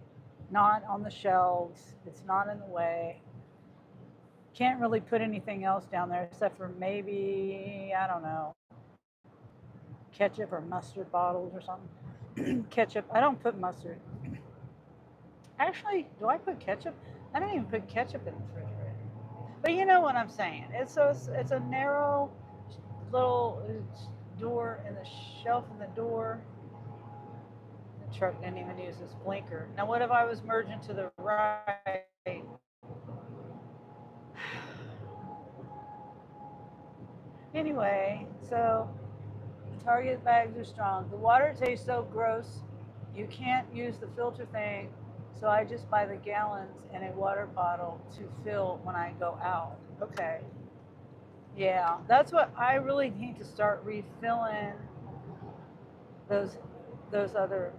not on the shelves. It's not in the way. Can't really put anything else down there except for maybe, I don't know, ketchup or mustard bottles or something. Ketchup. I don't put mustard. Actually, do I put ketchup? I don't even put ketchup in the refrigerator. But you know what I'm saying. It's a narrow little door in the shelf in the door. The truck didn't even use this blinker. Now what if I was merging to the right? Anyway, so the Target bags are strong. The water tastes so gross, you can't use the filter thing. So I just buy the gallons in a water bottle to fill when I go out. Okay. Yeah, that's what I really need to start refilling those other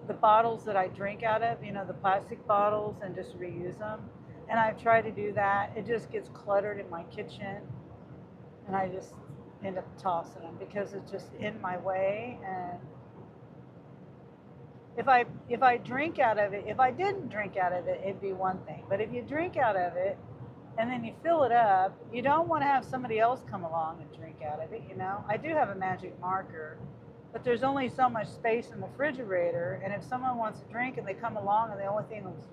the bottles that I drink out of, the plastic bottles, and just reuse them. And I've tried to do that. It just gets cluttered in my kitchen, and I just end up tossing them because it's just in my way. And if I drink out of it, if I didn't drink out of it, it'd be one thing. But if you drink out of it and then you fill it up, you don't want to have somebody else come along and drink out of it. I do have a magic marker, but there's only so much space in the refrigerator. And if someone wants to drink and they come along and the only thing that's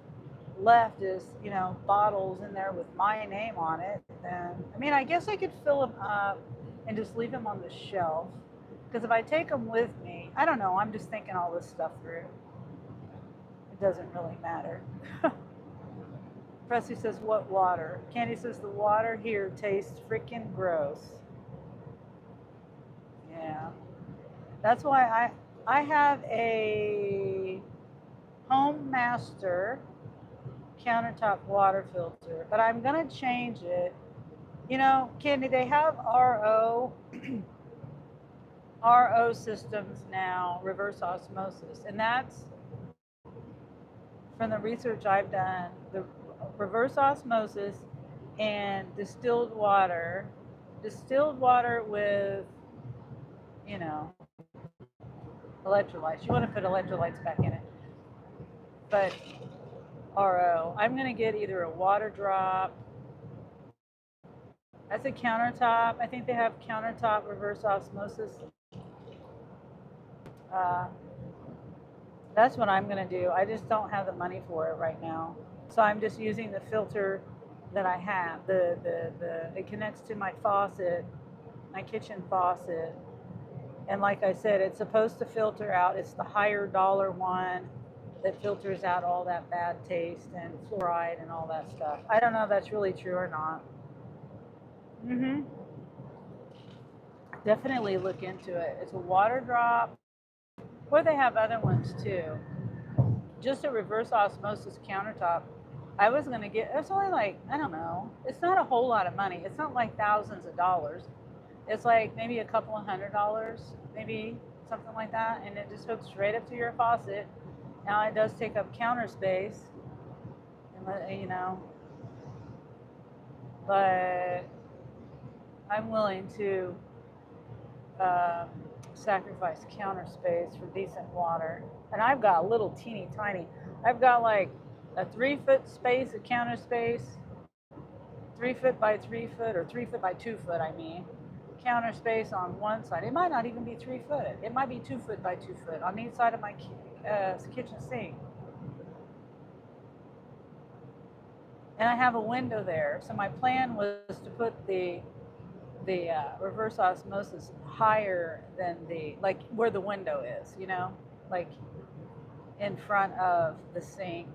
left is, bottles in there with my name on it, then, I guess I could fill them up and just leave them on the shelf. Because if I take them with me, I don't know, I'm just thinking all this stuff through. It doesn't really matter. Presley says, what water? Candy says, the water here tastes freaking gross. Yeah. That's why I have a Home Master countertop water filter, but I'm going to change it. Candy, they have RO systems now, reverse osmosis, and that's from the research I've done. The reverse osmosis and distilled water with, electrolytes. You want to put electrolytes back in it, but RO. I'm going to get either a water drop. That's a countertop. I think they have countertop reverse osmosis. That's what I'm going to do. I just don't have the money for it right now. So I'm just using the filter that I have. It connects to my faucet, my kitchen faucet. And like I said, it's supposed to filter out. It's the higher dollar one that filters out all that bad taste and fluoride and all that stuff. I don't know if that's really true or not. Definitely look into it. It's a water drop, or they have other ones too. Just a reverse osmosis countertop. I was going to get, it's only like, I don't know, it's not a whole lot of money. It's not like thousands of dollars. It's like maybe a couple of $100, maybe something like that. And it just hooks straight up to your faucet. Now it does take up counter space, but I'm willing to sacrifice counter space for decent water. And I've got a little teeny tiny, I've got like a 3-foot space of counter space, 3 foot by 3 foot, or 3 foot by 2 foot, counter space on one side. It might not even be 3 foot. It might be 2 foot by 2 foot on each side of my kitchen sink. And I have a window there. So my plan was to put the reverse osmosis higher than like where the window is, like in front of the sink.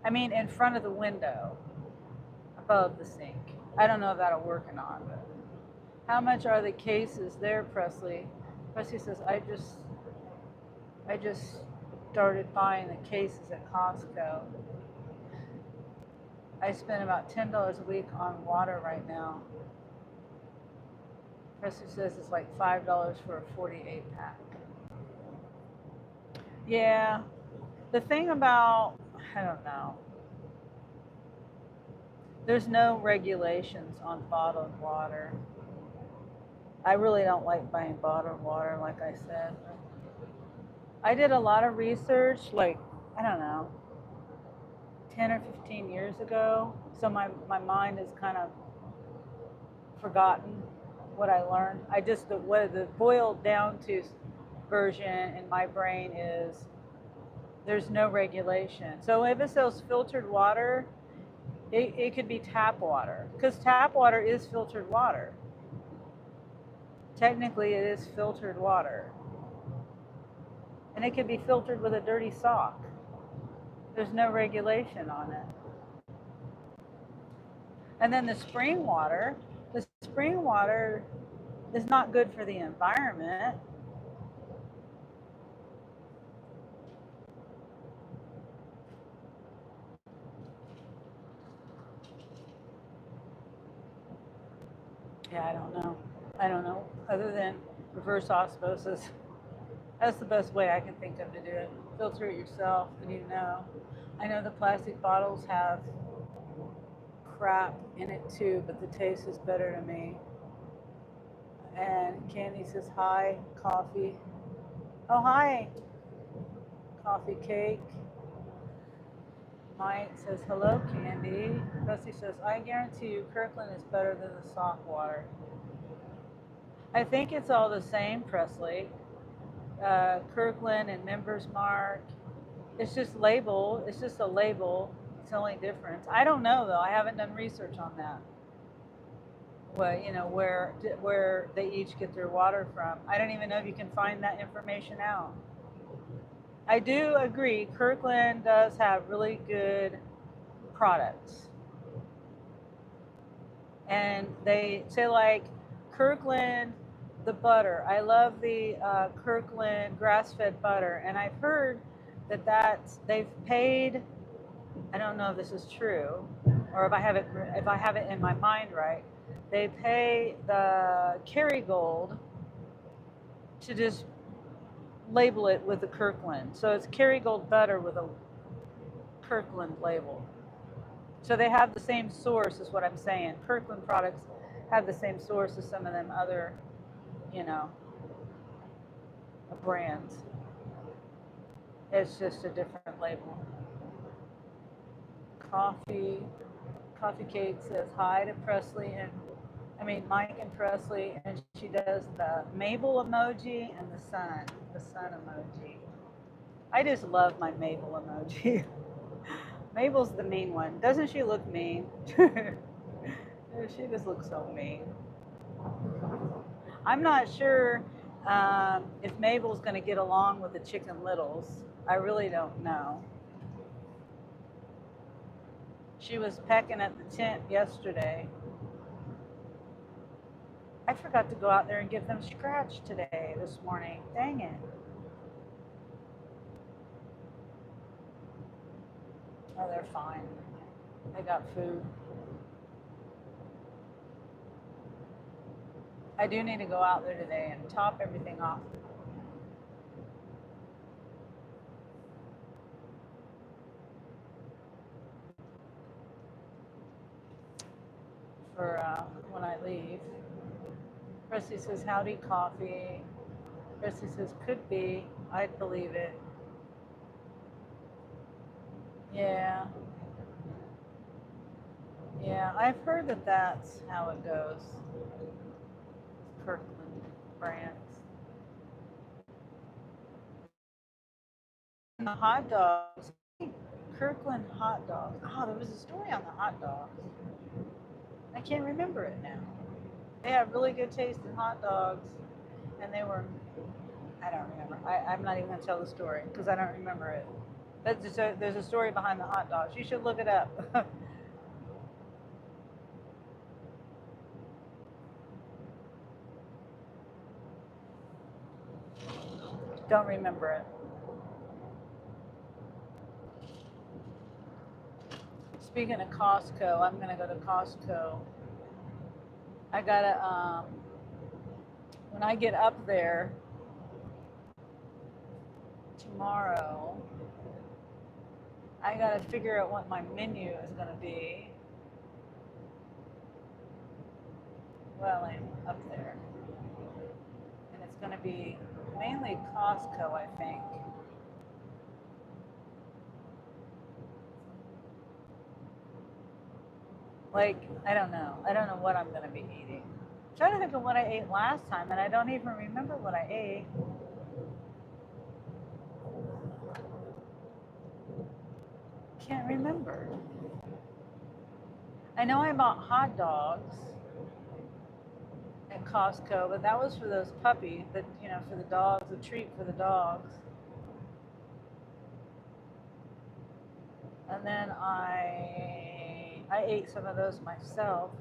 In front of the window, above the sink. I don't know if that'll work or not. But how much are the cases there, Presley? Presley says, I just started buying the cases at Costco. I spend about $10 a week on water right now. Presley says it's like $5 for a 48-pack. Yeah, the thing about, I don't know, there's no regulations on bottled water. I really don't like buying bottled water, like I said. I did a lot of research, like, I don't know, 10 or 15 years ago. So my mind is kind of forgotten what I learned. What the boiled down to version in my brain is there's no regulation. So if it says filtered water, it could be tap water, because tap water is filtered water. Technically, it is filtered water. And it could be filtered with a dirty sock. There's no regulation on it. And then the spring water is not good for the environment. Yeah, I don't know. Other than reverse osmosis. That's the best way I can think of to do it. Filter it yourself, and you know. I know the plastic bottles have crap in it too, but the taste is better to me. And Candy says hi, coffee. Oh hi, coffee cake. Mike says hello, Candy. Bessie says I guarantee you Kirkland is better than the soft water. I think it's all the same, Presley. Kirkland and Members Mark. It's just label. It's just a label. It's the only difference. I don't know though. I haven't done research on that. Well, you know where they each get their water from. I don't even know if you can find that information out. I do agree. Kirkland does have really good products, and they say like Kirkland, the butter. I love the Kirkland grass-fed butter, and I've heard that they've paid. I don't know if this is true, or if I have it in my mind right. They pay the Kerrygold to just label it with the Kirkland, so it's Kerrygold butter with a Kirkland label. So they have the same source, is what I'm saying. Kirkland products have the same source as some of them other, you know, brands. It's just a different label. Coffee, Coffee Cake says hi to Presley and Mike and Presley, and she does the Mabel emoji and the sun emoji. I just love my Mabel emoji. Mabel's the mean one. Doesn't she look mean? She just looks so mean. I'm not sure if Mabel's going to get along with the Chicken Littles. I really don't know. She was pecking at the tent yesterday. I forgot to go out there and give them scratch this morning. Dang it. Oh, they're fine. They got food. I do need to go out there today and top everything off. For when I leave. Rusty says, howdy, coffee. Rusty says, could be. I'd believe it. Yeah. Yeah, I've heard that that's how it goes. Kirkland brands. And the hot dogs. Kirkland hot dogs. Oh, there was a story on the hot dogs. I can't remember it now. They have really good tasting hot dogs, and they were, I don't remember. I'm not even going to tell the story because I don't remember it. But there's a story behind the hot dogs. You should look it up. Don't remember it. Speaking of Costco, I'm going to go to Costco. I got to, when I get up there tomorrow, I got to figure out what my menu is going to be while I'm up there. And it's going to be mainly Costco, I think. Like, I don't know. I don't know what I'm going to be eating. I'm trying to think of what I ate last time, and I don't even remember what I ate. Can't remember. I know I bought hot dogs at Costco, but that was for those puppies, that for the dogs, a treat for the dogs. And then I ate some of those myself.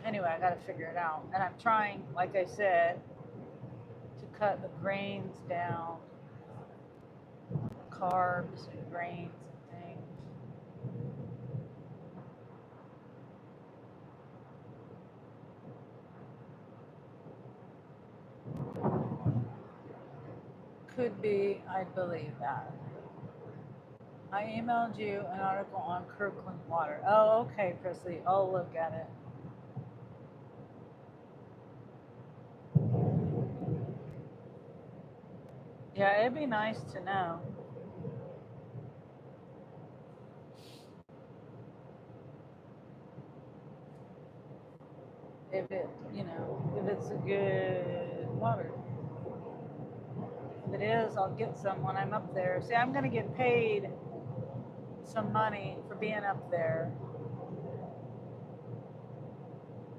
Anyway, I got to figure it out. And I'm trying, like I said, to cut the grains down, carbs and grains and things. Could be, I believe that. I emailed you an article on Kirkland water. Oh, okay, Presley. I'll look at it. Yeah, it'd be nice to know. If it, if it's a good water. If it is, I'll get some when I'm up there. See, I'm going to get paid some money for being up there.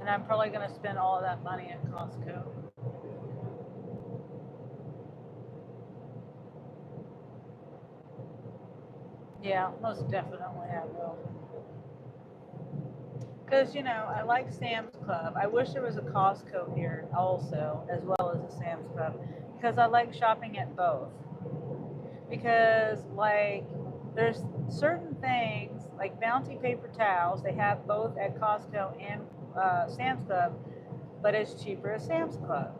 And I'm probably going to spend all of that money at Costco. Yeah, most definitely I will. Because, I like Sam's Club. I wish there was a Costco here also, as well as a Sam's Club, because I like shopping at both. Because, like, there's certain things, like Bounty paper towels, they have both at Costco and Sam's Club, but it's cheaper at Sam's Club.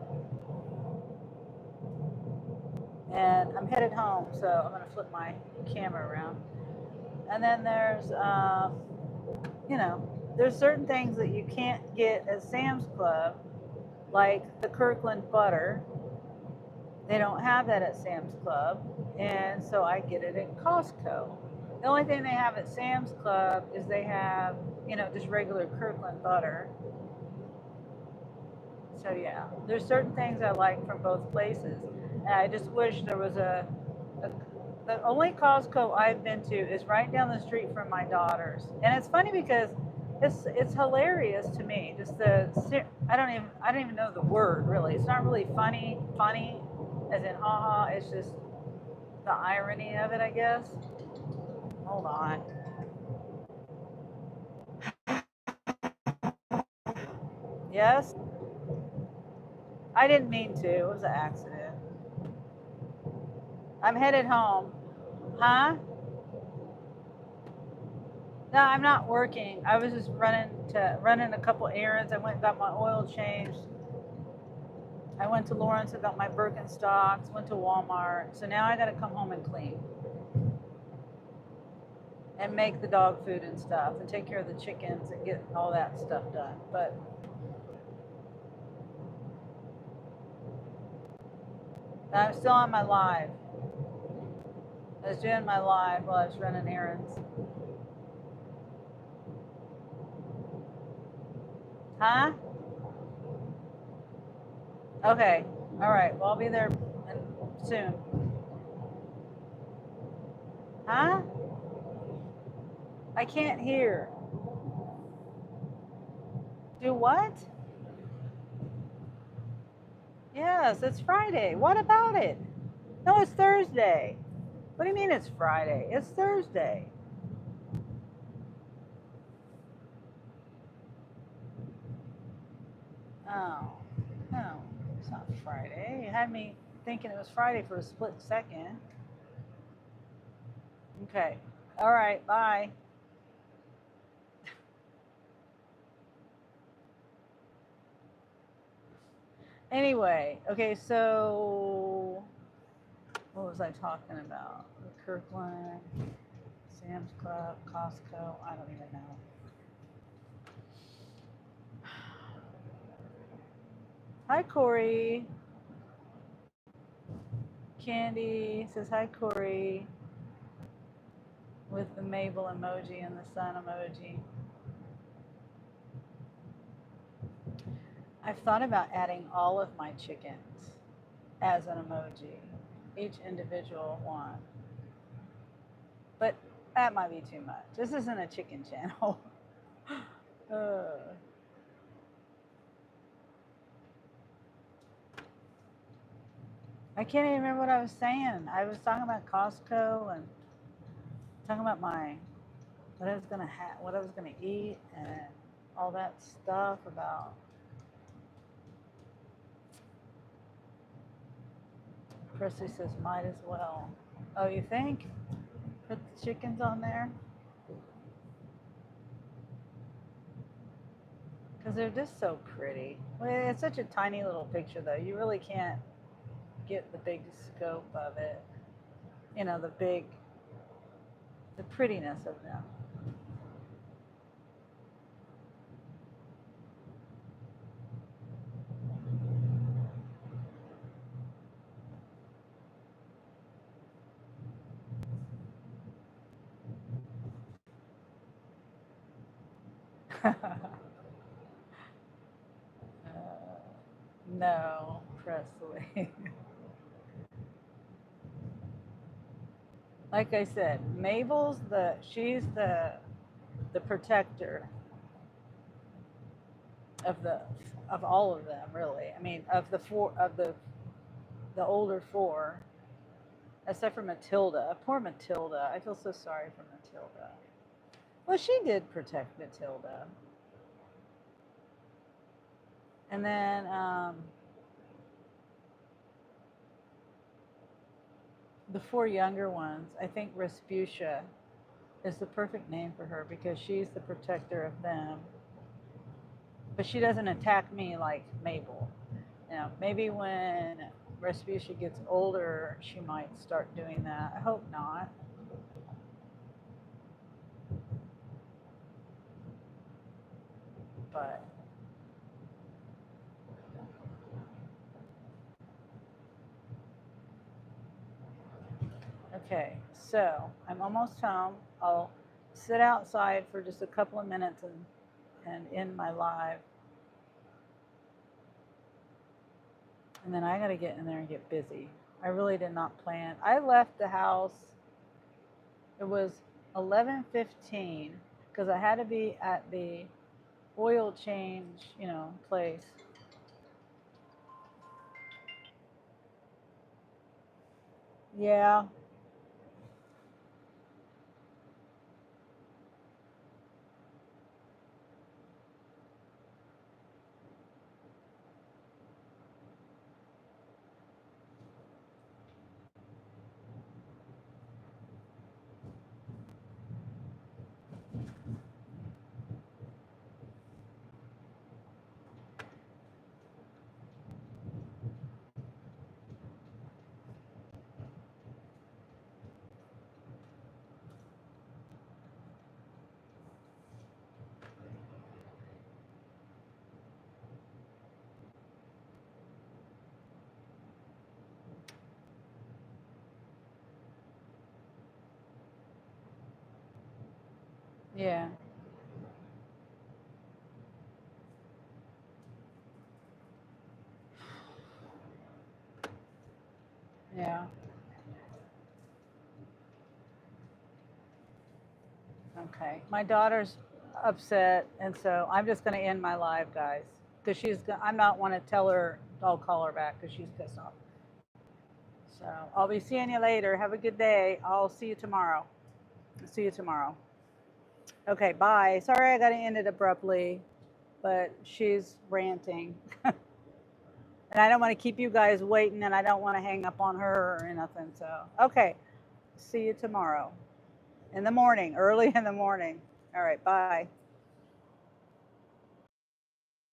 And I'm headed home, so I'm going to flip my camera around. And then there's certain things that you can't get at Sam's Club, like the Kirkland butter. They don't have that at Sam's Club, and so I get it at Costco. The only thing they have at Sam's Club is they have, just regular Kirkland butter. So yeah, there's certain things I like from both places, and I just wish there was the only Costco I've been to is right down the street from my daughter's, and it's funny because it's hilarious to me. Just I don't even know the word really. It's not really funny, as in haha. It's just the irony of it, I guess. Hold on. Yes, I didn't mean to. It was an accident. I'm headed home. Huh? No, I'm not working. I was just running a couple errands. I went and got my oil changed. I went to Lawrence and got my Birkenstocks. Went to Walmart. So now I got to come home and clean and make the dog food and stuff and take care of the chickens and get all that stuff done. But I'm still on my live. I was doing my live while I was running errands. Huh? Okay. All right. Well, I'll be there soon. Huh? I can't hear. Do what? Yes, it's Friday. What about it? No, it's Thursday. What do you mean it's Friday? It's Thursday. Oh, no, it's not Friday. You had me thinking it was Friday for a split second. Okay. All right. Bye. Anyway, okay, so what was I talking about? The Kirkland, Sam's Club, Costco. I don't even know. Hi, Corey. Candy says hi, Corey, with the Mabel emoji and the sun emoji. I've thought about adding all of my chickens as an emoji, each individual one. But that might be too much. This isn't a chicken channel. I can't even remember what I was saying. I was talking about Costco and talking about what I was gonna what I was gonna eat, and all that stuff about. Presley says might as well. Oh, you think? Put the chickens on there? Because they're just so pretty. Well, it's such a tiny little picture, though. You really can't. get the big scope of it. You know, the prettiness of them. No, Presley. Like I said, she's the protector of all of them, really. I mean, of the older four, except for Matilda. Poor Matilda. I feel so sorry for Matilda. Well, she did protect Matilda. And then the four younger ones, I think Respucia is the perfect name for her because she's the protector of them. But she doesn't attack me like Mabel. Now, maybe when Respucia gets older, she might start doing that. I hope not. But okay, so I'm almost home. I'll sit outside for just a couple of minutes and end my live. And then I got to get in there and get busy. I really did not plan. I left the house. It was 11:15 because I had to be at the oil change, place. Yeah. Yeah. Yeah. Okay. My daughter's upset, and so I'm just going to end my live, guys, because I'm not want to tell her. I'll call her back because she's pissed off. So I'll be seeing you later. Have a good day. I'll see you tomorrow. See you tomorrow. Okay. Bye. Sorry I got to end it abruptly, but she's ranting. And I don't want to keep you guys waiting, and I don't want to hang up on her or nothing. So, okay. See you tomorrow in the morning, early in the morning. All right. Bye.